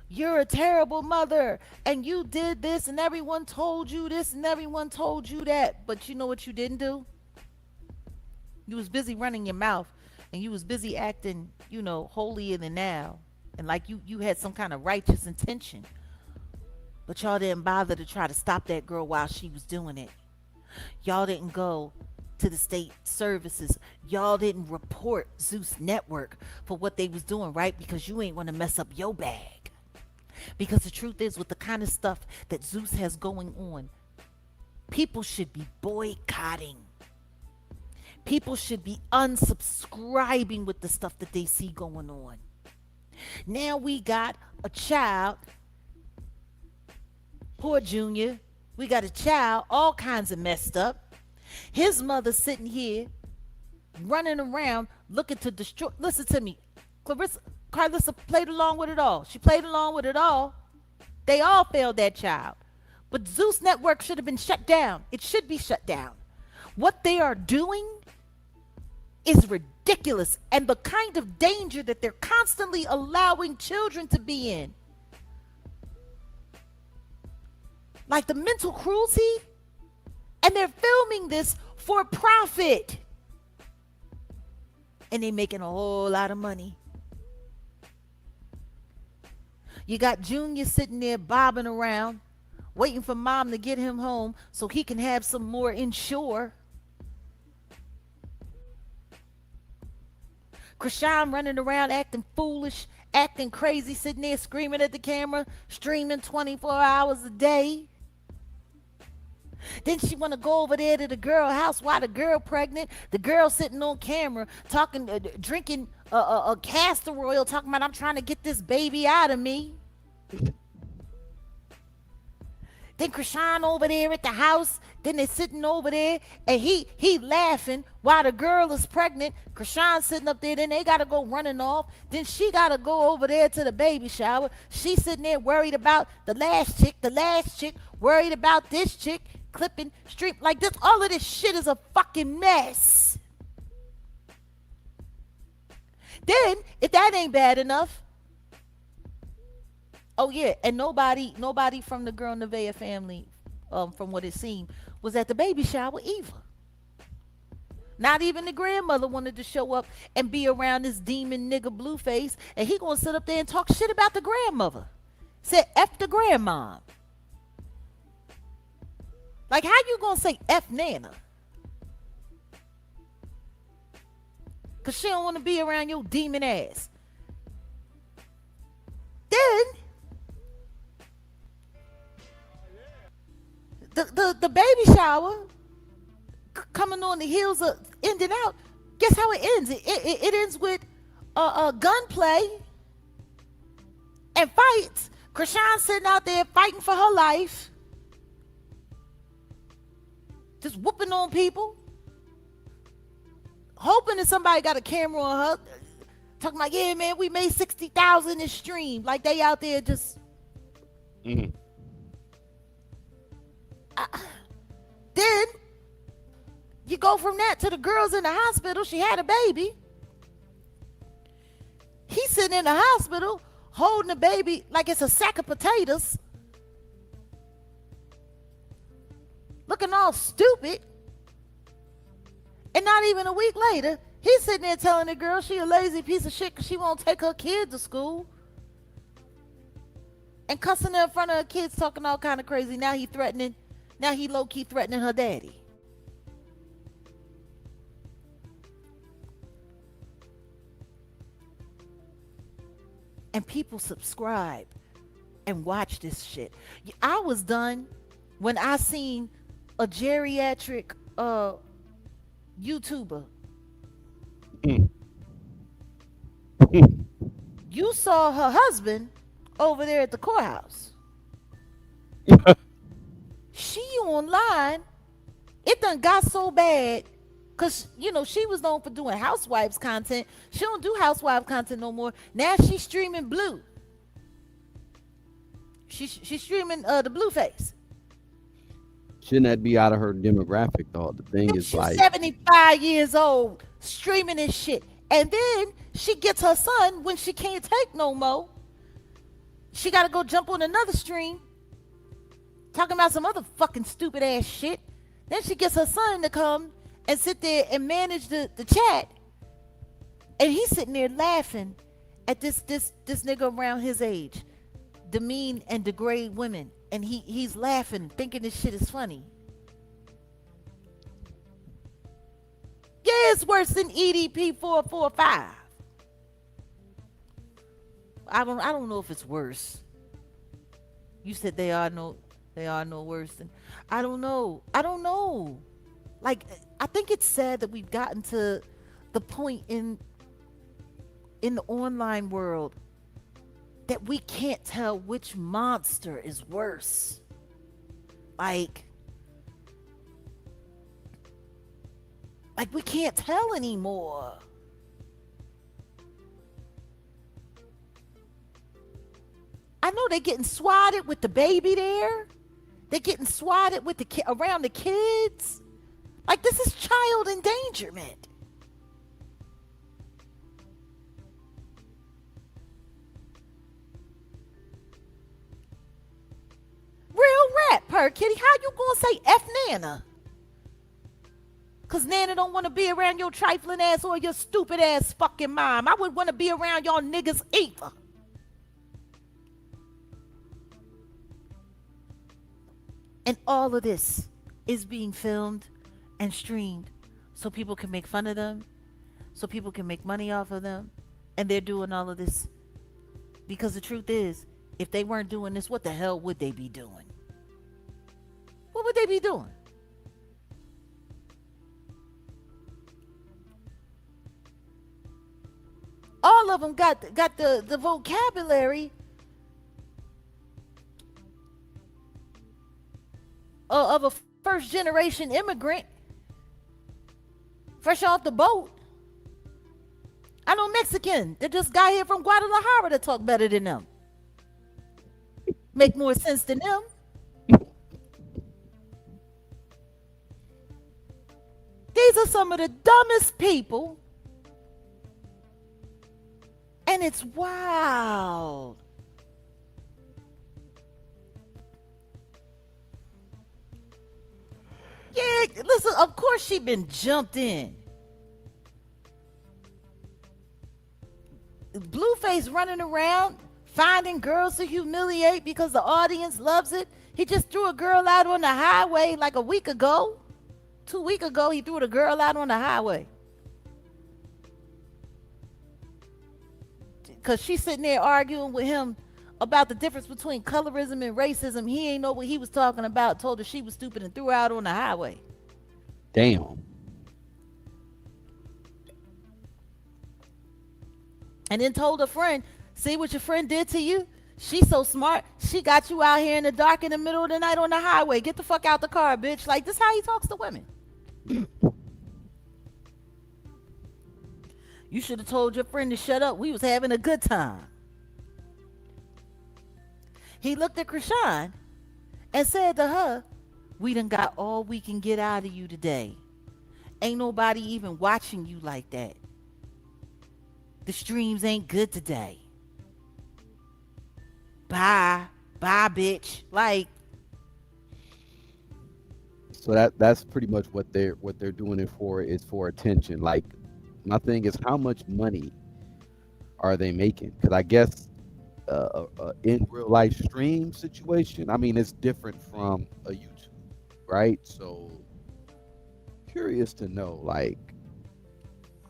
you're a terrible mother and you did this and everyone told you this and everyone told you that. But you know what you didn't do? You was busy running your mouth and you was busy acting, holier than thou. And like you had some kind of righteous intention. But y'all didn't bother to try to stop that girl while she was doing it. Y'all didn't go to the state services. Y'all didn't report Zeus Network for what they was doing, right? Because you ain't want to mess up your bag. Because the truth is, with the kind of stuff that Zeus has going on, people should be boycotting. People should be unsubscribing with the stuff that they see going on. Now we got a child, poor Junior. We got a child all kinds of messed up. His mother sitting here running around looking to destroy. Listen to me. Carlissa played along with it all. She played along with it all. They all failed that child. But Zeus Network should have been shut down. It should be shut down. What they are doing is ridiculous. And the kind of danger that they're constantly allowing children to be in. Like the mental cruelty. And they're filming this for profit. And they're making a whole lot of money. You got Junior sitting there bobbing around, waiting for mom to get him home so he can have some more inshore. Krishan running around acting foolish, acting crazy, sitting there screaming at the camera, streaming 24 hours a day. Then she want to go over there to the girl house while the girl pregnant. The girl sitting on camera talking, drinking a castor oil, talking about I'm trying to get this baby out of me. Then Krishan over there at the house. Then they sitting over there and he laughing while the girl is pregnant. Krishan sitting up there. Then they gotta go running off. Then she gotta go over there to the baby shower. She sitting there worried about the last chick, worried about this chick. Clipping, stream, like this, all of this shit is a fucking mess. Then, if that ain't bad enough, oh yeah, and nobody from the girl Nevaeh family, from what it seemed, was at the baby shower either. Not even the grandmother wanted to show up and be around this demon nigga Blueface, and he gonna sit up there and talk shit about the grandmother. Said F the grandma. Like, how you gonna say F Nana? Because she don't want to be around your demon ass. Then, the baby shower, coming on the heels of ending out, guess how it ends? It ends with gunplay and fights. Krishan sitting out there fighting for her life. Just whooping on people, hoping that somebody got a camera on her. Talking about, yeah, man, we made 60,000 this stream. Like they out there just. Mm. Then you go from that to the girls in the hospital. She had a baby. He's sitting in the hospital holding the baby like it's a sack of potatoes. Looking all stupid. And not even a week later, he's sitting there telling the girl she a lazy piece of shit because she won't take her kid to school. And cussing her in front of her kids, talking all kind of crazy. Now he low-key threatening her daddy. And people subscribe and watch this shit. I was done when I seen a geriatric YouTuber. Mm. You saw her husband over there at the courthouse. She online, it done got so bad because, you know, she was known for doing housewives content. She don't do housewife content no more. Now she's streaming Blue. She's streaming the Blueface. Shouldn't that be out of her demographic though? The thing is She's like 75 years old streaming this shit. And then she gets her son when she can't take no more. She got to go jump on another stream talking about some other fucking stupid ass shit. Then she gets her son to come and sit there and manage the chat. And he's sitting there laughing at this nigga around his age demean and degrade women. And he's laughing, thinking this shit is funny. Yeah, it's worse than EDP 445. I don't know if it's worse. You said they are no worse than. I don't know. Like, I think it's sad that we've gotten to the point in the online world that we can't tell which monster is worse. Like we can't tell anymore. I know they're getting swatted with the baby there. They're getting swatted with around the kids. Like, this is child endangerment. Real rap, per kitty. How you gonna say F Nana? Cause Nana don't want to be around your trifling ass or your stupid ass fucking mom. I wouldn't want to be around y'all niggas either. And all of this is being filmed and streamed so people can make fun of them, so people can make money off of them. And they're doing all of this because the truth is, if they weren't doing this, what the hell would they be doing? What would they be doing? All of them got the vocabulary of a first generation immigrant fresh off the boat. I know Mexican that just got here from Guadalajara that talk better than them. Make more sense than them. These are some of the dumbest people. And it's wild. Yeah, listen, of course she been jumped in. Blueface running around, finding girls to humiliate because the audience loves it. He just threw a girl out on the highway like a week ago. 2 weeks ago, he threw the girl out on the highway. Because she's sitting there arguing with him about the difference between colorism and racism. He ain't know what he was talking about, told her she was stupid and threw her out on the highway. damn. And then told her friend, see what your friend did to you? She's so smart. She got you out here in the dark in the middle of the night on the highway. Get the fuck out the car, bitch. Like, this how he talks to women. You should have told your friend to shut up. We was having a good time. He looked at Krishan and said to her, we done got all we can get out of you today. Ain't nobody even watching you like that. The streams ain't good today. Bye. Bye, bitch. Like, So that's pretty much what they're doing it for, is for attention. Like, my thing is, how much money are they making? Because I guess in real life stream situation, I mean, it's different from a YouTube, right? So curious to know, like,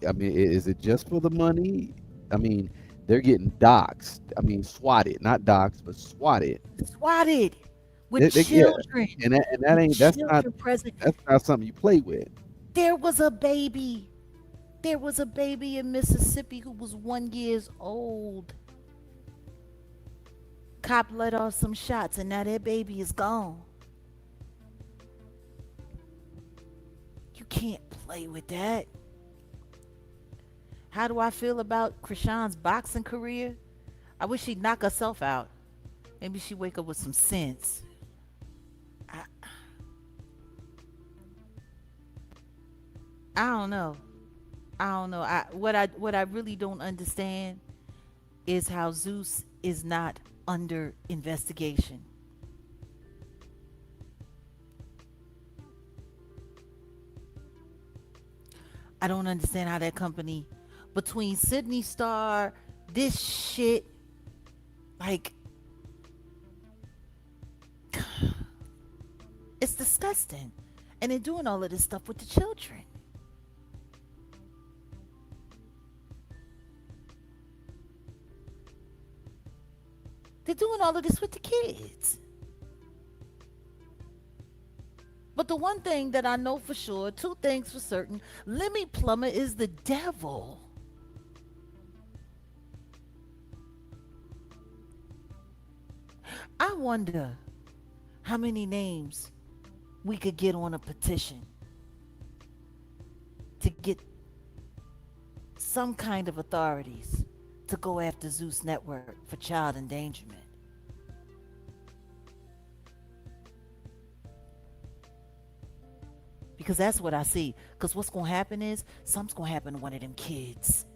I mean, is it just for the money? I mean, they're getting doxxed. I mean, swatted, not doxxed, but swatted. swatted with Yeah, children. and that With ain't children present. that's not something you play with. There was a baby. There was a baby in Mississippi who was 1 year old. Cop let off some shots, and now that baby is gone. You can't play with that. How do I feel about Krishan's boxing career? I wish she'd knock herself out. Maybe she wake up with some sense. I, I don't know. I don't know. What I really don't understand is how Zeus is not under investigation. I don't understand how that company, between Sydney Star, this shit, like, it's disgusting. And they're doing all of this stuff with the children. They're doing all of this with the kids. But the one thing that I know for sure, two things for certain, Lemmy Plummer is the devil. I wonder how many names we could get on a petition to get some kind of authorities to go after Zeus Network for child endangerment. Because that's what I see. Because what's going to happen is something's going to happen to one of them kids.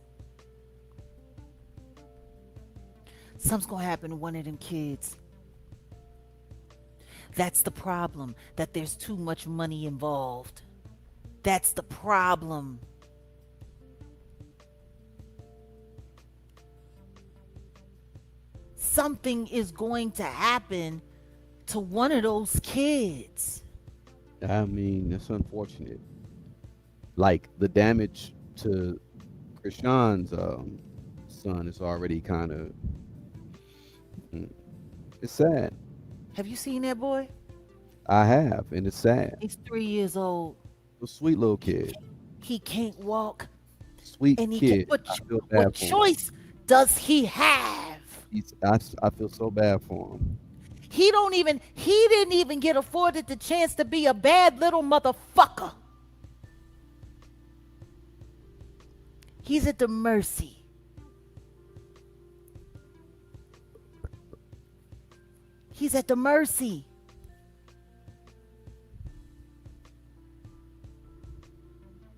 Something's going to happen to one of them kids. That's the problem, that there's too much money involved. That's the problem. Something is going to happen to one of those kids. I mean, it's unfortunate. Like, the damage to Krishan's son is already kind of, it's sad. Have you seen that boy? I have, and it's sad. He's 3 years old. A sweet little kid, He can't walk, sweet and he kid. can't. I feel bad What for him. choice does he have? I feel so bad for him. He didn't even get afforded the chance to be a bad little motherfucker. He's at the mercy. He's at the mercy.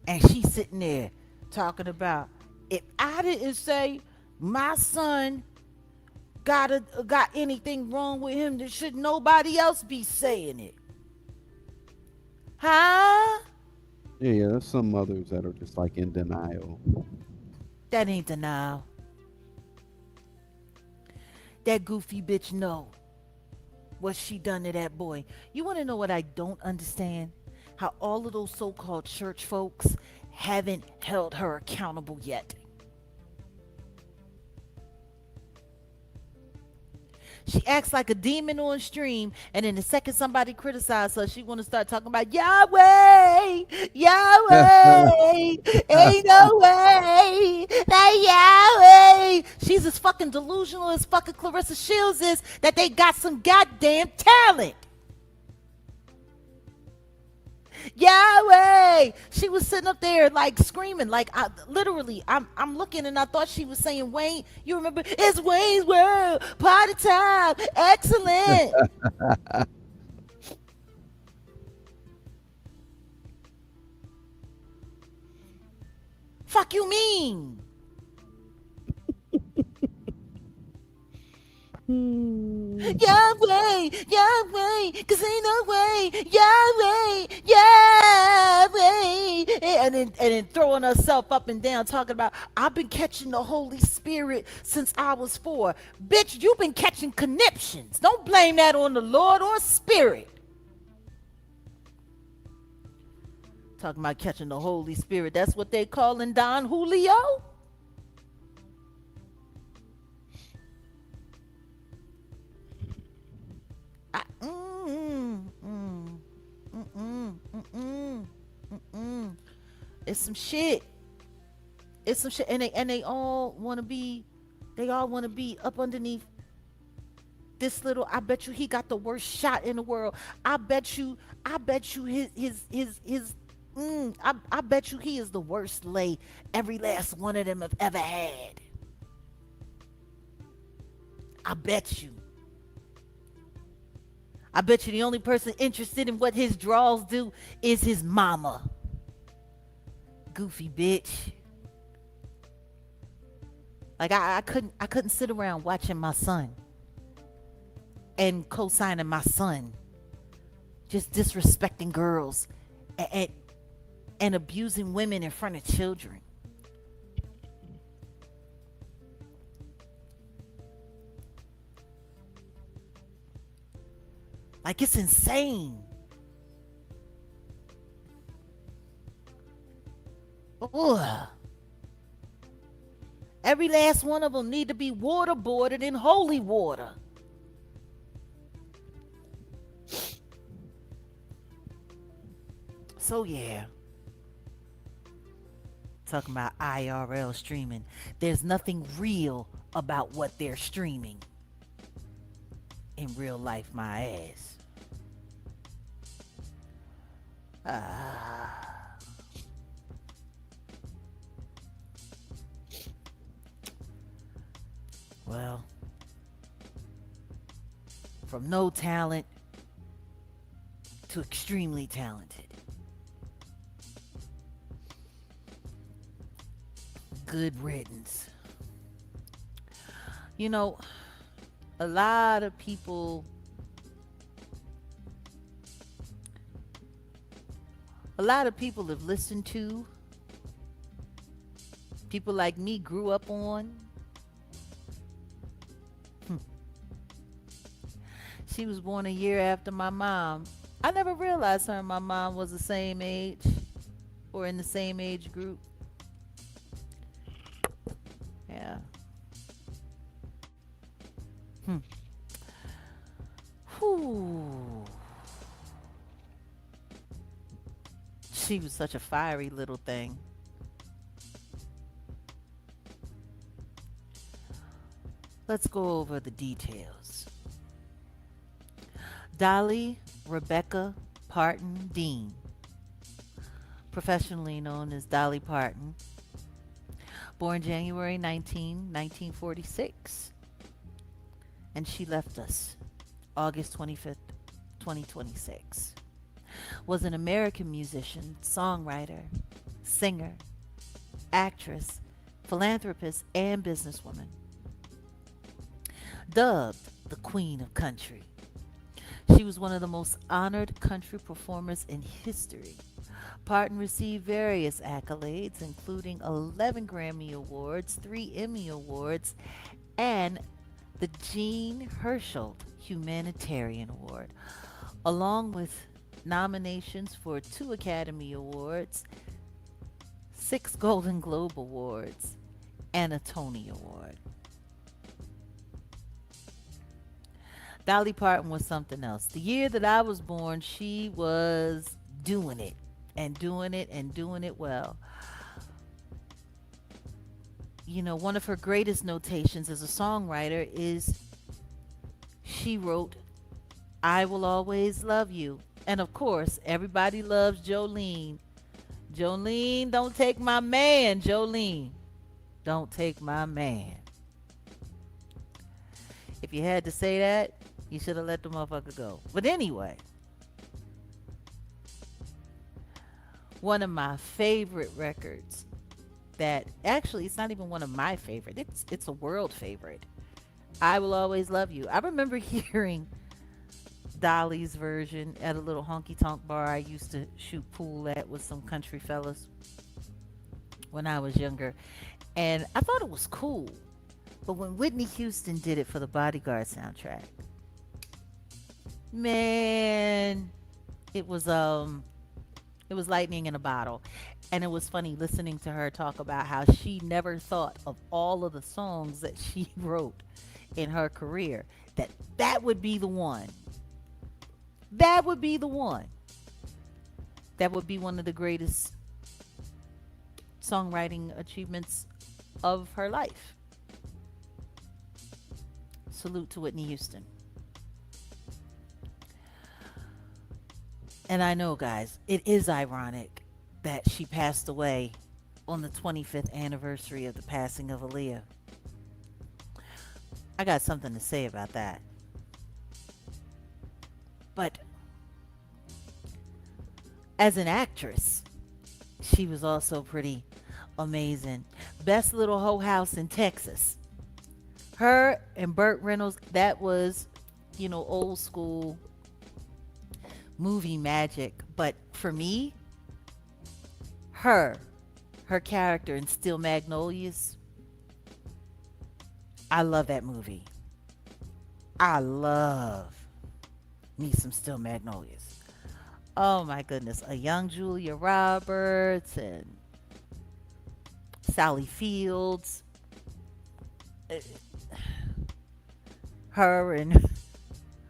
And she's sitting there talking about, if I didn't say my son got anything wrong with him, then should nobody else be saying it? Huh? Yeah, there's some mothers that are just like in denial. That ain't denial. That goofy bitch know what she done to that boy. You want to know what I don't understand? How all of those so-called church folks haven't held her accountable yet. She acts like a demon on stream, and then the second somebody criticizes her, she want to start talking about Yahweh, Yahweh, ain't no way, that Yahweh. She's as fucking delusional as fucking Clarissa Shields is, that they got some goddamn talent. Yahweh. She was sitting up there like screaming, like I literally. I'm looking and I thought she was saying Wayne. You remember? It's Wayne's World party time. Excellent. Fuck you mean? Yahweh, Yahweh, cause ain't no way, Yahweh, Yahweh, and then throwing herself up and down, talking about I've been catching the Holy Spirit since I was 4. Bitch, you've been catching conniptions. Don't blame that on the Lord or Spirit. Talking about catching the Holy Spirit. That's what they calling Don Julio. I, mm, mm, mm, mm, mm, mm, mm, mm. It's some shit. It's some shit, and they all want to be, they all want to be up underneath this little. I bet you he got the worst shot in the world. I bet you his. I bet you he is the worst lay every last one of them have ever had. I bet you. I bet you the only person interested in what his draws do is his mama. Goofy bitch. Like I couldn't sit around watching my son and co-signing my son just disrespecting girls and, and abusing women in front of children. Like it's insane. Ugh. Every last one of them need to be waterboarded in holy water. So yeah. Talking about IRL streaming. There's nothing real about what they're streaming. In real life, my ass. Well, from no talent to extremely talented. Good riddance. You know, a lot of people have listened to, people like me grew up on. She was born a year after my mom. I never realized her and my mom was the same age or in the same age group. Yeah. Whew. She was such a fiery little thing. Let's go over the details. Dolly Rebecca Parton Dean, professionally known as Dolly Parton, born January 1946, and she left us August 25th, 2026. Was an American musician, songwriter, singer, actress, philanthropist, and businesswoman. Dubbed the Queen of Country. She was one of the most honored country performers in history. Parton received various accolades, including 11 Grammy Awards, 3 Emmy Awards, and the Jean Hersholt Humanitarian Award, along with nominations for 2 Academy Awards, 6 Golden Globe Awards, and a Tony Award. Dolly Parton was something else. The year that I was born, she was doing it and doing it and doing it well. You know, one of her greatest notations as a songwriter is she wrote, I Will Always Love You And of course, everybody loves Jolene. Jolene, don't take my man. Jolene, don't take my man. If you had to say that, you should have let the motherfucker go. But anyway, one of my favorite records that actually it's not even one of my favorite. It's a world favorite. I Will Always Love You. I remember hearing Dolly's version at a little honky tonk bar I used to shoot pool at with some country fellas when I was younger. And I thought it was cool. But when Whitney Houston did it for the Bodyguard soundtrack, man, it was it was lightning in a bottle. And it was funny listening to her talk about how she never thought of all of the songs that she wrote in her career that that would be the one. That would be the one. That would be one of the greatest songwriting achievements of her life. Salute to Whitney Houston. And I know, guys, it is ironic that she passed away on the 25th anniversary of the passing of Aaliyah. I got something to say about that. But as an actress, she was also pretty amazing. Best Little Hoe House in Texas. Her and Burt Reynolds, that was, old school movie magic. But for me, her character in Steel Magnolias, I love that movie. I love me some Steel Magnolias. Oh my goodness. A young Julia Roberts and Sally Fields. Her and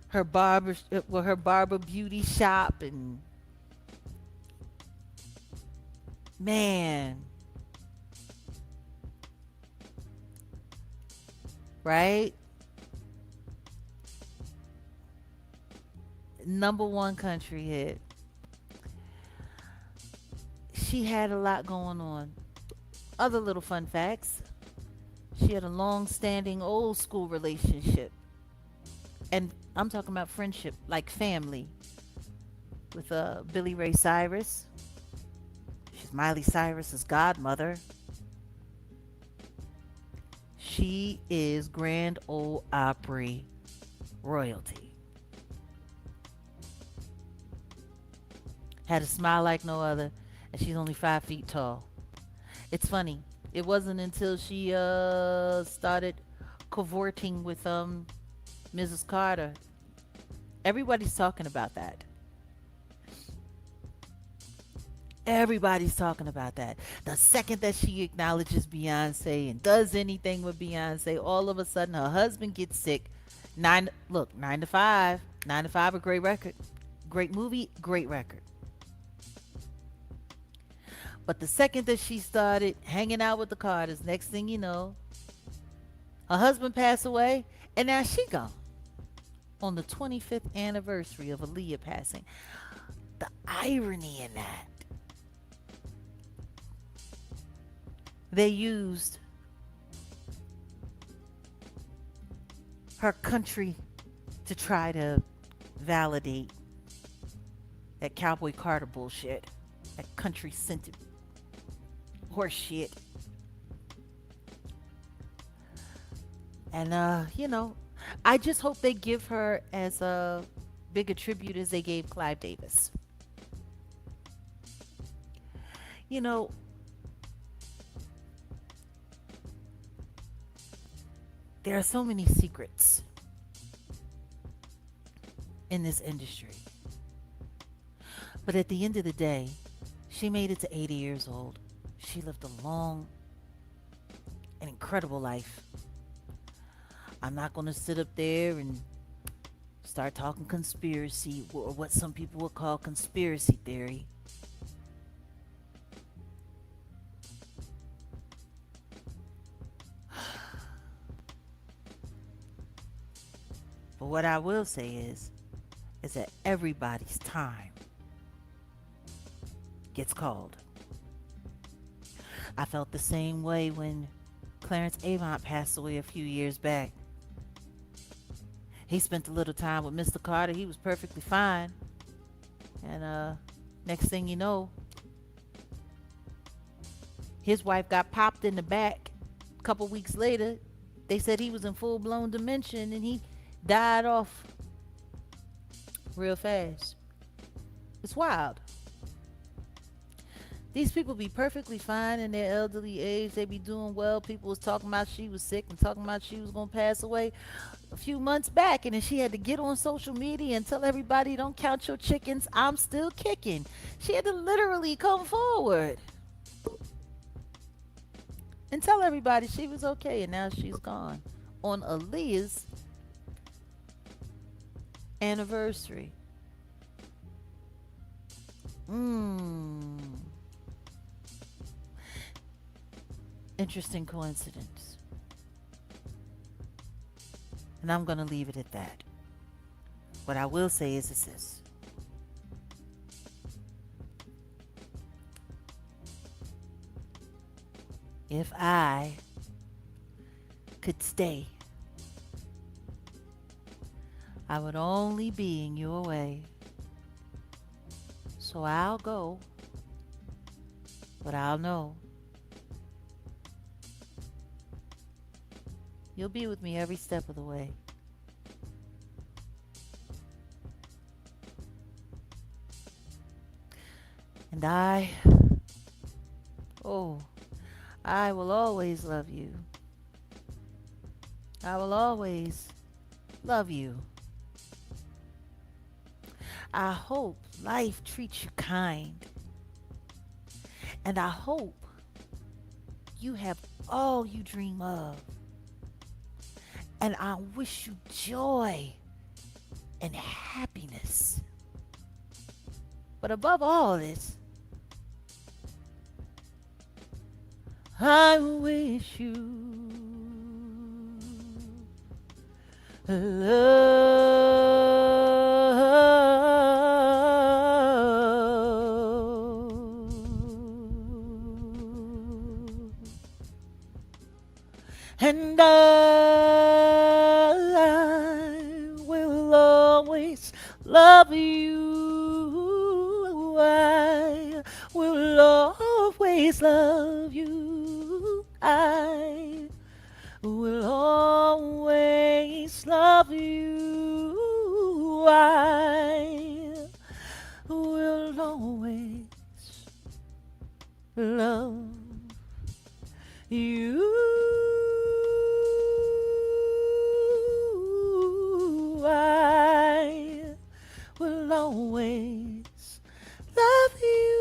her barber beauty shop, and man, right? Number one country hit. She had a lot going on. Other little fun facts. She had a long-standing old school relationship. And I'm talking about friendship, like family, with Billy Ray Cyrus. She's Miley Cyrus's godmother. She is Grand Ole Opry royalty. Had a smile like no other, and she's only 5 feet tall. It's funny. It wasn't until she started cavorting with Mrs. Carter. Everybody's talking about that. Everybody's talking about that. The second that she acknowledges Beyonce and does anything with Beyonce, all of a sudden her husband gets sick. 9 to 5. 9 to 5, a great record. Great movie, great record. But the second that she started hanging out with the Carters, next thing you know, her husband passed away, and now she gone. On the 25th anniversary of Aaliyah passing. The irony in that. They used her country to try to validate that Cowboy Carter bullshit. That country scented horse shit. And I just hope they give her as a big a tribute as they gave Clive Davis. There are so many secrets in this industry. But at the end of the day, she made it to 80 years old. She lived a long and incredible life. I'm not going to sit up there and start talking conspiracy, or what some people would call conspiracy theory. But what I will say is, is that everybody's time gets called. I felt the same way when Clarence Avant passed away a few years back. He spent a little time with Mr. Carter. He was perfectly fine. And next thing you know, his wife got popped in the back. A couple weeks later, they said he was in full blown dementia and he died off real fast. It's wild. These people be perfectly fine in their elderly age. They be doing well. People was talking about she was sick and talking about she was going to pass away a few months back. And then she had to get on social media and tell everybody, don't count your chickens. I'm still kicking. She had to literally come forward and tell everybody she was okay. And now she's gone on Aaliyah's anniversary. Interesting coincidence. And I'm going to leave it at that. What I will say is this. If I could stay, I would only be in your way. So I'll go, but I'll know you'll be with me every step of the way. And I will always love you. I will always love you. I hope life treats you kind. And I hope you have all you dream of. And I wish you joy and happiness. But above all this, I wish you love. And I will always love you. I will always love you. I will always love you. I will always love you. I will always love you.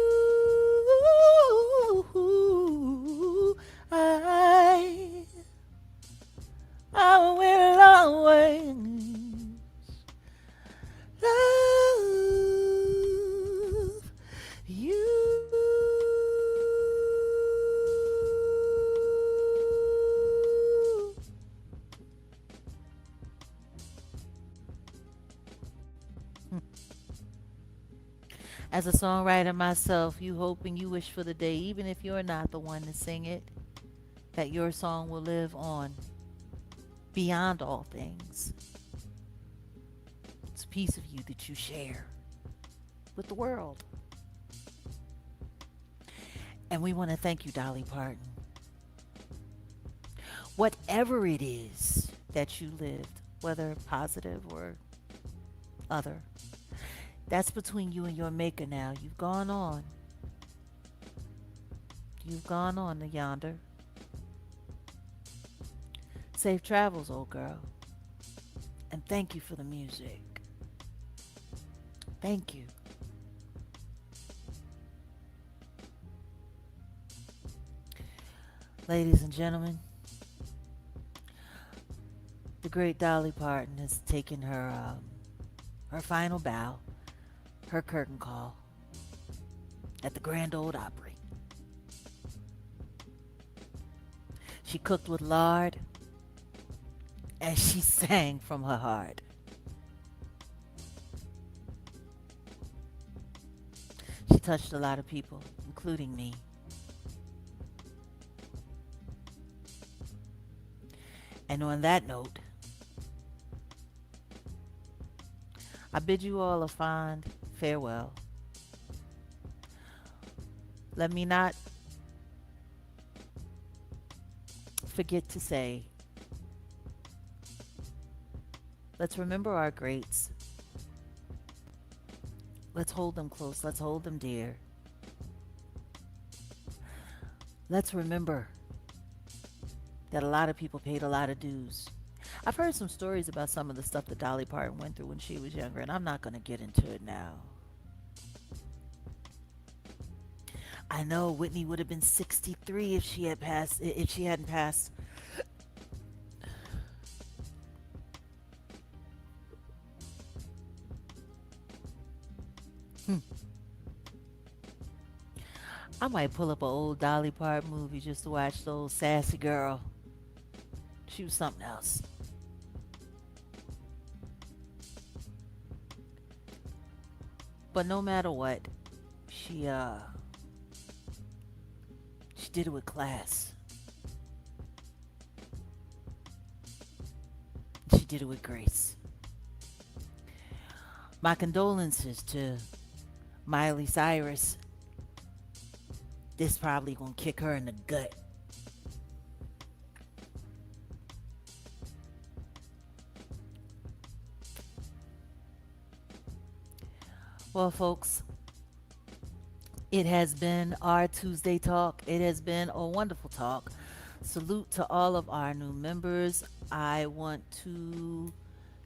I will always love you. As a songwriter myself, you hope and you wish for the day, even if you're not the one to sing it, that your song will live on beyond all things. It's a piece of you that you share with the world. And we want to thank you, Dolly Parton. Whatever it is that you lived, whether positive or other, that's between you and your maker now. You've gone on. You've gone on to yonder. Safe travels, old girl. And thank you for the music. Thank you. Ladies and gentlemen, the great Dolly Parton has taken her final bow, her curtain call at the Grand Ole Opry. She cooked with lard and she sang from her heart. It touched a lot of people, including me. And on that note, I bid you all a fond farewell. Let me not forget to say, let's remember our greats. Let's hold them close. Let's hold them dear. Let's remember that a lot of people paid a lot of dues. I've heard some stories about some of the stuff that Dolly Parton went through when she was younger, and I'm not going to get into it now. I know Whitney would have been 63 if she had passed, if she hadn't passed. Hmm. I might pull up an old Dolly Parton movie just to watch the old sassy girl. She was something else. But no matter what, she she did it with class. She did it with grace. My condolences to Miley Cyrus. This probably gonna kick her in the gut. Well, folks, it has been our Tuesday talk. It has been a wonderful talk. Salute to all of our new members. I want to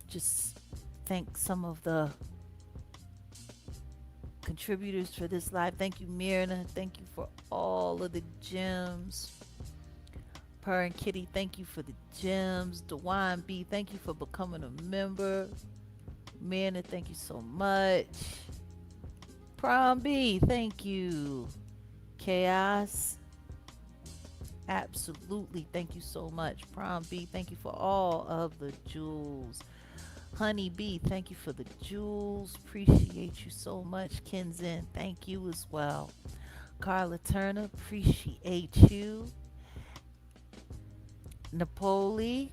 just thank some of the contributors for this live. Thank you, Myrna. Thank you for all of the gems. Per and Kitty, thank you for the gems. Dewan B, thank you for becoming a member. Myrna, thank you so much. Prom B, thank you. Chaos, absolutely, thank you so much. Prom B, thank you for all of the jewels. Honey B, thank you for the jewels. Appreciate you so much. Kenzen, thank you as well. Carla Turner, appreciate you. Napoli,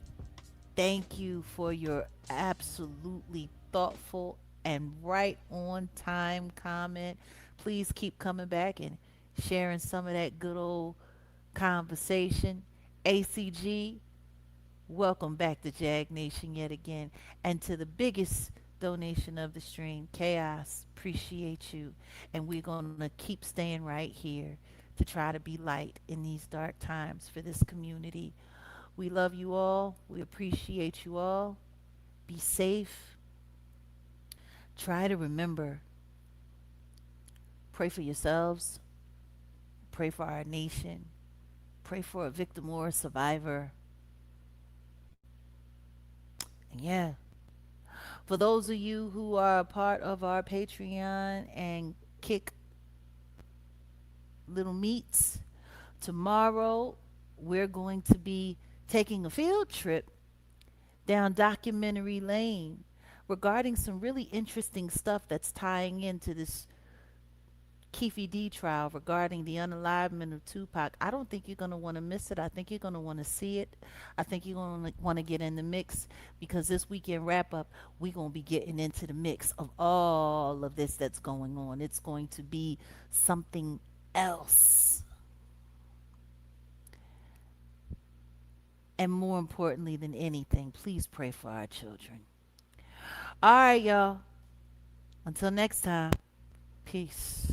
thank you for your absolutely thoughtful and right on time comment. Please keep coming back and sharing some of that good old conversation. ACG, welcome back to Jag Nation yet again. And to the biggest donation of the stream, Chaos, appreciate you. And we're going to keep staying right here to try to be light in these dark times for this community. We love you all. We appreciate you all. Be safe. Try to remember, pray for yourselves, pray for our nation, pray for a victim or a survivor. And yeah, for those of you who are a part of our Patreon and kick little meats, tomorrow we're going to be taking a field trip down Documentary Lane regarding some really interesting stuff that's tying into this Keefe D trial regarding the unalivement of Tupac. I don't think you're going to want to miss it. I think you're going to want to see it. I think you're going to want to get in the mix because this weekend wrap up, we're going to be getting into the mix of all of this that's going on. It's going to be something else. And more importantly than anything, please pray for our children. All right, y'all. Until next time, peace.